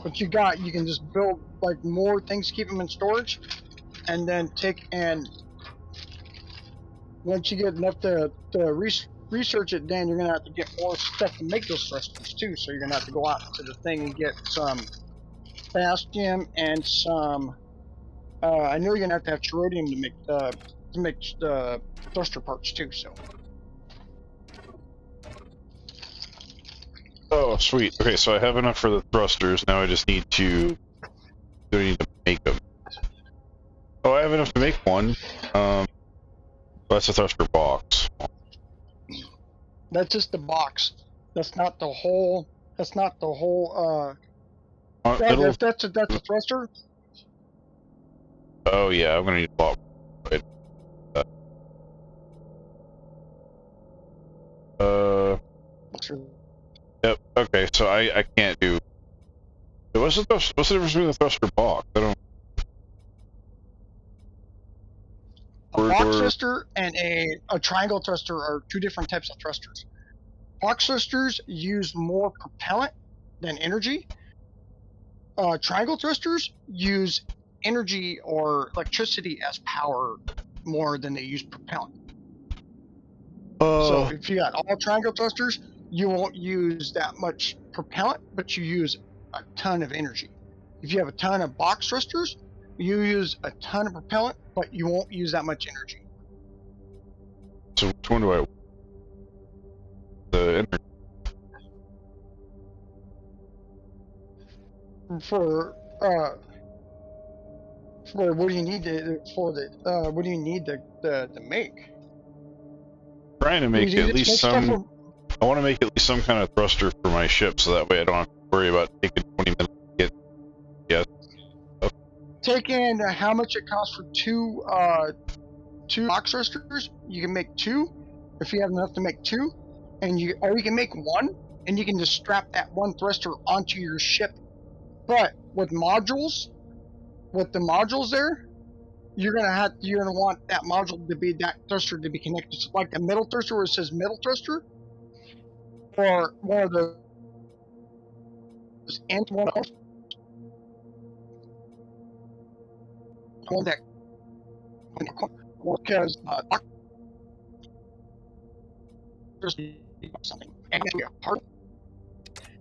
what you got, you can just build like more things, keep them in storage, and then once you get enough to research it, then you're gonna have to get more stuff to make those thrusters too. So you're gonna have to go out to the thing and get some Bastion and some. I know you're gonna have to have Terodium to make the thruster parts too. So Oh, sweet. Okay, so I have enough for the thrusters. Now I just need to. Do I need to make them? Oh, I have enough to make one. That's a thruster box. that's just the box. That's not the whole. That's not the whole. It'll. That's a thruster. Oh yeah, I'm gonna need a lot. Right. Yep. Okay, so I can't do. What's the difference between the thruster box? I don't. A box thruster and a triangle thruster are two different types of thrusters. Box thrusters use more propellant than energy. Triangle thrusters use energy or electricity as power more than they use propellant. So if you got all triangle thrusters, you won't use that much propellant, but you use a ton of energy. If you have a ton of box thrusters, you use a ton of propellant, but you won't use that much energy. So which one do I? The energy. For what do you need what do you need to make? Trying to make at least some. I want to make at least some kind of thruster for my ship, so that way I don't have to worry about taking 20 minutes to get. Yes. Take in how much it costs for two box thrusters. You can make two if you have enough to make two, or you can make one, and you can just strap that one thruster onto your ship. But with the modules there, you're gonna want that module to be that thruster to be connected. So like the middle thruster where it says middle thruster, or one of those and one that because something and it's a part.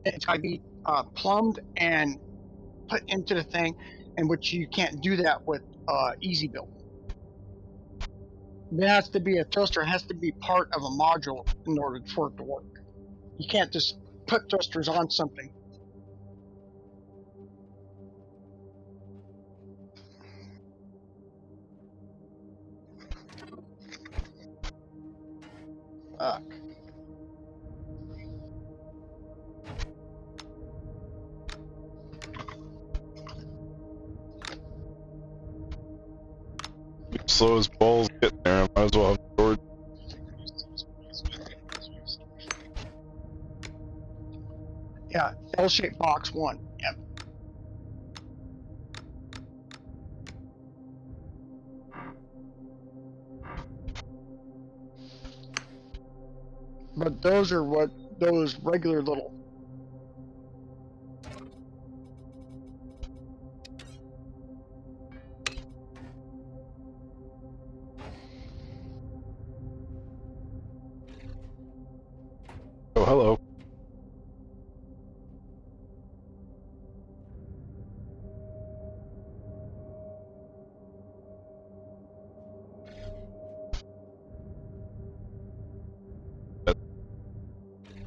It's gotta be plumbed and put into the thing, and which you can't do that with easy build. There has to be a thruster has to be part of a module in order for it to work. You can't just put thrusters on something. Slow as balls getting there. I might as well have storage. Yeah, L-shaped box one. Yep. But those are what those regular little. Oh, hello.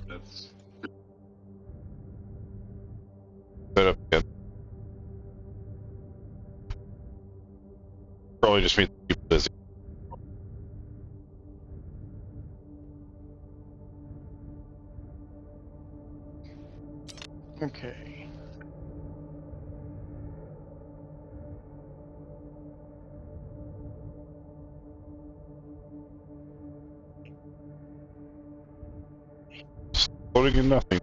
That's set up again. probably just means people busy. Okay. Floating in nothing.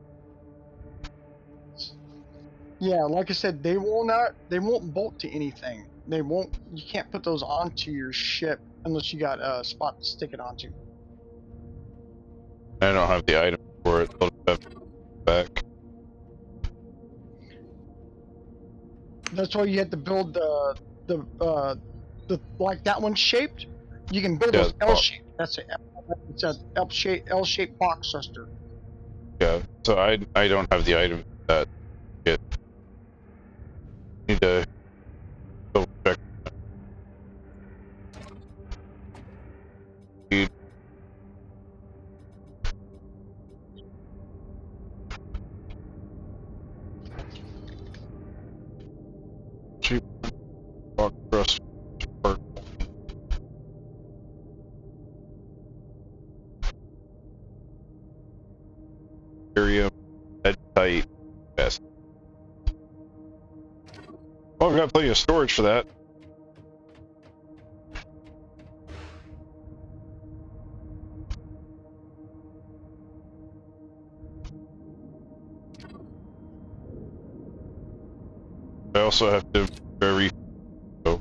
Yeah, like I said, they won't bolt to anything. You can't put those onto your ship unless you got a spot to stick it onto. I don't have the item for it. I'll just have to back. That's why you had to build the like that one shaped. You can build Yeah, those L shaped. It's a L shaped box thruster. yeah. So I don't have the item for that yet. Need to double check. Cheap box thrust part. Area head tight. Yes. Well, I've got plenty of storage for that. I also have to very so.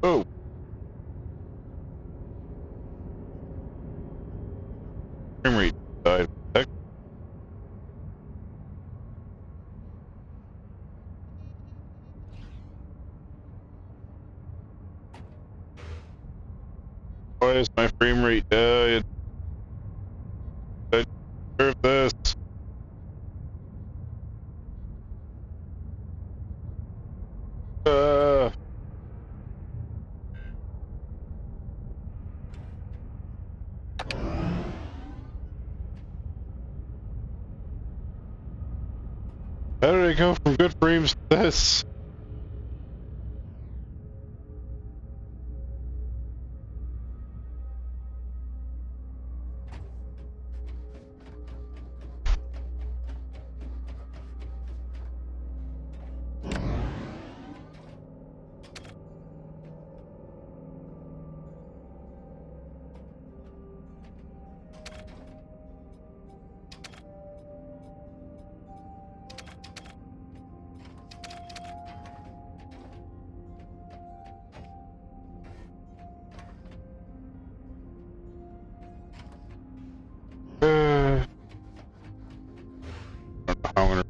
Oh, frame rate died. Heck. Why is my frame rate died? I deserve this. Uh, how did I go from good frames to this? I don't know how I'm gonna.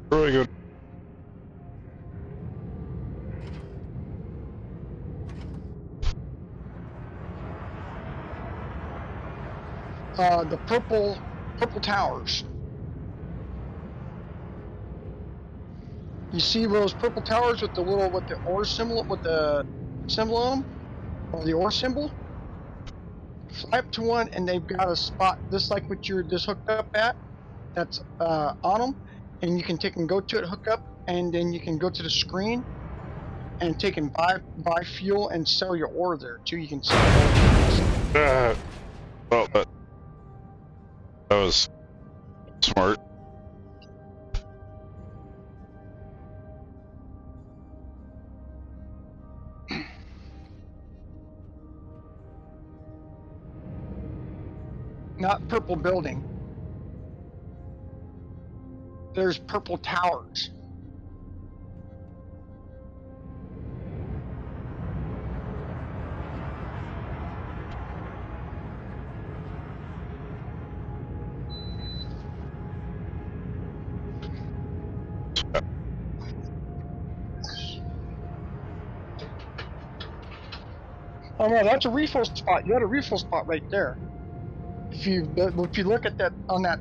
Really good. The purple towers. You see those purple towers with the ore symbol with the symbol on them, or the ore symbol? Fly up to one, and they've got a spot just like what you're just hooked up at. That's on them, and you can take and go to it, hook up, and then you can go to the screen and take and buy fuel and sell your ore there too. You can sell ore. Well, that was Smart. Not purple building. There's purple towers. Oh no, that's a refill spot. You had a refill spot right there. If you look at that on that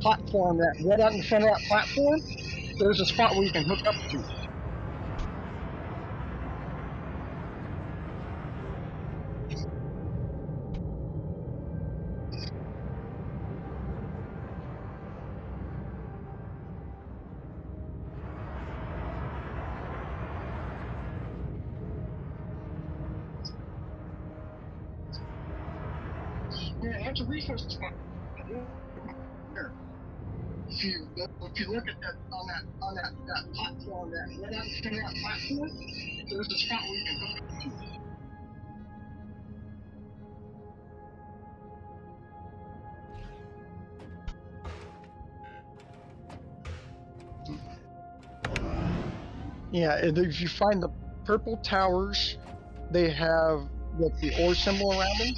platform, that right out in front of that platform, there's a spot where you can hook up to. Yeah, that's a refill spot. There. If you look at that on that platform, that right out in front of that platform, there's a spot where you can hook up to. Yeah, and if you find the purple towers, they have with the ore symbol around them.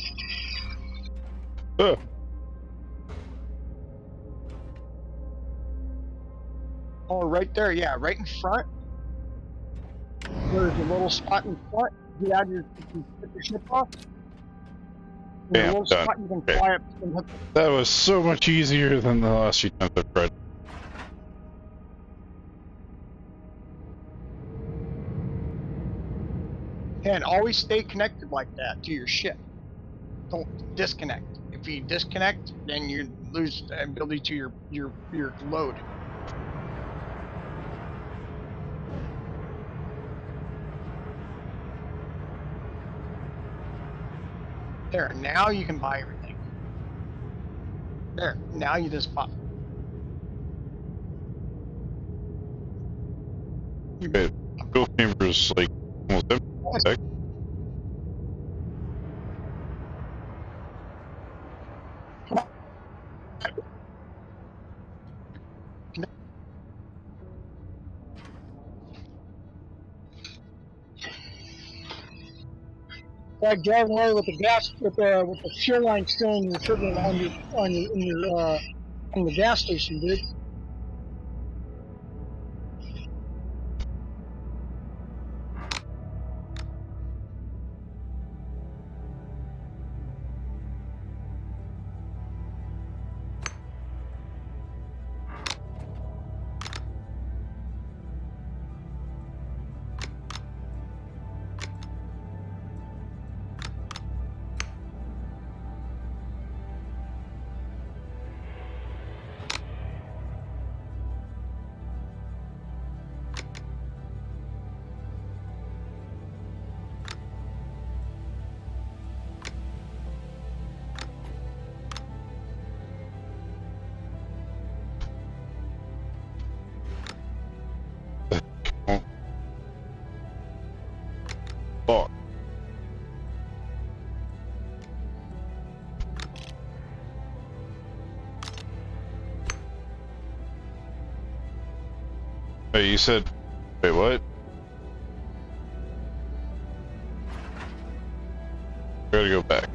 Oh, right there, yeah, right in front. There's a little spot in front. You add you put your ship off. Bam, a little done. spot you can Okay. fly up and hook. That was so much easier than the last few times I've tried. And always stay connected like that to your ship. Don't disconnect. If you disconnect, then you lose the ability to your load. There, now you can buy everything. There, now you just pop. Okay, fuel chamber's like almost empty. Like driving away with the gas with the fuel line still in your freaking on the gas station, dude. Oh. Wait, you said, wait, what? I gotta go back.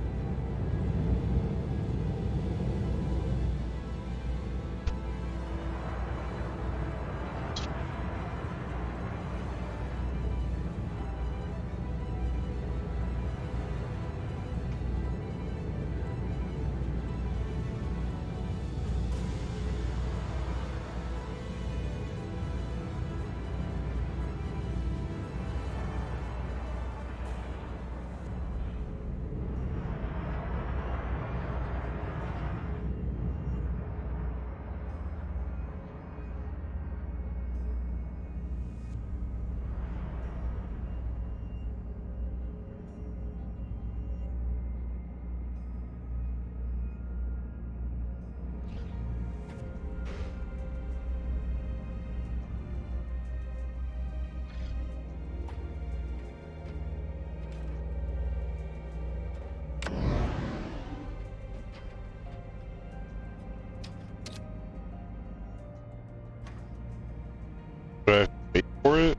Do I have to wait for it?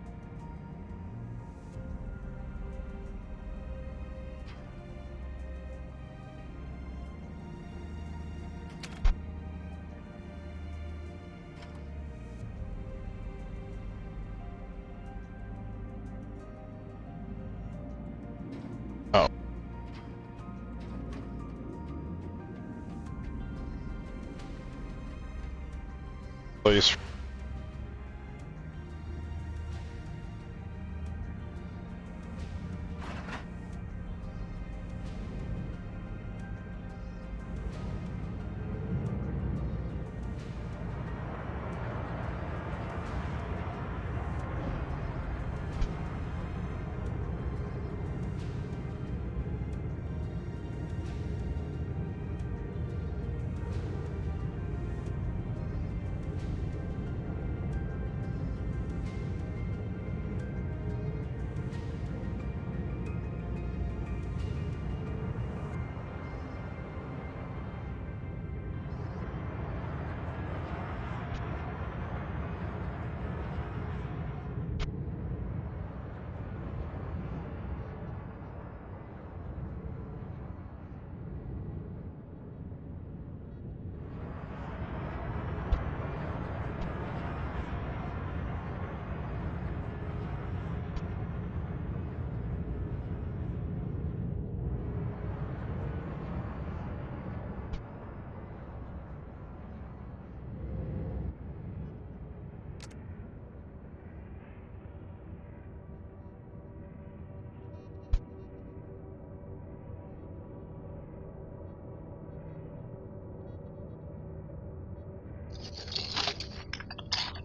Oh. Place.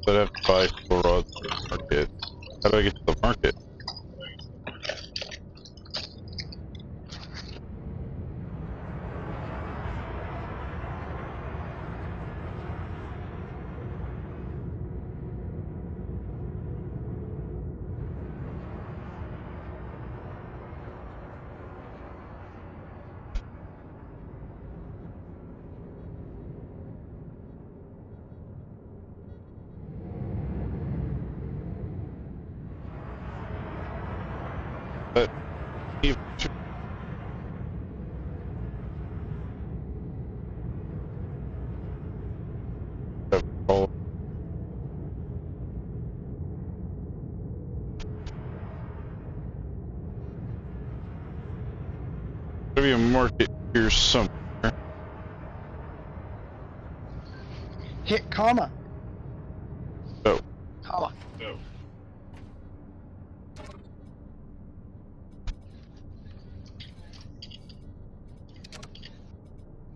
But I have to buy 4 rods at the market. How do I get to the market? But even all there'll be a market here somewhere. Hit comma. Oh. Comma.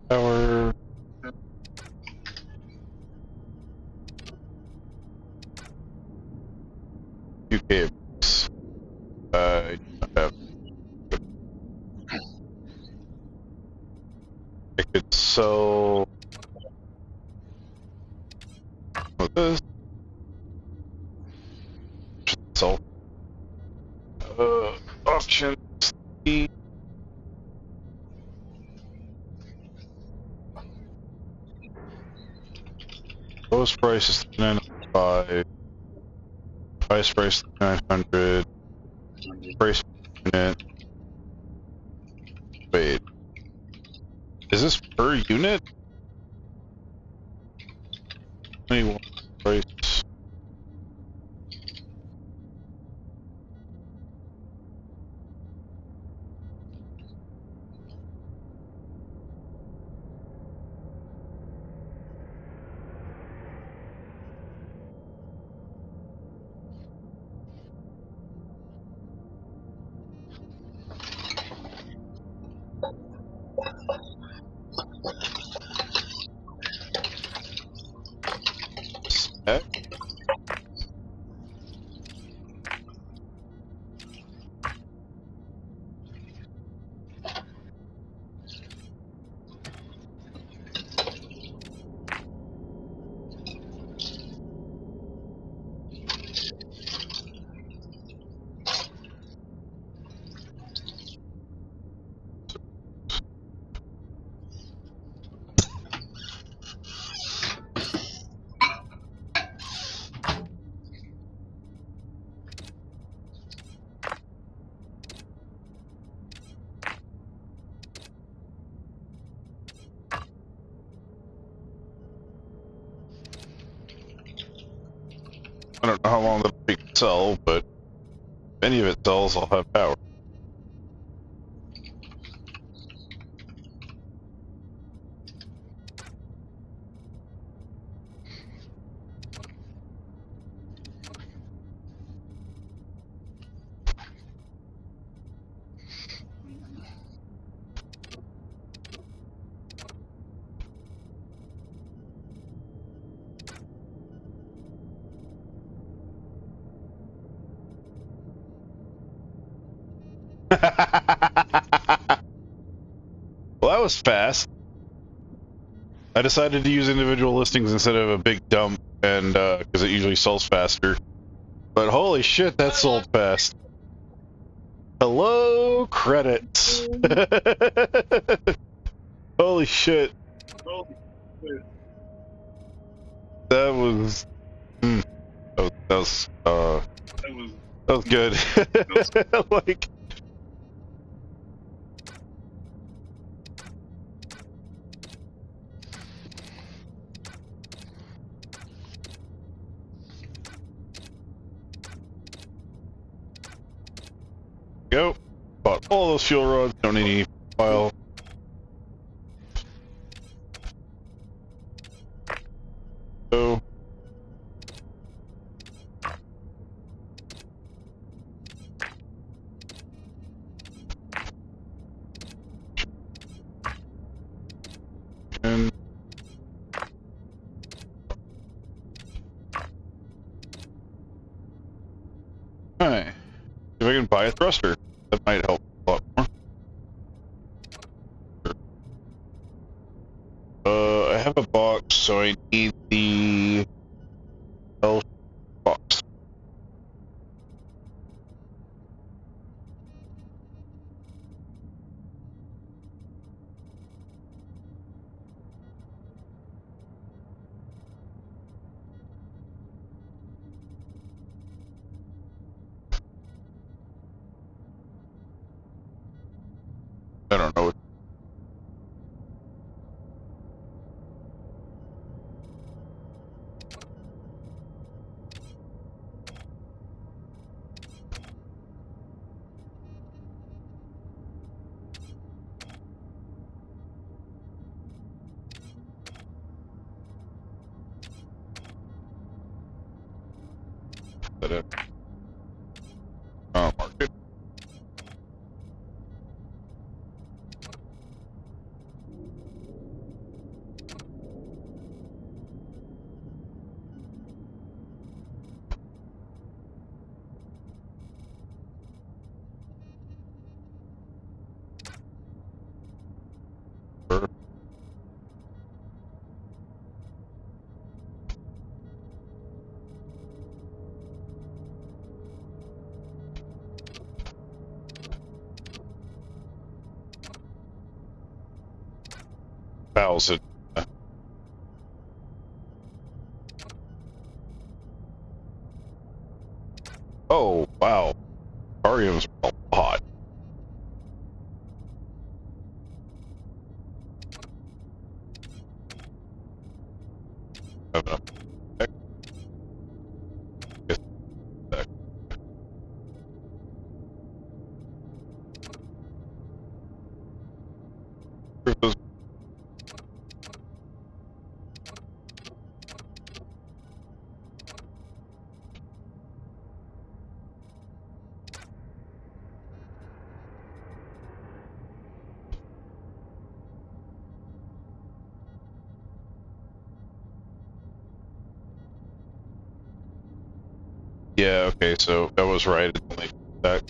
Tower. UK. I don't have. I could sell this. Sell. Auction. Lowest price is $995. Highest price $900. Price per unit. Wait. Is this per unit? 21 price. Spec? I don't know how long that'll take to sell, but if any of it sells, I'll have power. Well, that was fast. I decided to use individual listings instead of a big dump, and because it usually sells faster. But holy shit, that sold fast. Hello, credits. Holy shit. That was. That was good. Like. Go. Bought all those fuel rods. Don't need any file. So. And. Alright. If I can buy a thruster, that might help a lot more. I have a box, so I need the L box. I don't know. Market. Thousand. Oh wow, Arium's a lot. Have enough. Heck. Yes. Heck. Those. Yeah, okay, so that was right. It's only back.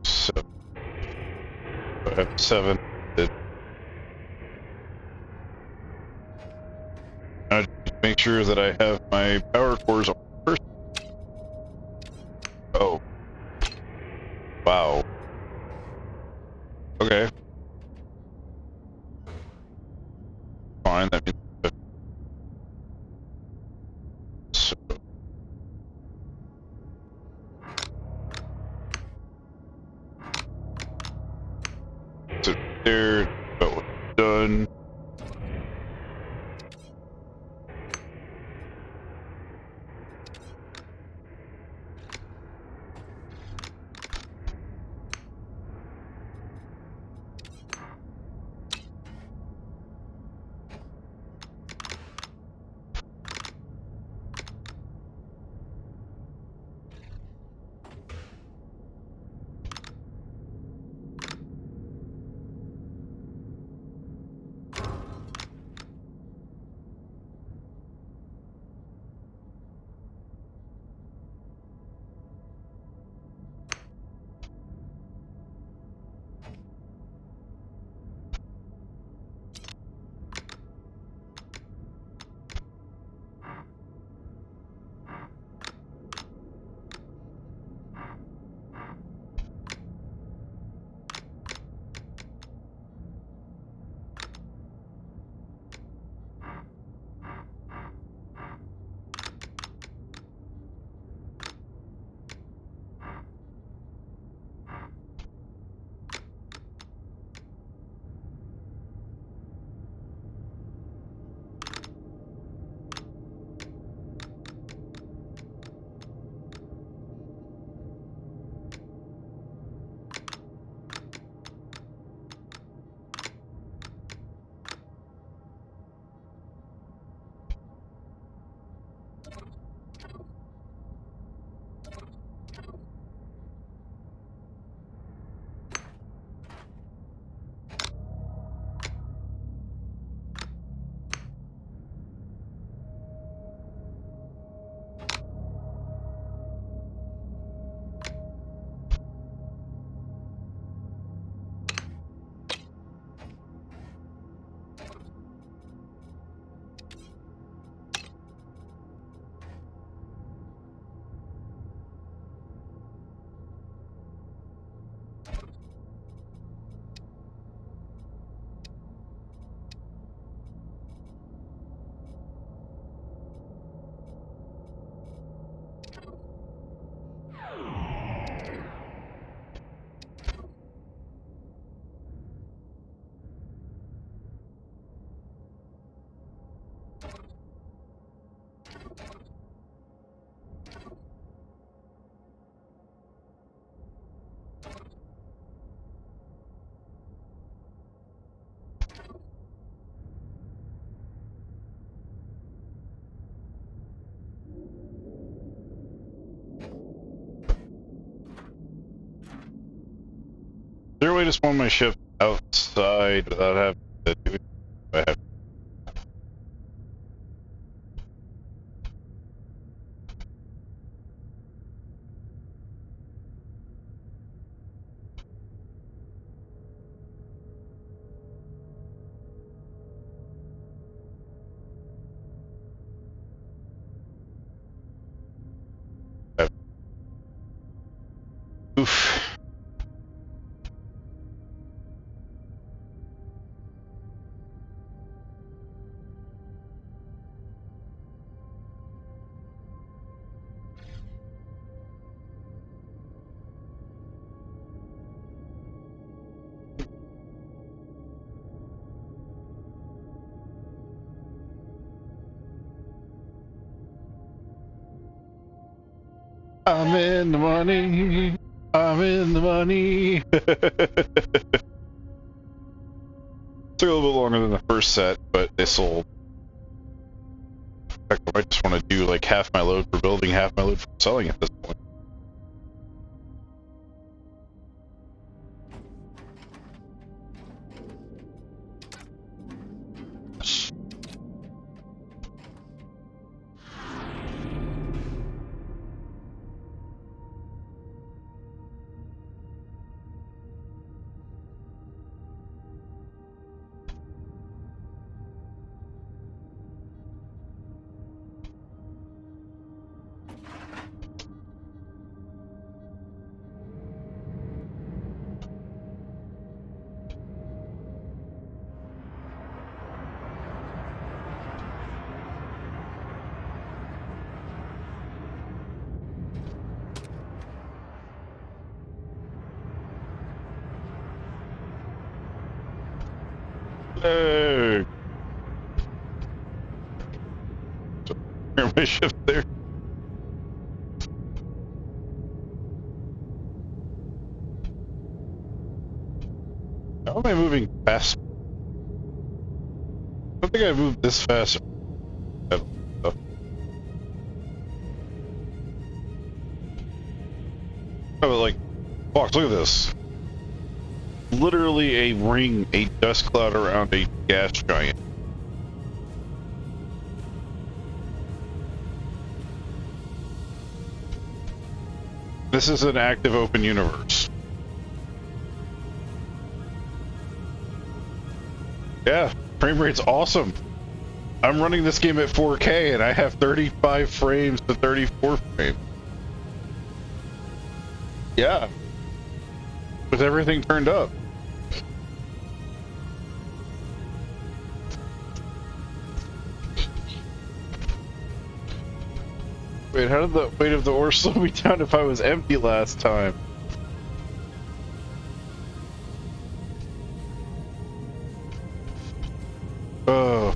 So I have 7. I just make sure that I have my power cores on first. Oh. Wow. Okay. Fine, that means I just want my ship outside without having to do it. I have oof. I'm in the money. I'm in the money. Took a little bit longer than the first set, but they sold. In fact, I might just want to do like half my load for building, half my load for selling at this point. Hey! Where my ship there? How am I moving fast? I don't think I moved this fast. Oh, but like, Fox, look at this. Literally a ring, a dust cloud around a gas giant. This is an active open universe. Yeah, frame rate's awesome. I'm running this game at 4K and I have 35 frames to 34 frames. Yeah. With everything turned up. Wait, how did the weight of the ore slow me down if I was empty last time? Oh.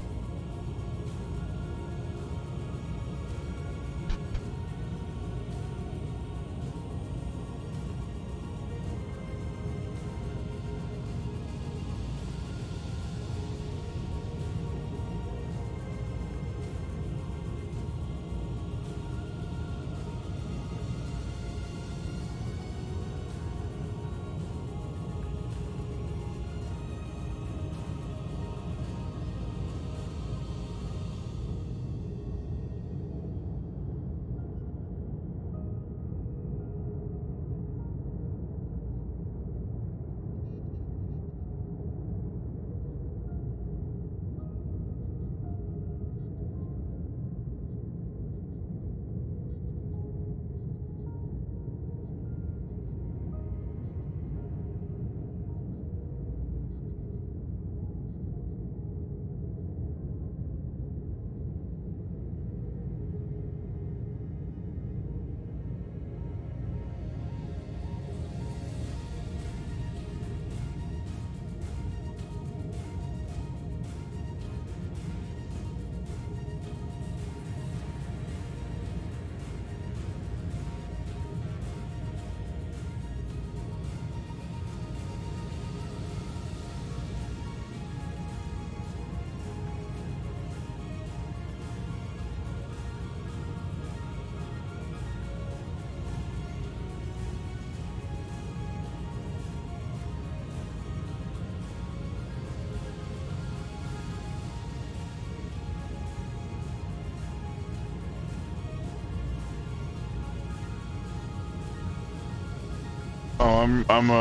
No, I'm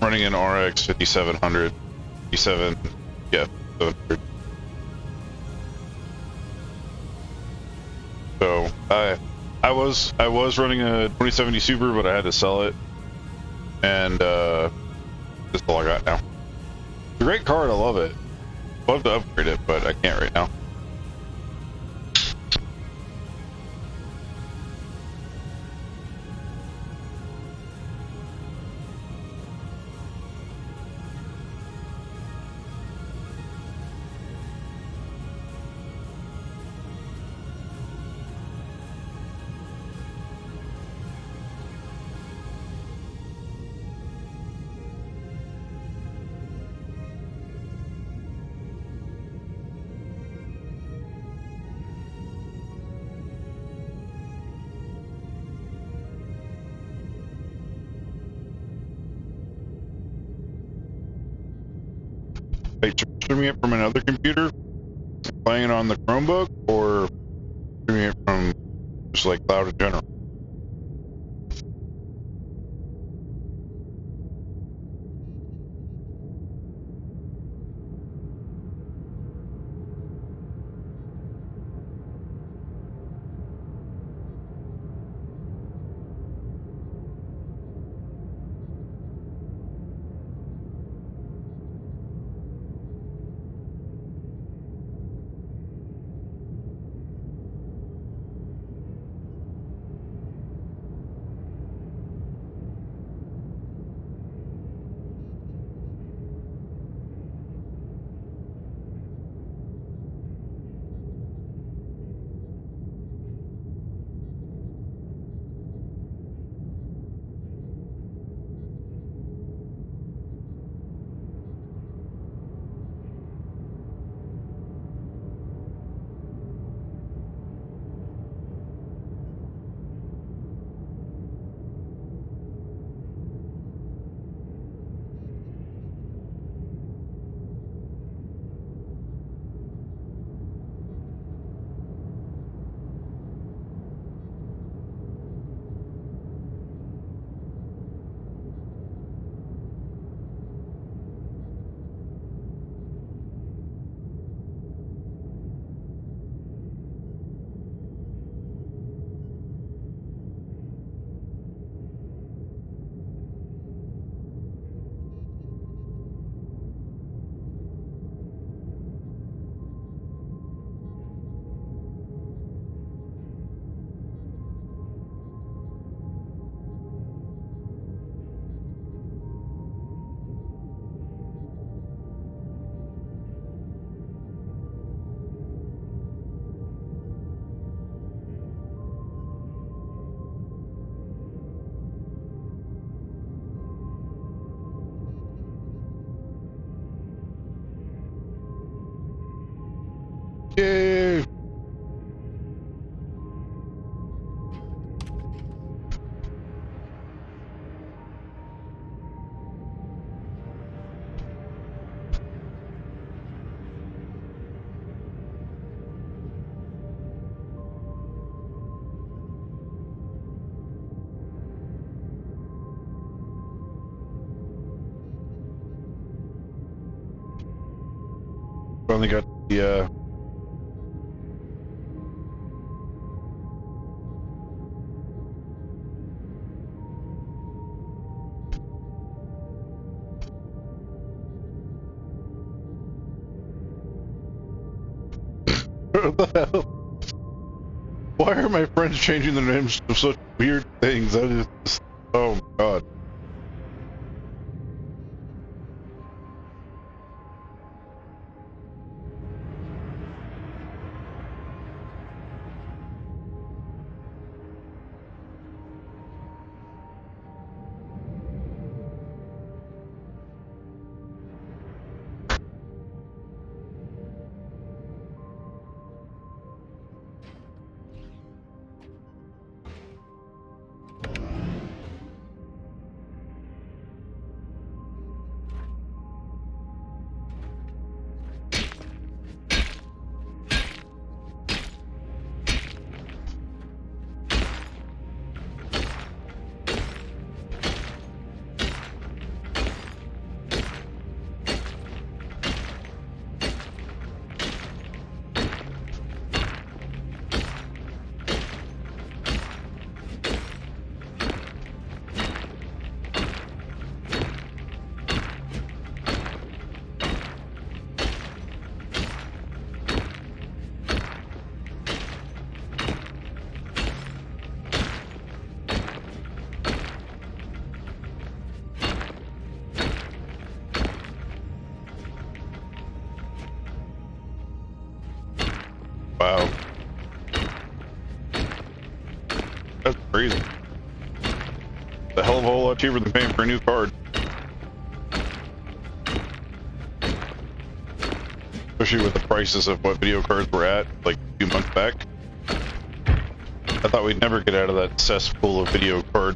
running an RX 5700, 57, yeah, 700. So I was running a 2070 Super, but I had to sell it, and that's all I got now. It's a great card, I love it. Love to upgrade it, but I can't right now. Like streaming it from another computer, playing it on the Chromebook, or streaming it from just like cloud in general. Yay! Finally got the what the hell? Why are my friends changing their names to such weird things? That is just, oh my god. Wow. That's crazy. It's a hell of a whole lot cheaper than paying for a new card. Especially with the prices of what video cards were at, like, a few months back. I thought we'd never get out of that cesspool of video card.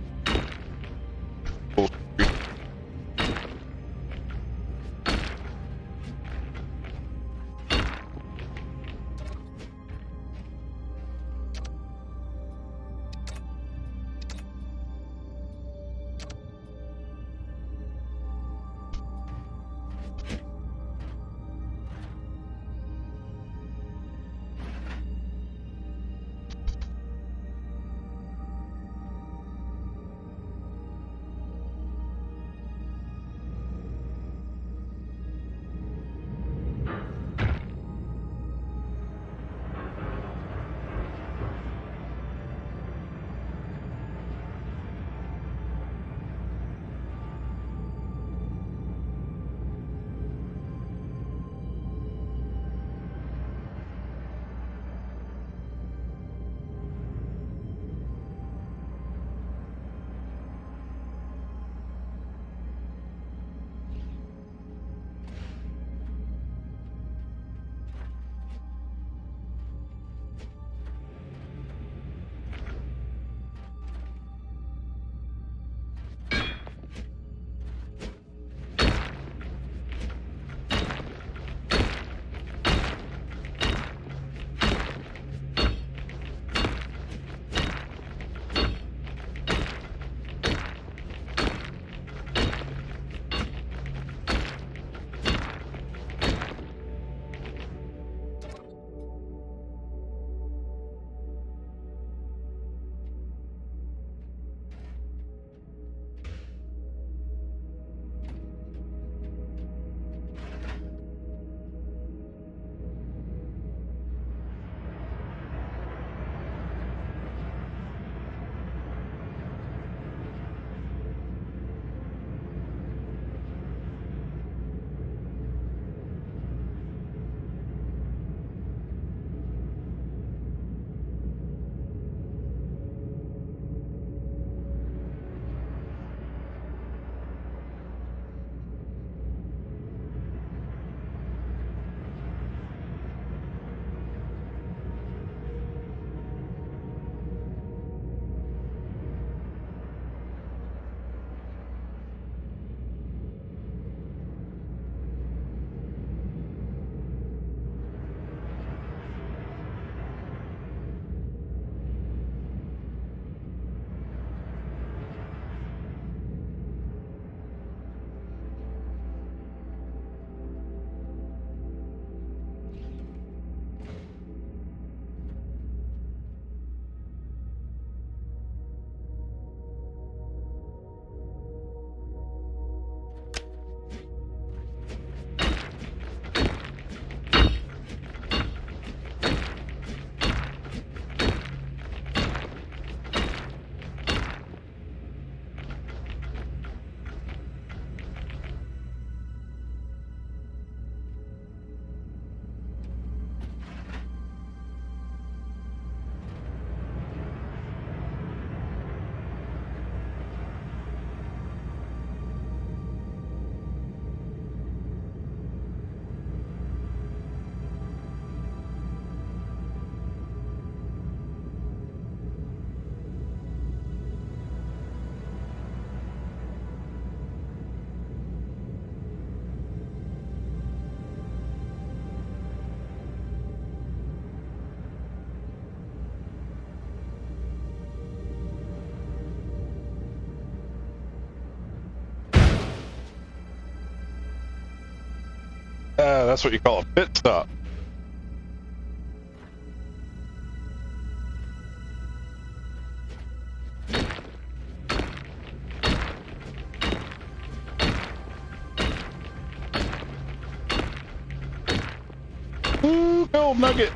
That's what you call a pit stop. Ooh, gold nugget.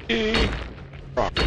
Rock.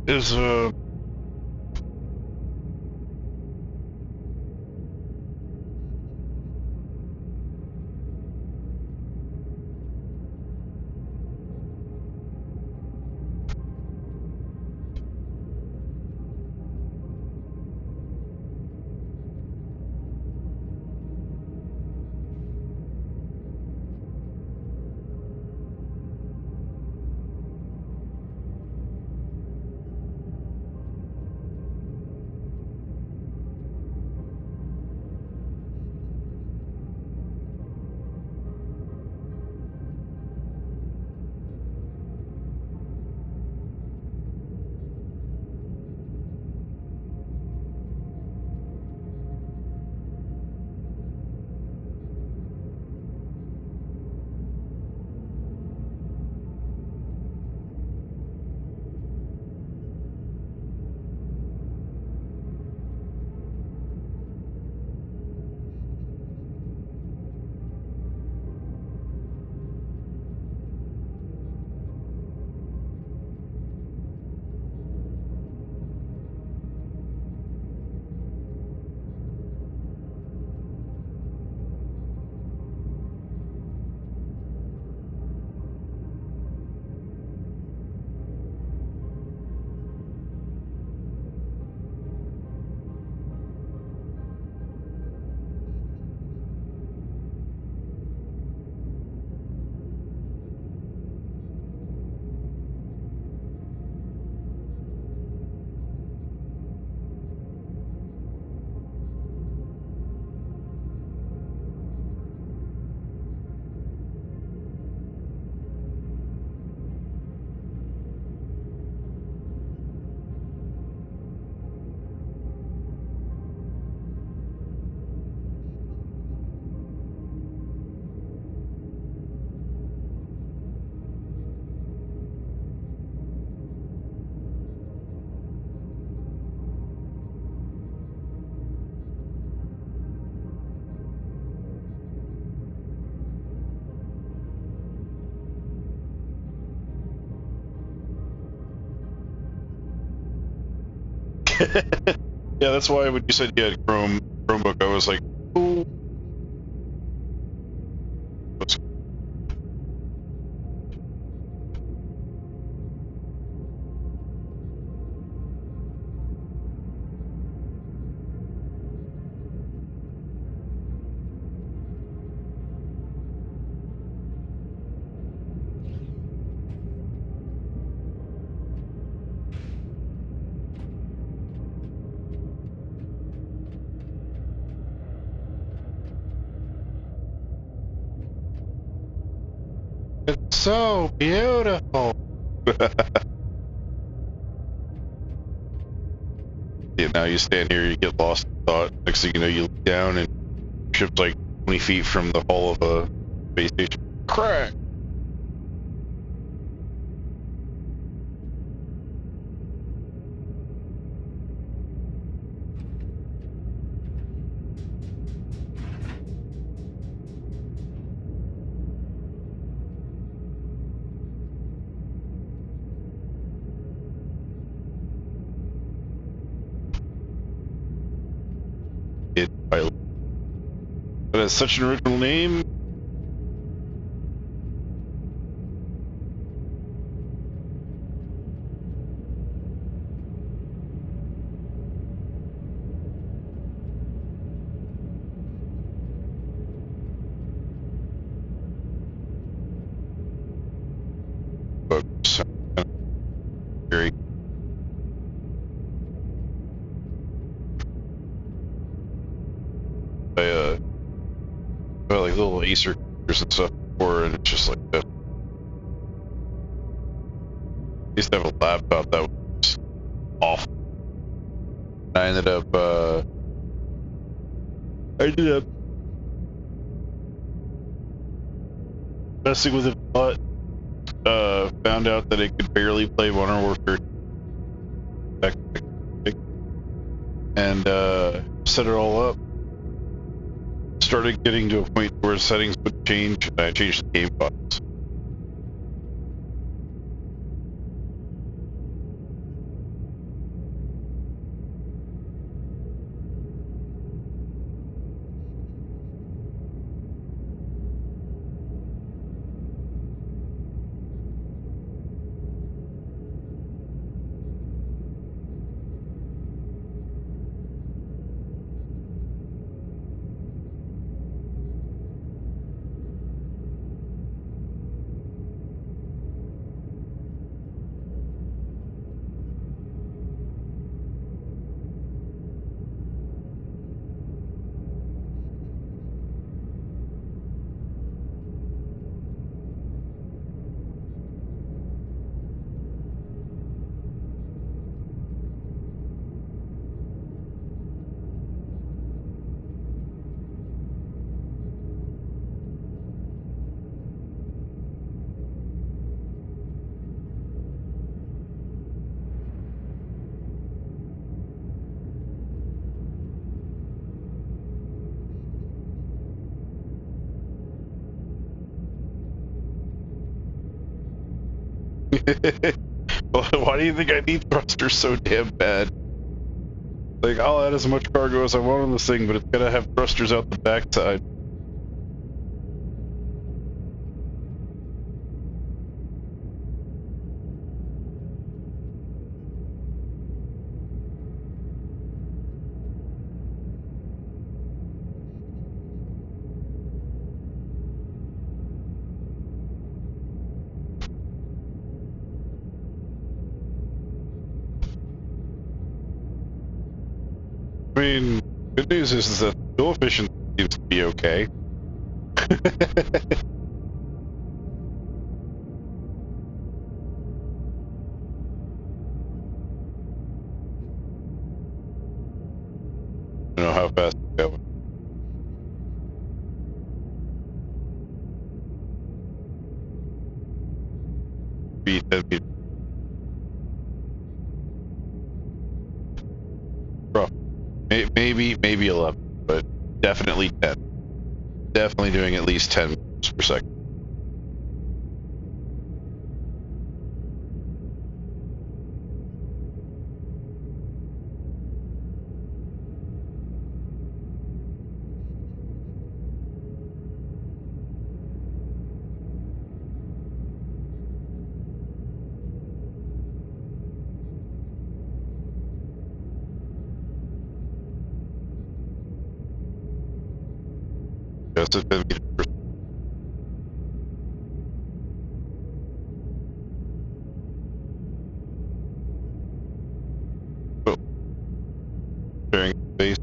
Is Yeah, that's why when you said you had Chromebook, I was like, ooh. It's so beautiful. Yeah, now you stand here, you get lost in thought. Next thing you know, you look down and ship's like 20 feet from the hull of a space station. Crack! It pilot. That has such an original name. But very. I like little Acer computers and stuff before, and it's just like that. I used to have a laptop that was awful. I ended up messing with it a lot. Found out that it could barely play Modern Warfare, and set it all up. Started getting to a point where settings would change, and I changed the game files. Why do you think I need thrusters so damn bad? Like, I'll add as much cargo as I want on this thing, but it's gotta have thrusters out the backside. I mean, good news is that fuel efficiency seems to be okay. I don't know how fast it's going. That'd be rough. Maybe 11, but definitely 10. Definitely doing at least 10 miles per second. Yes, it's been muted for sharing space.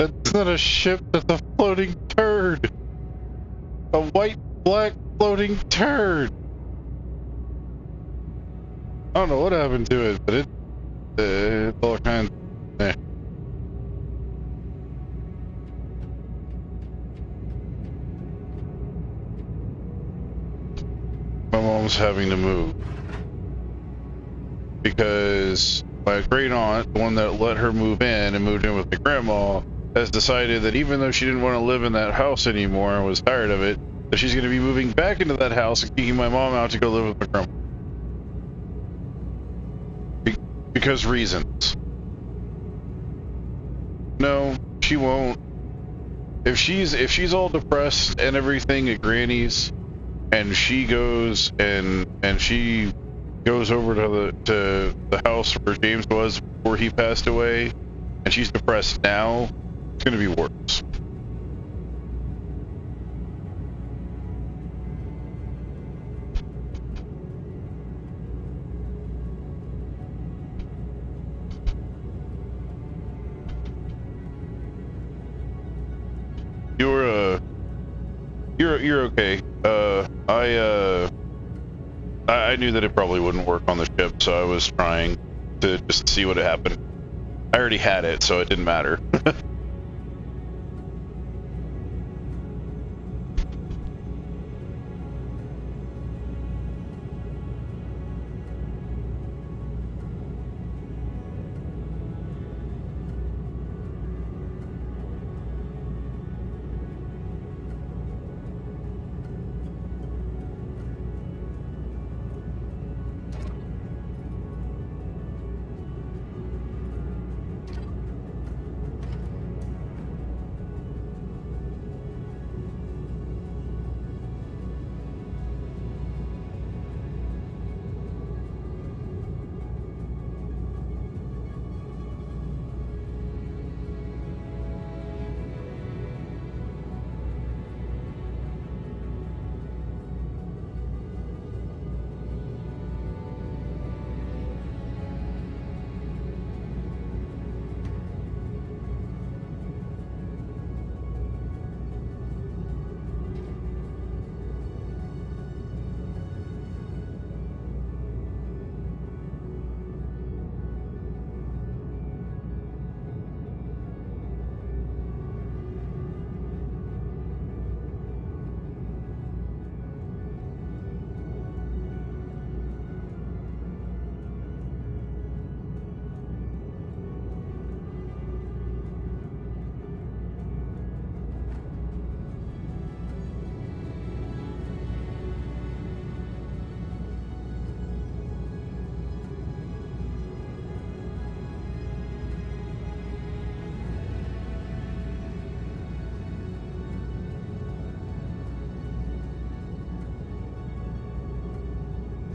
That's not a ship, that's a floating turd. A white, black floating turd. I don't know what happened to it, but it's all kinds of... My mom's having to move. Because my great aunt, the one that let her move in and moved in with my grandma, has decided that even though she didn't want to live in that house anymore and was tired of it, that she's going to be moving back into that house and kicking my mom out to go live with my grandma. Because reasons. No, she won't. If she's all depressed and everything at Granny's, and she goes and she goes over to the house where James was before he passed away, and she's depressed now, it's gonna be worse. You're okay. I knew that it probably wouldn't work on the ship, so I was trying to just see what happened. I already had it, so it didn't matter.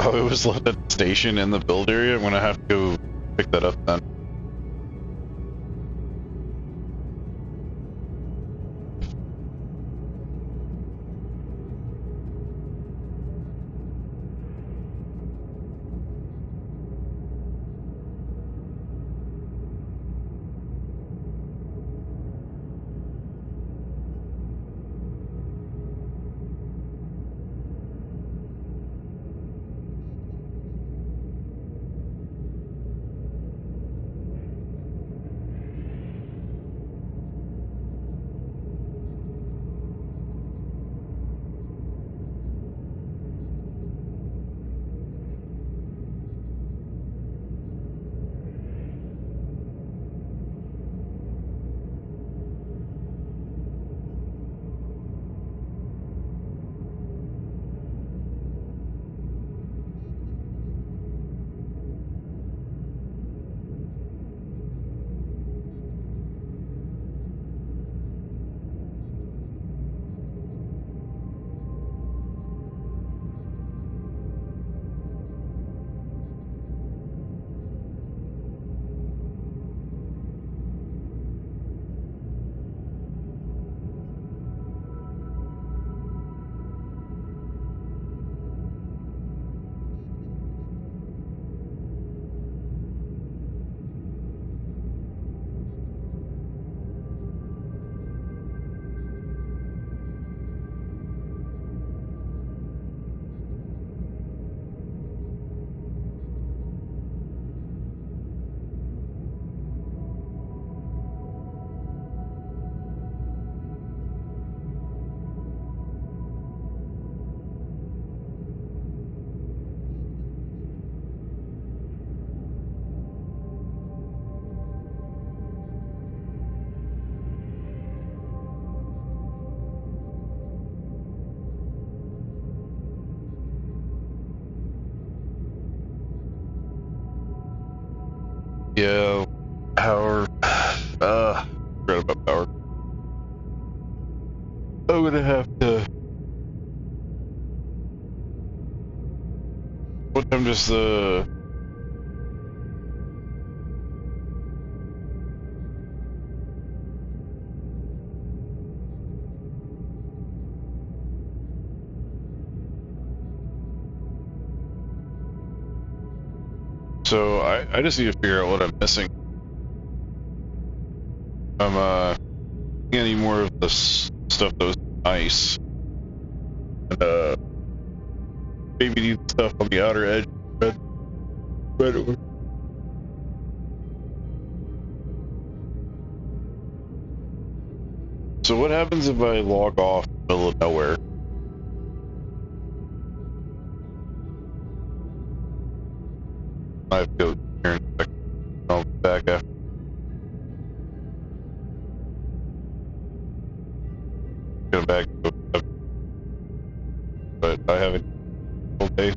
Oh, it was left at the station in the build area. I'm gonna have to go pick that up then. Yeah, power. Forgot about power. I'm gonna have to. What time does the? So I just need to figure out what I'm missing. I'm getting any more of this stuff that was nice. And maybe need stuff on the outer edge. Red. So what happens if I log off in the middle of nowhere? I have to go here in a second. I'll be back after. Get back to it. But I haven't all day.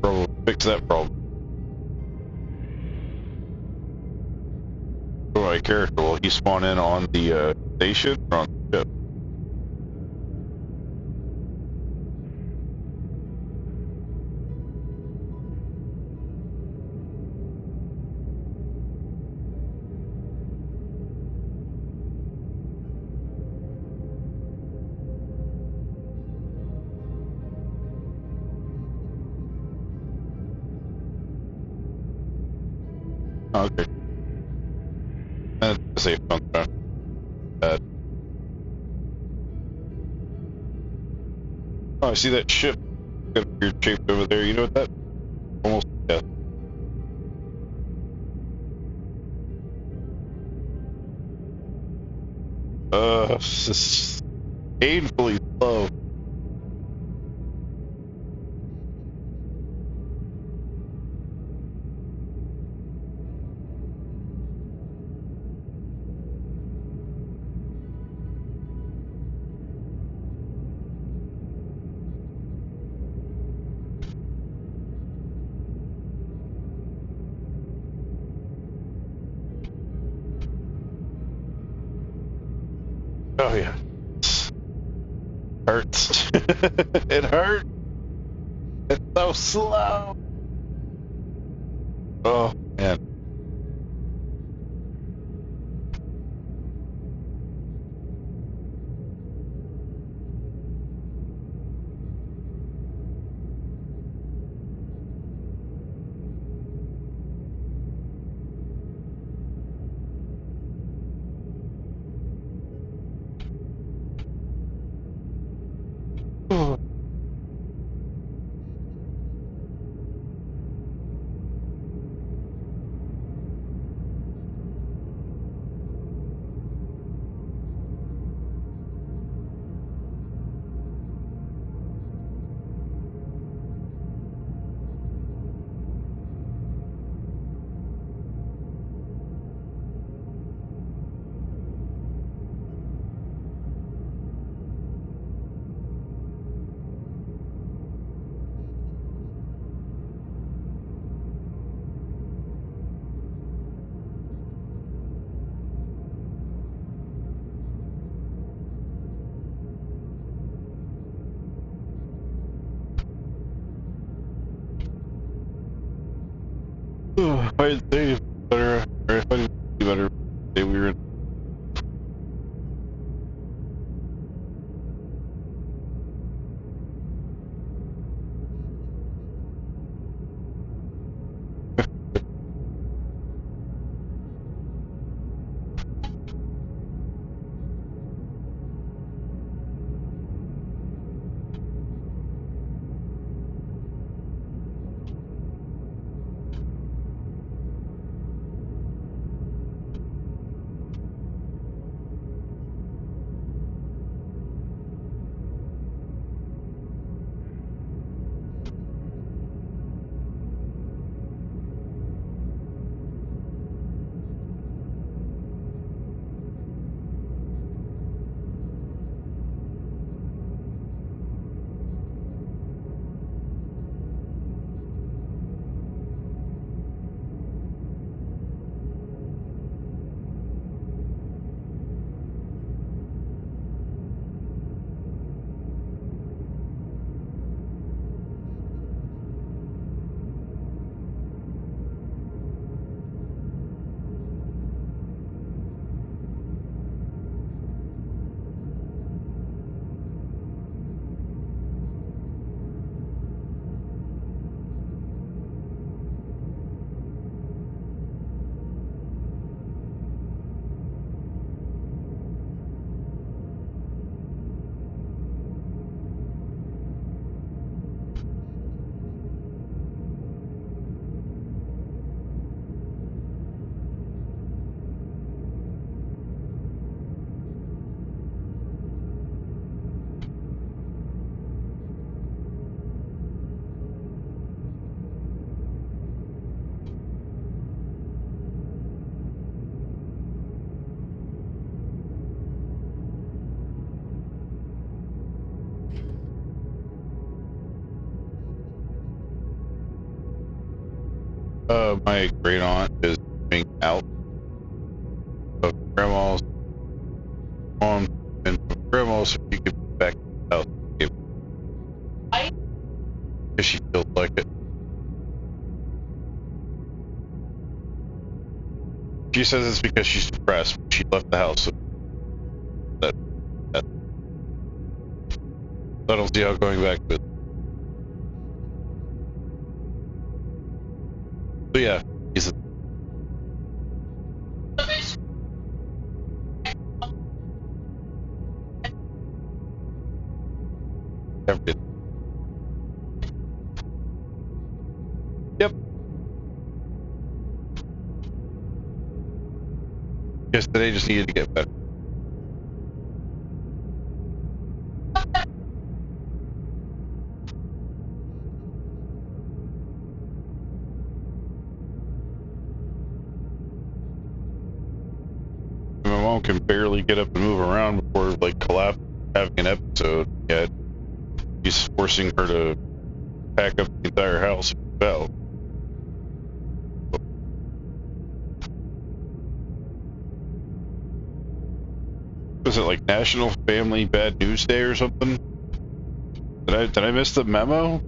Probably fix that problem. For my character, will he spawn in on the station or on the ship? Oh, okay. That's a safe contract. Oh, I see that ship. Got a weird shape over there. You know what that? Almost. Yeah. This is painfully slow. Oh yeah. Hurts. It hurts. It's so slow. Oh man. If I had saved better, or if I didn't do better, say we were in. My great aunt is moving out of grandma's home, and from grandma's, so she could be back to the house because she feels like it. She says it's because she's depressed. She left the house. So that I don't see how going back to it. But yeah, he's everything. Yep. Guess today just needed to get better. My mom can barely get up and move around before like collapse having an episode. Yet he's forcing her to pack up the entire house and move out. Was it like National Family Bad News Day or something? Did I miss the memo?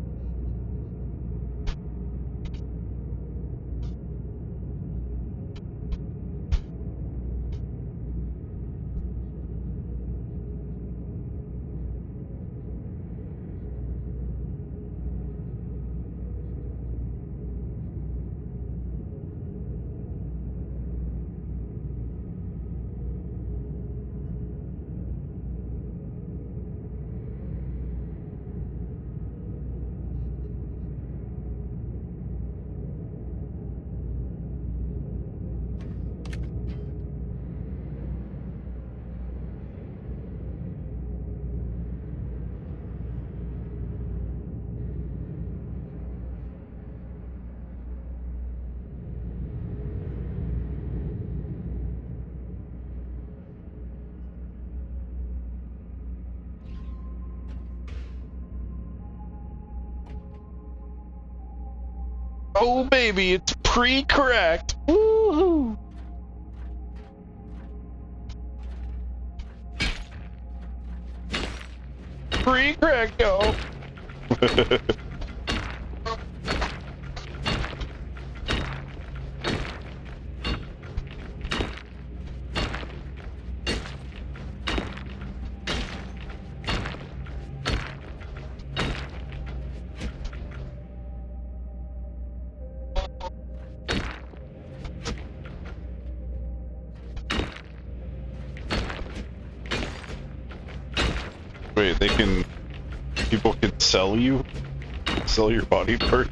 Oh baby, it's pre-cracked. Woohoo! Pre-cracked, yo. Wait, people can sell your body part?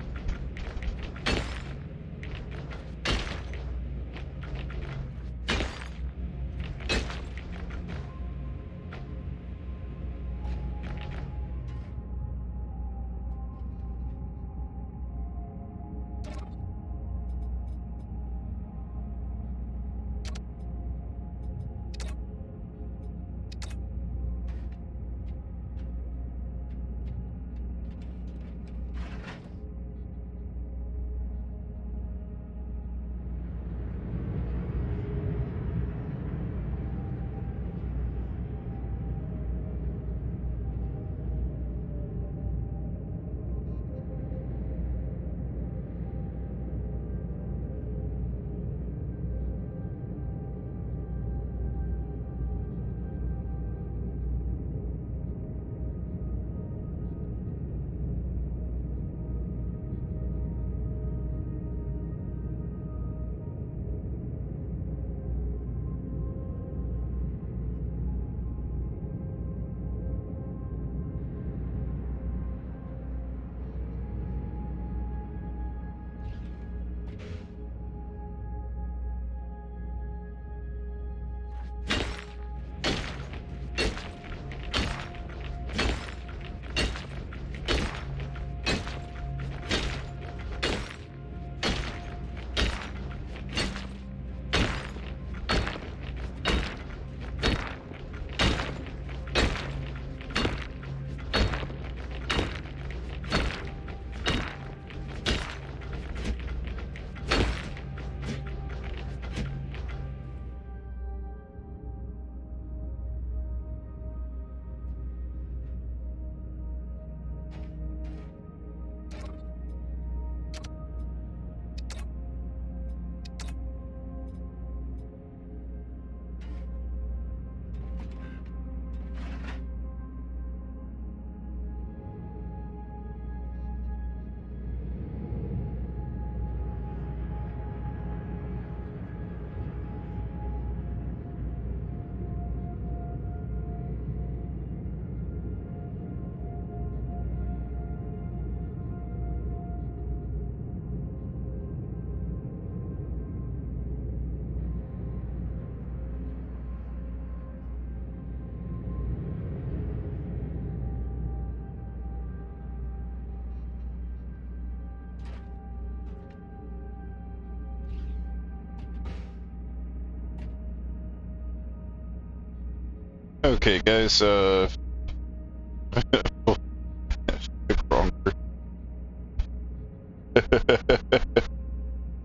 Okay, guys, wrong.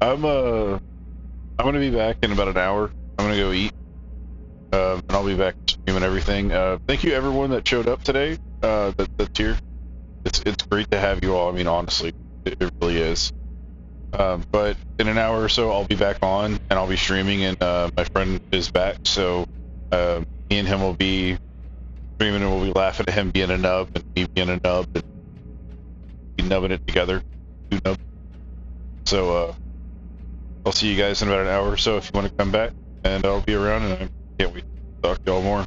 I'm gonna be back in about an hour. I'm gonna go eat, and I'll be back streaming everything. Thank you everyone that showed up today. That's here. It's great to have you all. I mean, honestly, it really is. But in an hour or so, I'll be back on, and I'll be streaming, and my friend is back, so me and him will be streaming, and we'll be laughing at him being a nub, and me being a nub, and be nubbing it together. Two nub. So, I'll see you guys in about an hour or so if you want to come back, and I'll be around, and I can't wait to talk to y'all more.